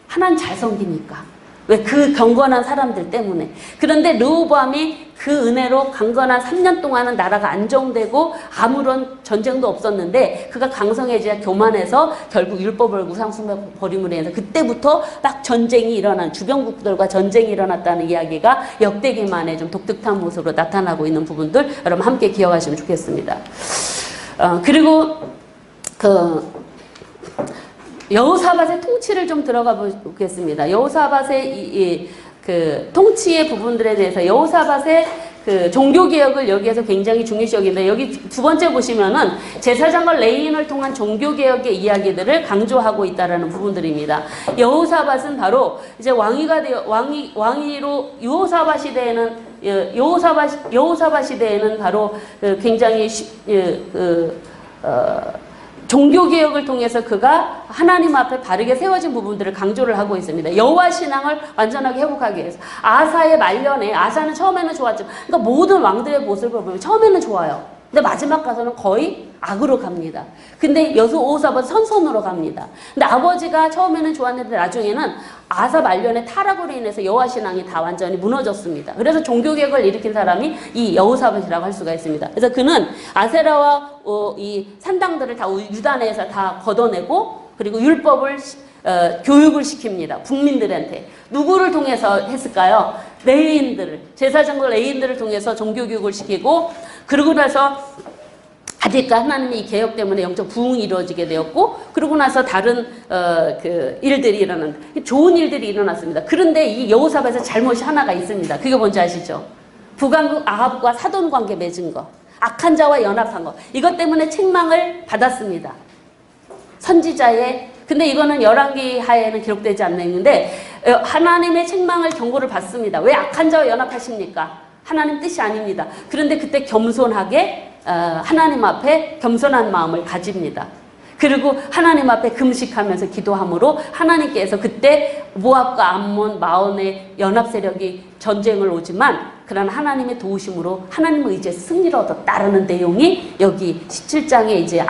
하나님 잘 섬기니까. 왜? 그 경건한 사람들 때문에. 그런데 르호보암이 그 은혜로 강건한 3년 동안은 나라가 안정되고 아무런 전쟁도 없었는데, 그가 강성해지자 교만해서 결국 율법을 우상숭배 버림으로 인해서 그때부터 막 전쟁이 일어난, 주변국들과 전쟁이 일어났다는 이야기가 역대기만의 좀 독특한 모습으로 나타나고 있는 부분들 여러분 함께 기억하시면 좋겠습니다. 그리고 여호사밧의 통치를 좀 들어가 보겠습니다. 여호사밧의 그 통치의 부분들에 대해서 여호사밧의 그 종교개혁을 여기에서 굉장히 중요시 여기는데, 여기 두 번째 보시면은 제사장과 레인을 통한 종교개혁의 이야기들을 강조하고 있다라는 부분들입니다. 여호사밧은 바로 이제 왕위로 여호사밧 시대에는 바로 굉장히 종교개혁을 통해서 그가 하나님 앞에 바르게 세워진 부분들을 강조를 하고 있습니다. 여호와 신앙을 완전하게 회복하기 위해서. 아사의 말년에, 아사는 처음에는 좋았지만, 그러니까 모든 왕들의 모습을 보면 처음에는 좋아요. 근데 마지막 가서는 거의 악으로 갑니다. 근데 여호사밧은 선선으로 갑니다. 근데 아버지가 처음에는 좋았는데 나중에는 아사 말년의 타락으로 인해서 여호와 신앙이 다 완전히 무너졌습니다. 그래서 종교개혁을 일으킨 사람이 이 여호사밧이라고 할 수가 있습니다. 그래서 그는 아세라와 이 산당들을 다 유다 내에서 다 걷어내고, 그리고 율법을 교육을 시킵니다. 국민들한테. 누구를 통해서 했을까요? 레위인들을, 제사장과 레위인들을 통해서 종교교육을 시키고, 그러고 나서 아직까 하나님의 이 개혁 때문에 영적 부흥이 이루어지게 되었고, 그러고 나서 다른 그 일들이 좋은 일들이 일어났습니다. 그런데 이 여호사밧의 잘못이 하나가 있습니다. 그게 뭔지 아시죠? 북왕국 아합과 사돈 관계 맺은 거, 악한 자와 연합한 거, 이것 때문에 책망을 받았습니다. 선지자의, 근데 이거는 열왕기 하에는 기록되지 않는데 하나님의 책망을 경고를 받습니다. 왜 악한 자와 연합하십니까? 하나님 뜻이 아닙니다. 그런데 그때 겸손하게 하나님 앞에 겸손한 마음을 가집니다. 그리고 하나님 앞에 금식하면서 기도함으로 하나님께서 그때 모압과 암몬, 마온의 연합 세력이 전쟁을 오지만, 그러나 하나님의 도우심으로 하나님의 의지에서 승리를 얻었다라는 내용이 여기 17장에 이제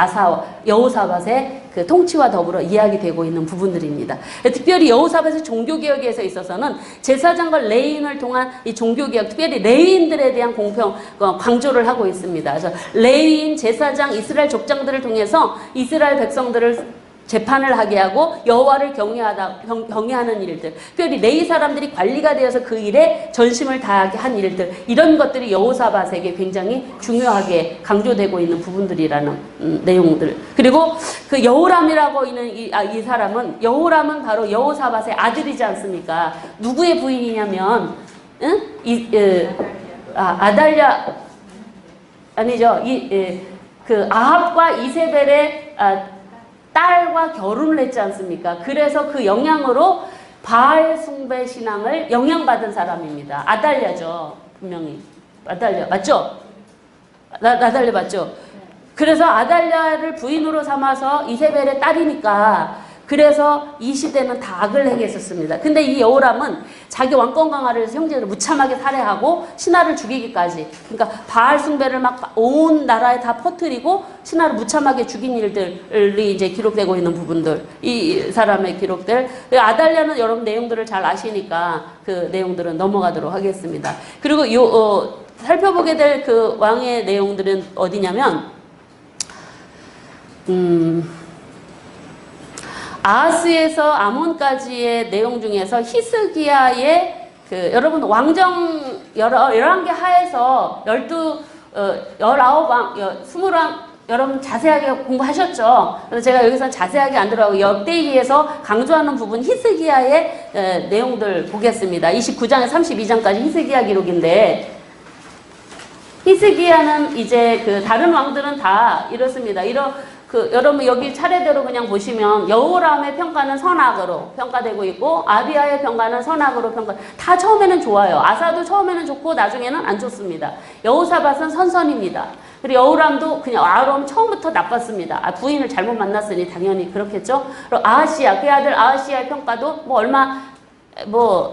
여호사밧의 그 통치와 더불어 이야기되고 있는 부분들입니다. 특별히 여호사밧의 종교개혁에 있어서는 제사장과 레위인을 통한 이 종교개혁, 특별히 레위인들에 대한 공평 강조를 하고 있습니다. 그래서 레위인, 제사장, 이스라엘 족장들을 통해서 이스라엘 백성들을 재판을 하게 하고 여호와를 경외하는 일들, 특별히 레위 사람들이 관리가 되어서 그 일에 전심을 다하게 한 일들, 이런 것들이 여호사밧에게 굉장히 중요하게 강조되고 있는 부분들이라는 내용들. 그리고 그 여호람이라고 있는 이 사람은, 여호람은 바로 여호사밧의 아들이지 않습니까? 누구의 부인이냐면 아달랴 아니죠. 그 아합과 이세벨의 딸과 결혼을 했지 않습니까? 그래서 그 영향으로 바알 숭배 신앙을 영향받은 사람입니다. 아달랴죠. 분명히. 아달랴. 맞죠? 아달랴 맞죠? 그래서 아달랴를 부인으로 삼아서 이세벨의 딸이니까 그래서 이 시대는 다 악을 행했었습니다. 근데 이 여호람은 자기 왕권 강화를 해서 형제를 무참하게 살해하고 신하를 죽이기까지, 그러니까 바알 숭배를 막 온 나라에 다 퍼뜨리고 신하를 무참하게 죽인 일들이 이제 기록되고 있는 부분들, 이 사람의 기록들. 아달랴는 여러분 내용들을 잘 아시니까 그 내용들은 넘어가도록 하겠습니다. 그리고 살펴보게 될 그 왕의 내용들은 어디냐면 아하스에서 아몬까지의 내용 중에서 히스기야의 여러분 왕정 11개 하에서 19왕, 20왕 여러분 자세하게 공부하셨죠? 그래서 제가 여기서 자세하게 안 들어가고 역대기에서 강조하는 부분 히스기야의 내용들 보겠습니다. 29장에 32장까지 히스기야 기록인데, 히스기야는 이제 다른 왕들은 다 이렇습니다. 여러분 여기 차례대로 그냥 보시면 여호람의 평가는 선악으로 평가되고 있고 아비야의 평가는 선악으로 다 처음에는 좋아요. 아사도 처음에는 좋고 나중에는 안 좋습니다. 여호사밧은 선선입니다. 그리고 여호람도 그냥 아롬 처음부터 나빴습니다. 부인을 잘못 만났으니 당연히 그렇겠죠. 그리고 아하시야, 그 아들 아하시야의 평가도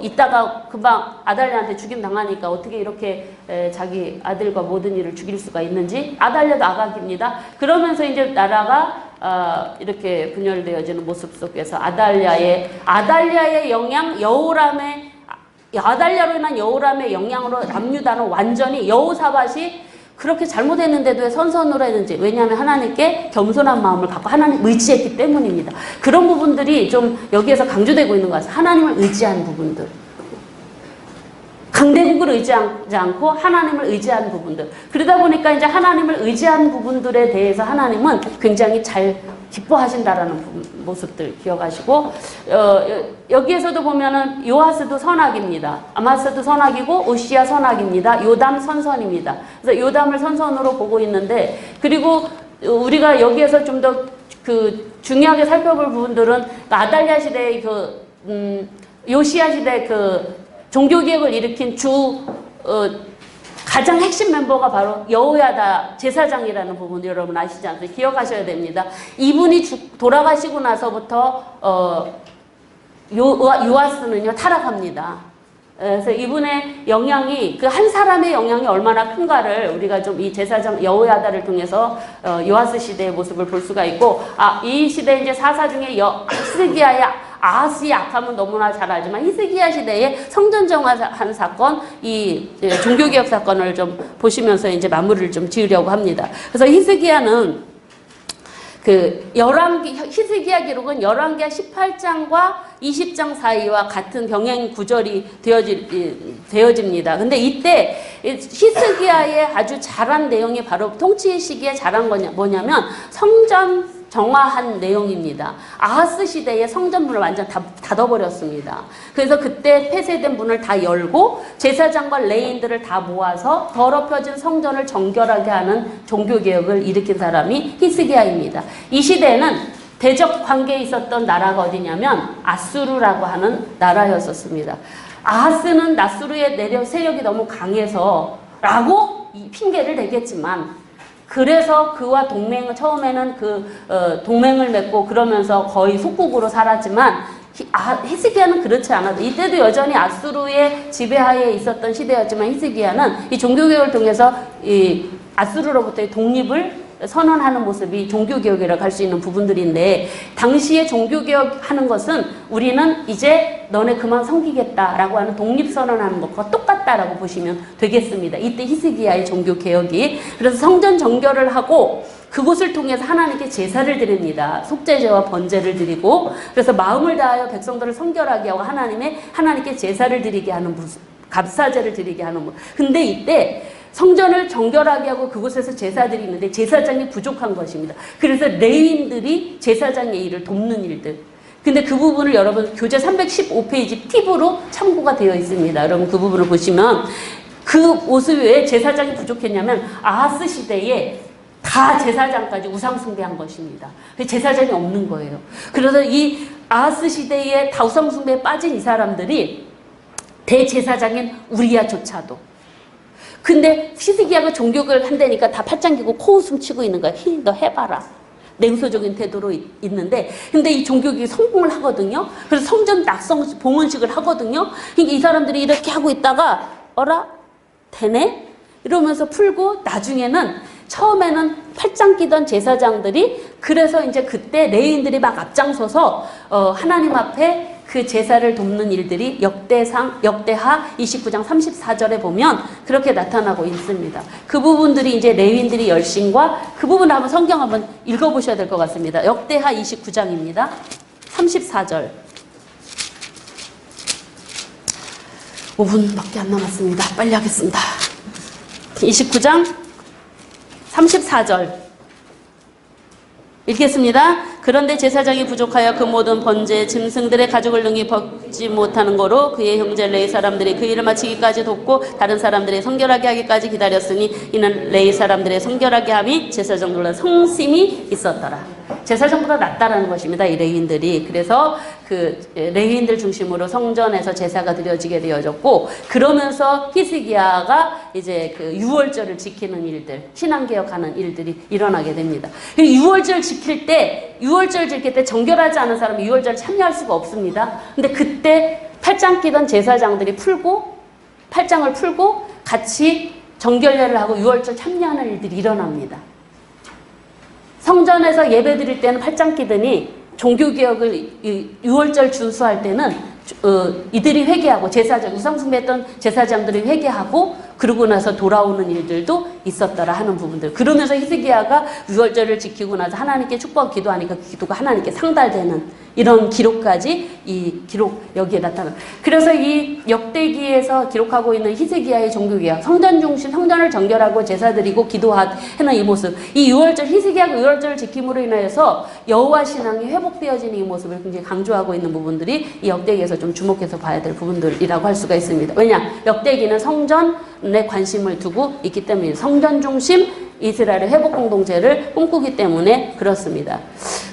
이따가 금방 아달랴한테 죽임 당하니까 어떻게 이렇게 자기 아들과 모든 일을 죽일 수가 있는지, 아달랴도 아각입니다. 그러면서 이제 나라가 이렇게 분열되어지는 모습 속에서 아달랴의 영향, 아달랴로 인한 여호람의 영향으로 남유다는 완전히 여호사밧이 그렇게 잘못했는데도 왜 선선으로 했는지, 왜냐하면 하나님께 겸손한 마음을 갖고 하나님 의지했기 때문입니다. 그런 부분들이 좀 여기에서 강조되고 있는 것 같아요. 하나님을 의지한 부분들, 강대국을 의지하지 않고 하나님을 의지한 부분들. 그러다 보니까 이제 하나님을 의지한 부분들에 대해서 하나님은 굉장히 잘 기뻐하신다라는 모습들 기억하시고, 여기에서도 보면은 요아스도 선악입니다. 아마스도 선악이고 우시야 선악입니다. 요담 선선입니다. 그래서 요담을 선선으로 보고 있는데, 그리고 우리가 여기에서 좀 더 중요하게 살펴볼 부분들은 아달랴 시대의 요시야 시대 종교개혁을 일으킨 가장 핵심 멤버가 바로 여호야다 제사장이라는 부분 여러분 아시지 않습니까? 기억하셔야 됩니다. 이분이 돌아가시고 나서부터 요아스는요 타락합니다. 그래서 이분의 영향이, 한 사람의 영향이 얼마나 큰가를 우리가 좀 이 제사장 여호야다를 통해서 요아스 시대의 모습을 볼 수가 있고, 이 시대 이제 사사 중에 히스기야의 아하스의 악함은 너무나 잘 알지만 히스기야 시대에 성전 정화한 사건, 이 종교개혁 사건을 좀 보시면서 이제 마무리를 좀 지으려고 합니다. 그래서 히스기야는 히스기야 기록은 열왕기하 18장과 20장 사이와 같은 병행 구절이 되어집니다. 근데 이때 히스기야의 아주 잘한 내용이 바로 통치 시기에 잘한 거냐 뭐냐면 성전 정화한 내용입니다. 아하스 시대에 성전문을 완전 닫아버렸습니다. 그래서 그때 폐쇄된 문을 다 열고 제사장과 레인들을 다 모아서 더럽혀진 성전을 정결하게 하는 종교개혁을 일으킨 사람이 히스기야입니다. 이 시대에는 대적 관계에 있었던 나라가 어디냐면 아수르라고 하는 나라였었습니다. 아하스는 나수르의 세력이 너무 강해서 라고 핑계를 대겠지만, 그래서 그와 처음에는 동맹을 맺고 그러면서 거의 속국으로 살았지만, 히스기야는 그렇지 않아도 이때도 여전히 아수르의 지배하에 있었던 시대였지만, 히스기야는 이 종교개혁을 통해서 이 아수르로부터의 독립을 선언하는 모습이 종교개혁이라고 할 수 있는 부분들인데, 당시에 종교개혁하는 것은 우리는 이제 너네 그만 섬기겠다라고 하는 독립선언하는 것과 똑같다라고 보시면 되겠습니다. 이때 히스기야의 종교개혁이. 그래서 성전 정결을 하고 그곳을 통해서 하나님께 제사를 드립니다. 속죄제와 번제를 드리고, 그래서 마음을 다하여 백성들을 성결하게 하고 하나님께 제사를 드리게 하는 감사제를 드리게 하는 것. 근데 이때 성전을 정결하게 하고 그곳에서 제사 드리는데 제사장이 부족한 것입니다. 그래서 레위인들이 제사장의 일을 돕는 일들. 근데 그 부분을 여러분 교재 315페이지 팁으로 참고가 되어 있습니다. 여러분 그 부분을 보시면 그 모습이 왜 제사장이 부족했냐면 아하스 시대에 다 제사장까지 우상숭배한 것입니다. 제사장이 없는 거예요. 그래서 이 아하스 시대에 다 우상숭배에 빠진 이 사람들이 대제사장인 우리야조차도. 근데 히스기야가 종교를 한다니까 다 팔짱 끼고 코웃음 치고 있는 거야. 너 해봐라. 냉소적인 태도로 있는데, 근데 이 종교개혁이 성공을 하거든요. 그래서 성전 낙성 봉헌식을 하거든요. 그러니까 이 사람들이 이렇게 하고 있다가 어라? 되네? 이러면서 풀고 나중에는 처음에는 팔짱 끼던 제사장들이 그래서 이제 그때 레위인들이 막 앞장서서 하나님 앞에 그 제사를 돕는 일들이 역대하 29장 34절에 보면 그렇게 나타나고 있습니다. 그 부분들이 이제 레위인들이 열심과 그 부분을 한번 성경 한번 읽어보셔야 될 것 같습니다. 역대하 29장입니다. 34절. 5분밖에 안 남았습니다. 빨리 하겠습니다. 29장 34절. 읽겠습니다. 그런데 제사장이 부족하여 그 모든 번제 짐승들의 가죽을 능히 벗지 못하는 거로 그의 형제 레위 사람들이 그 일을 마치기까지 돕고 다른 사람들의 성결하게 하기까지 기다렸으니 이는 레위 사람들의 성결하게 함이 제사장들보다 성심이 있었더라. 제사장보다 낫다라는 것입니다. 이 레위인들이. 그래서 그 레위인들 중심으로 성전에서 제사가 드려지게 되어졌고, 그러면서 히스기야가 이제 그 유월절을 지키는 일들, 신앙개혁하는 일들이 일어나게 됩니다. 유월절 지킬 때 정결하지 않은 사람은 유월절 참여할 수가 없습니다. 근데 그때 팔짱 끼던 제사장들이 팔짱을 풀고 같이 정결례를 하고 유월절 참여하는 일들이 일어납니다. 성전에서 예배 드릴 때는 팔짱 끼더니 종교개혁을 유월절 준수할 때는 이들이 회개하고 우상숭배했던 제사장들이 회개하고 그러고 나서 돌아오는 일들도 있었더라 하는 부분들. 그러면서 히스기야가 유월절을 지키고 나서 하나님께 축복하고 기도하니까 그 기도가 하나님께 상달되는 이런 기록까지 이 기록 여기에 나타나. 그래서 이 역대기에서 기록하고 있는 히스기야의 종교개혁, 성전 중심, 성전을 정결하고 제사 드리고 기도하는 이 모습, 이 히스기야가 유월절을 지킴으로 인하여서 여호와 신앙이 회복되어지는 이 모습을 굉장히 강조하고 있는 부분들이 이 역대기에서 좀 주목해서 봐야 될 부분들이라고 할 수가 있습니다. 왜냐? 역대기는 성전에 관심을 두고 있기 때문에 성전 중심 이스라엘의 회복 공동체를 꿈꾸기 때문에 그렇습니다.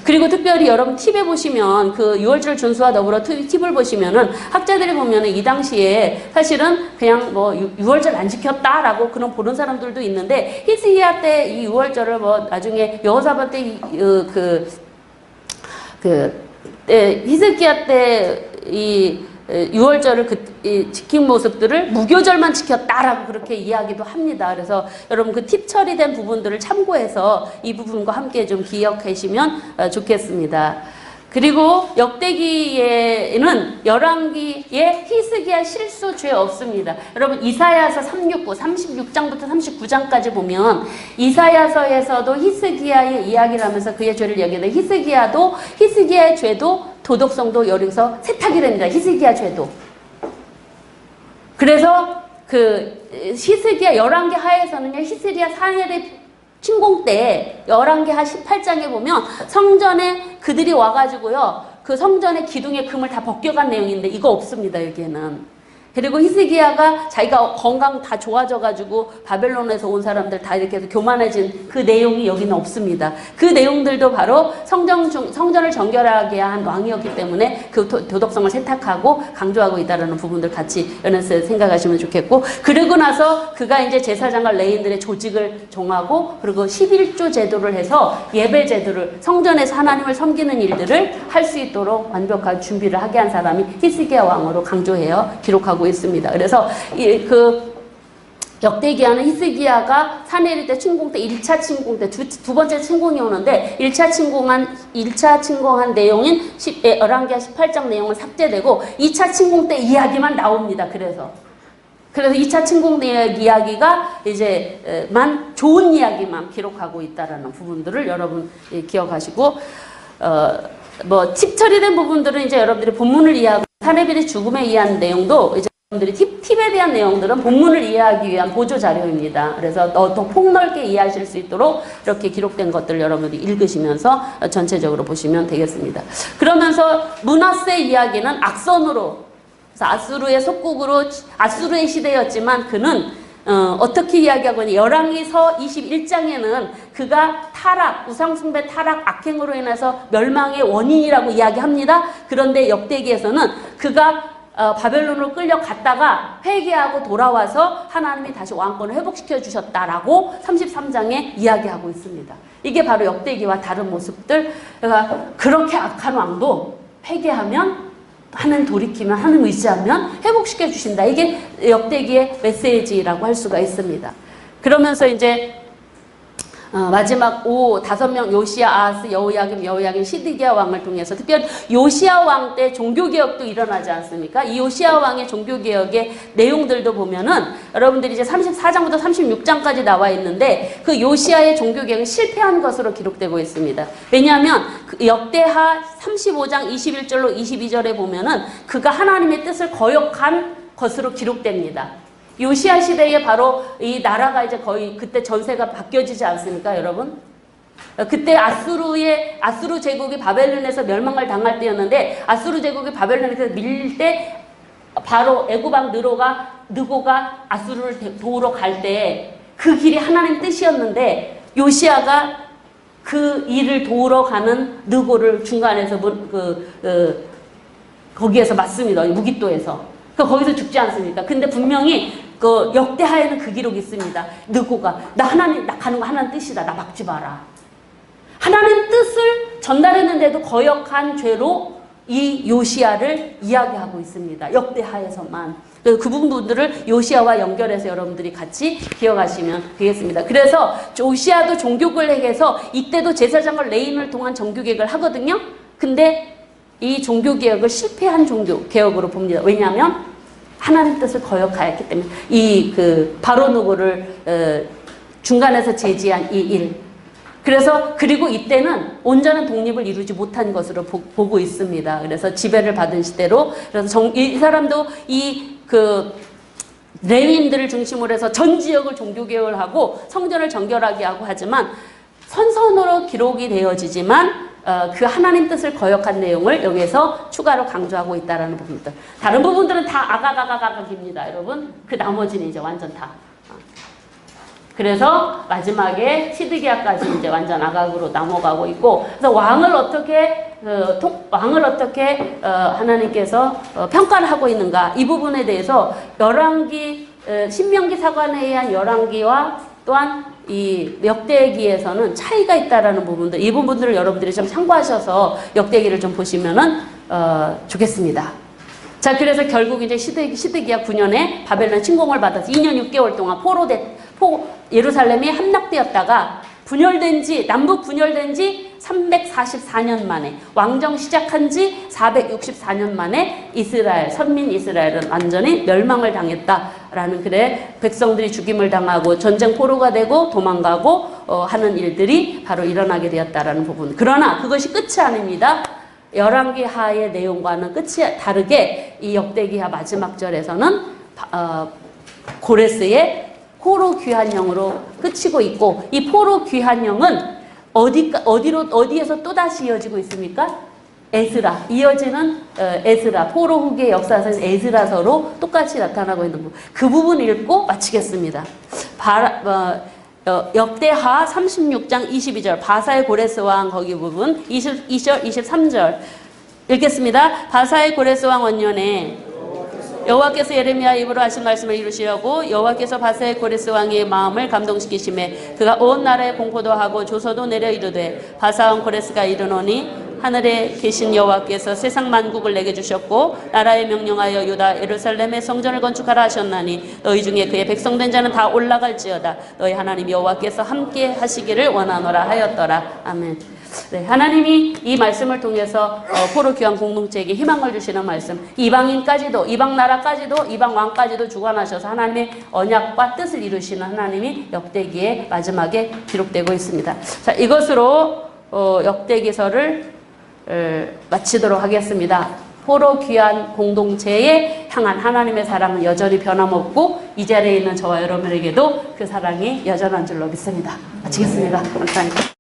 그리고 특별히 여러분 팁에 보시면 그 유월절 준수와 더불어 팁을 보시면은 학자들이 보면은 이 당시에 사실은 그냥 뭐 유월절 안 지켰다라고 그런 보는 사람들도 있는데, 히스기야 때 이 유월절을 뭐 나중에 여호사밧 때 히스기야 때 이 유월절을 지킨 모습들을 무교절만 지켰다라고 그렇게 이야기도 합니다. 그래서 여러분 그 팁 처리된 부분들을 참고해서 이 부분과 함께 좀 기억하시면 좋겠습니다. 그리고 역대기에는 열왕기에 히스기야 실수 죄 없습니다. 여러분 이사야서 36장부터 39장까지 보면 이사야서에서도 히스기야의 이야기를 하면서 그의 죄를 얘기하는데, 히스기야의 죄도 도덕성도 여기서 세탁이 됩니다. 히스기야 죄도. 그래서 그 히스기야 열왕기 하에서는요, 히스기야 사내의 침공 때 열왕기하 18장에 보면 성전에 그들이 와가지고요, 그 성전의 기둥의 금을 다 벗겨간 내용인데 이거 없습니다, 여기에는. 그리고 히스기야가 자기가 건강 다 좋아져가지고 바벨론에서 온 사람들 다 이렇게 해서 교만해진 그 내용이 여기는 없습니다. 그 내용들도 바로 성전을 정결하게 한 왕이었기 때문에 그 도덕성을 세탁하고 강조하고 있다는 부분들 같이 연해서 생각하시면 좋겠고, 그리고 나서 그가 이제 제사장과 레위인들의 조직을 정하고 그리고 11조 제도를 해서 예배 제도를 성전에서 하나님을 섬기는 일들을 할 수 있도록 완벽한 준비를 하게 한 사람이 히스기야 왕으로 강조해요. 기록하고 있습니다. 그래서 역대기하는 히스기야가 사내릴 때 침공 때 1차 침공 때 두 번째 침공이 오는데 1차 침공한 내용인 열왕기하 18장 내용은 삭제되고 2차 침공 때 이야기만 나옵니다. 그래서 2차 침공 이야기가 이제 좋은 이야기만 기록하고 있다라는 부분들을 여러분 기억하시고 뭐 팁 처리된 부분들은 이제 여러분들이 본문을 이해하고 사내빌의 죽음에 의한 내용도 이제 여러분들이 팁에 대한 내용들은 본문을 이해하기 위한 보조 자료입니다. 그래서 더 폭넓게 이해하실 수 있도록 이렇게 기록된 것들을 여러분들이 읽으시면서 전체적으로 보시면 되겠습니다. 그러면서 므낫세 이야기는 악선으로, 그래서 아수르의 속국으로 아수르의 시대였지만 그는 어떻게 이야기하고 있냐. 열왕기서 21장에는 그가 우상숭배 타락, 악행으로 인해서 멸망의 원인이라고 이야기합니다. 그런데 역대기에서는 그가 바벨론으로 끌려갔다가 회개하고 돌아와서 하나님이 다시 왕권을 회복시켜 주셨다라고 33장에 이야기하고 있습니다. 이게 바로 역대기와 다른 모습들. 그러니까 그렇게 악한 왕도 회개하면, 하나님 돌이키면, 하나님 의지하면 회복시켜 주신다. 이게 역대기의 메시지라고 할 수가 있습니다. 그러면서 이제 마지막 5명 요시야, 아하스, 여호야김, 시드기야 왕을 통해서 특별히 요시야 왕 때 종교개혁도 일어나지 않습니까? 이 요시야 왕의 종교개혁의 내용들도 보면은 여러분들이 이제 34장부터 36장까지 나와 있는데 그 요시야의 종교개혁이 실패한 것으로 기록되고 있습니다. 왜냐하면 그 역대하 35장 21절로 22절에 보면은 그가 하나님의 뜻을 거역한 것으로 기록됩니다. 요시야 시대에 바로 이 나라가 이제 거의 그때 전세가 바뀌어지지 않습니까, 여러분? 그때 아수르 제국이 바벨론에서 멸망을 당할 때였는데 아수르 제국이 바벨론에서 밀릴 때 바로 애굽왕 느고가 아수르를 도우러 갈 때 그 길이 하나님 뜻이었는데 요시야가 그 일을 도우러 가는 느고를 중간에서 거기에서 맞습니다. 무기또에서. 거기서 죽지 않습니까? 근데 분명히 그 역대하에는 그 기록이 있습니다. 느고가 나 가는 거 하나님 뜻이다. 나 막지 마라. 하나님 뜻을 전달했는데도 거역한 죄로 이 요시야를 이야기하고 있습니다. 역대하에서만. 그 부분들을 요시야와 연결해서 여러분들이 같이 기억하시면 되겠습니다. 그래서 요시야도 종교개혁에서 이때도 제사장과 레인을 통한 종교개혁을 하거든요. 근데 이 종교개혁을 실패한 종교개혁으로 봅니다. 왜냐하면 하나님 뜻을 거역하였기 때문에 바로 누구를 중간에서 제지한 이 일. 그리고 이때는 온전한 독립을 이루지 못한 것으로 보고 있습니다. 그래서 지배를 받은 시대로. 그래서 이 사람도 레위인들을 중심으로 해서 전 지역을 종교개혁을 하고 성전을 정결하게 하고 하지만 선선으로 기록이 되어지지만 그 하나님 뜻을 거역한 내용을 여기에서 추가로 강조하고 있다는 부분들. 다른 부분들은 다 아각입니다, 여러분. 그 나머지는 이제 완전 다. 그래서 마지막에 시드기야까지 이제 완전 아각으로 넘어가고 있고, 그래서 왕을 어떻게 하나님께서 평가를 하고 있는가, 이 부분에 대해서 신명기 사관에 의한 열왕기와 또한 이 역대기에서는 차이가 있다라는 부분들, 이 부분들을 여러분들이 좀 참고하셔서 역대기를 좀 보시면은 좋겠습니다. 자, 그래서 결국 이제 시드기야 9년에 바벨론 침공을 받아서 2년 6개월 동안 예루살렘이 함락되었다가 남북 분열된 지 344년 만에, 왕정 시작한 지 464년 만에 선민 이스라엘은 완전히 멸망을 당했다라는, 백성들이 죽임을 당하고 전쟁 포로가 되고 도망가고 하는 일들이 바로 일어나게 되었다라는 부분. 그러나 그것이 끝이 아닙니다. 열왕기하의 내용과는 끝이 다르게 이 역대기하 마지막 절에서는 고레스의 포로 귀환령으로 끝이고 있고, 이 포로 귀환령은 어디에서 또다시 이어지고 있습니까? 에스라, 이어지는 에스라, 포로 후기의 역사에서 에스라서로 똑같이 나타나고 있는 부분. 그 부분 읽고 마치겠습니다. 역대하 36장 22절, 바사의 고레스 왕 거기 부분 22절, 23절 읽겠습니다. 바사의 고레스 왕 원년에 여호와께서 예레미야 입으로 하신 말씀을 이루시려고 여호와께서 바사의 고레스 왕의 마음을 감동시키심에 그가 온 나라에 공포도 하고 조서도 내려 이르되 바사 왕 고레스가 이르노니 하늘에 계신 여호와께서 세상 만국을 내게 주셨고 나라에 명령하여 유다 예루살렘의 성전을 건축하라 하셨나니 너희 중에 그의 백성된 자는 다 올라갈지어다. 너희 하나님 여호와께서 함께 하시기를 원하노라 하였더라. 아멘. 네, 하나님이 이 말씀을 통해서 포로 귀환 공동체에게 희망을 주시는 말씀, 이방인까지도, 이방 나라까지도, 이방 왕까지도 주관하셔서 하나님의 언약과 뜻을 이루시는 하나님이 역대기의 마지막에 기록되고 있습니다. 자, 이것으로 역대기서를 마치도록 하겠습니다. 포로 귀환 공동체에 향한 하나님의 사랑은 여전히 변함없고 이 자리에 있는 저와 여러분에게도 그 사랑이 여전한 줄로 믿습니다. 마치겠습니다. 감사합니다.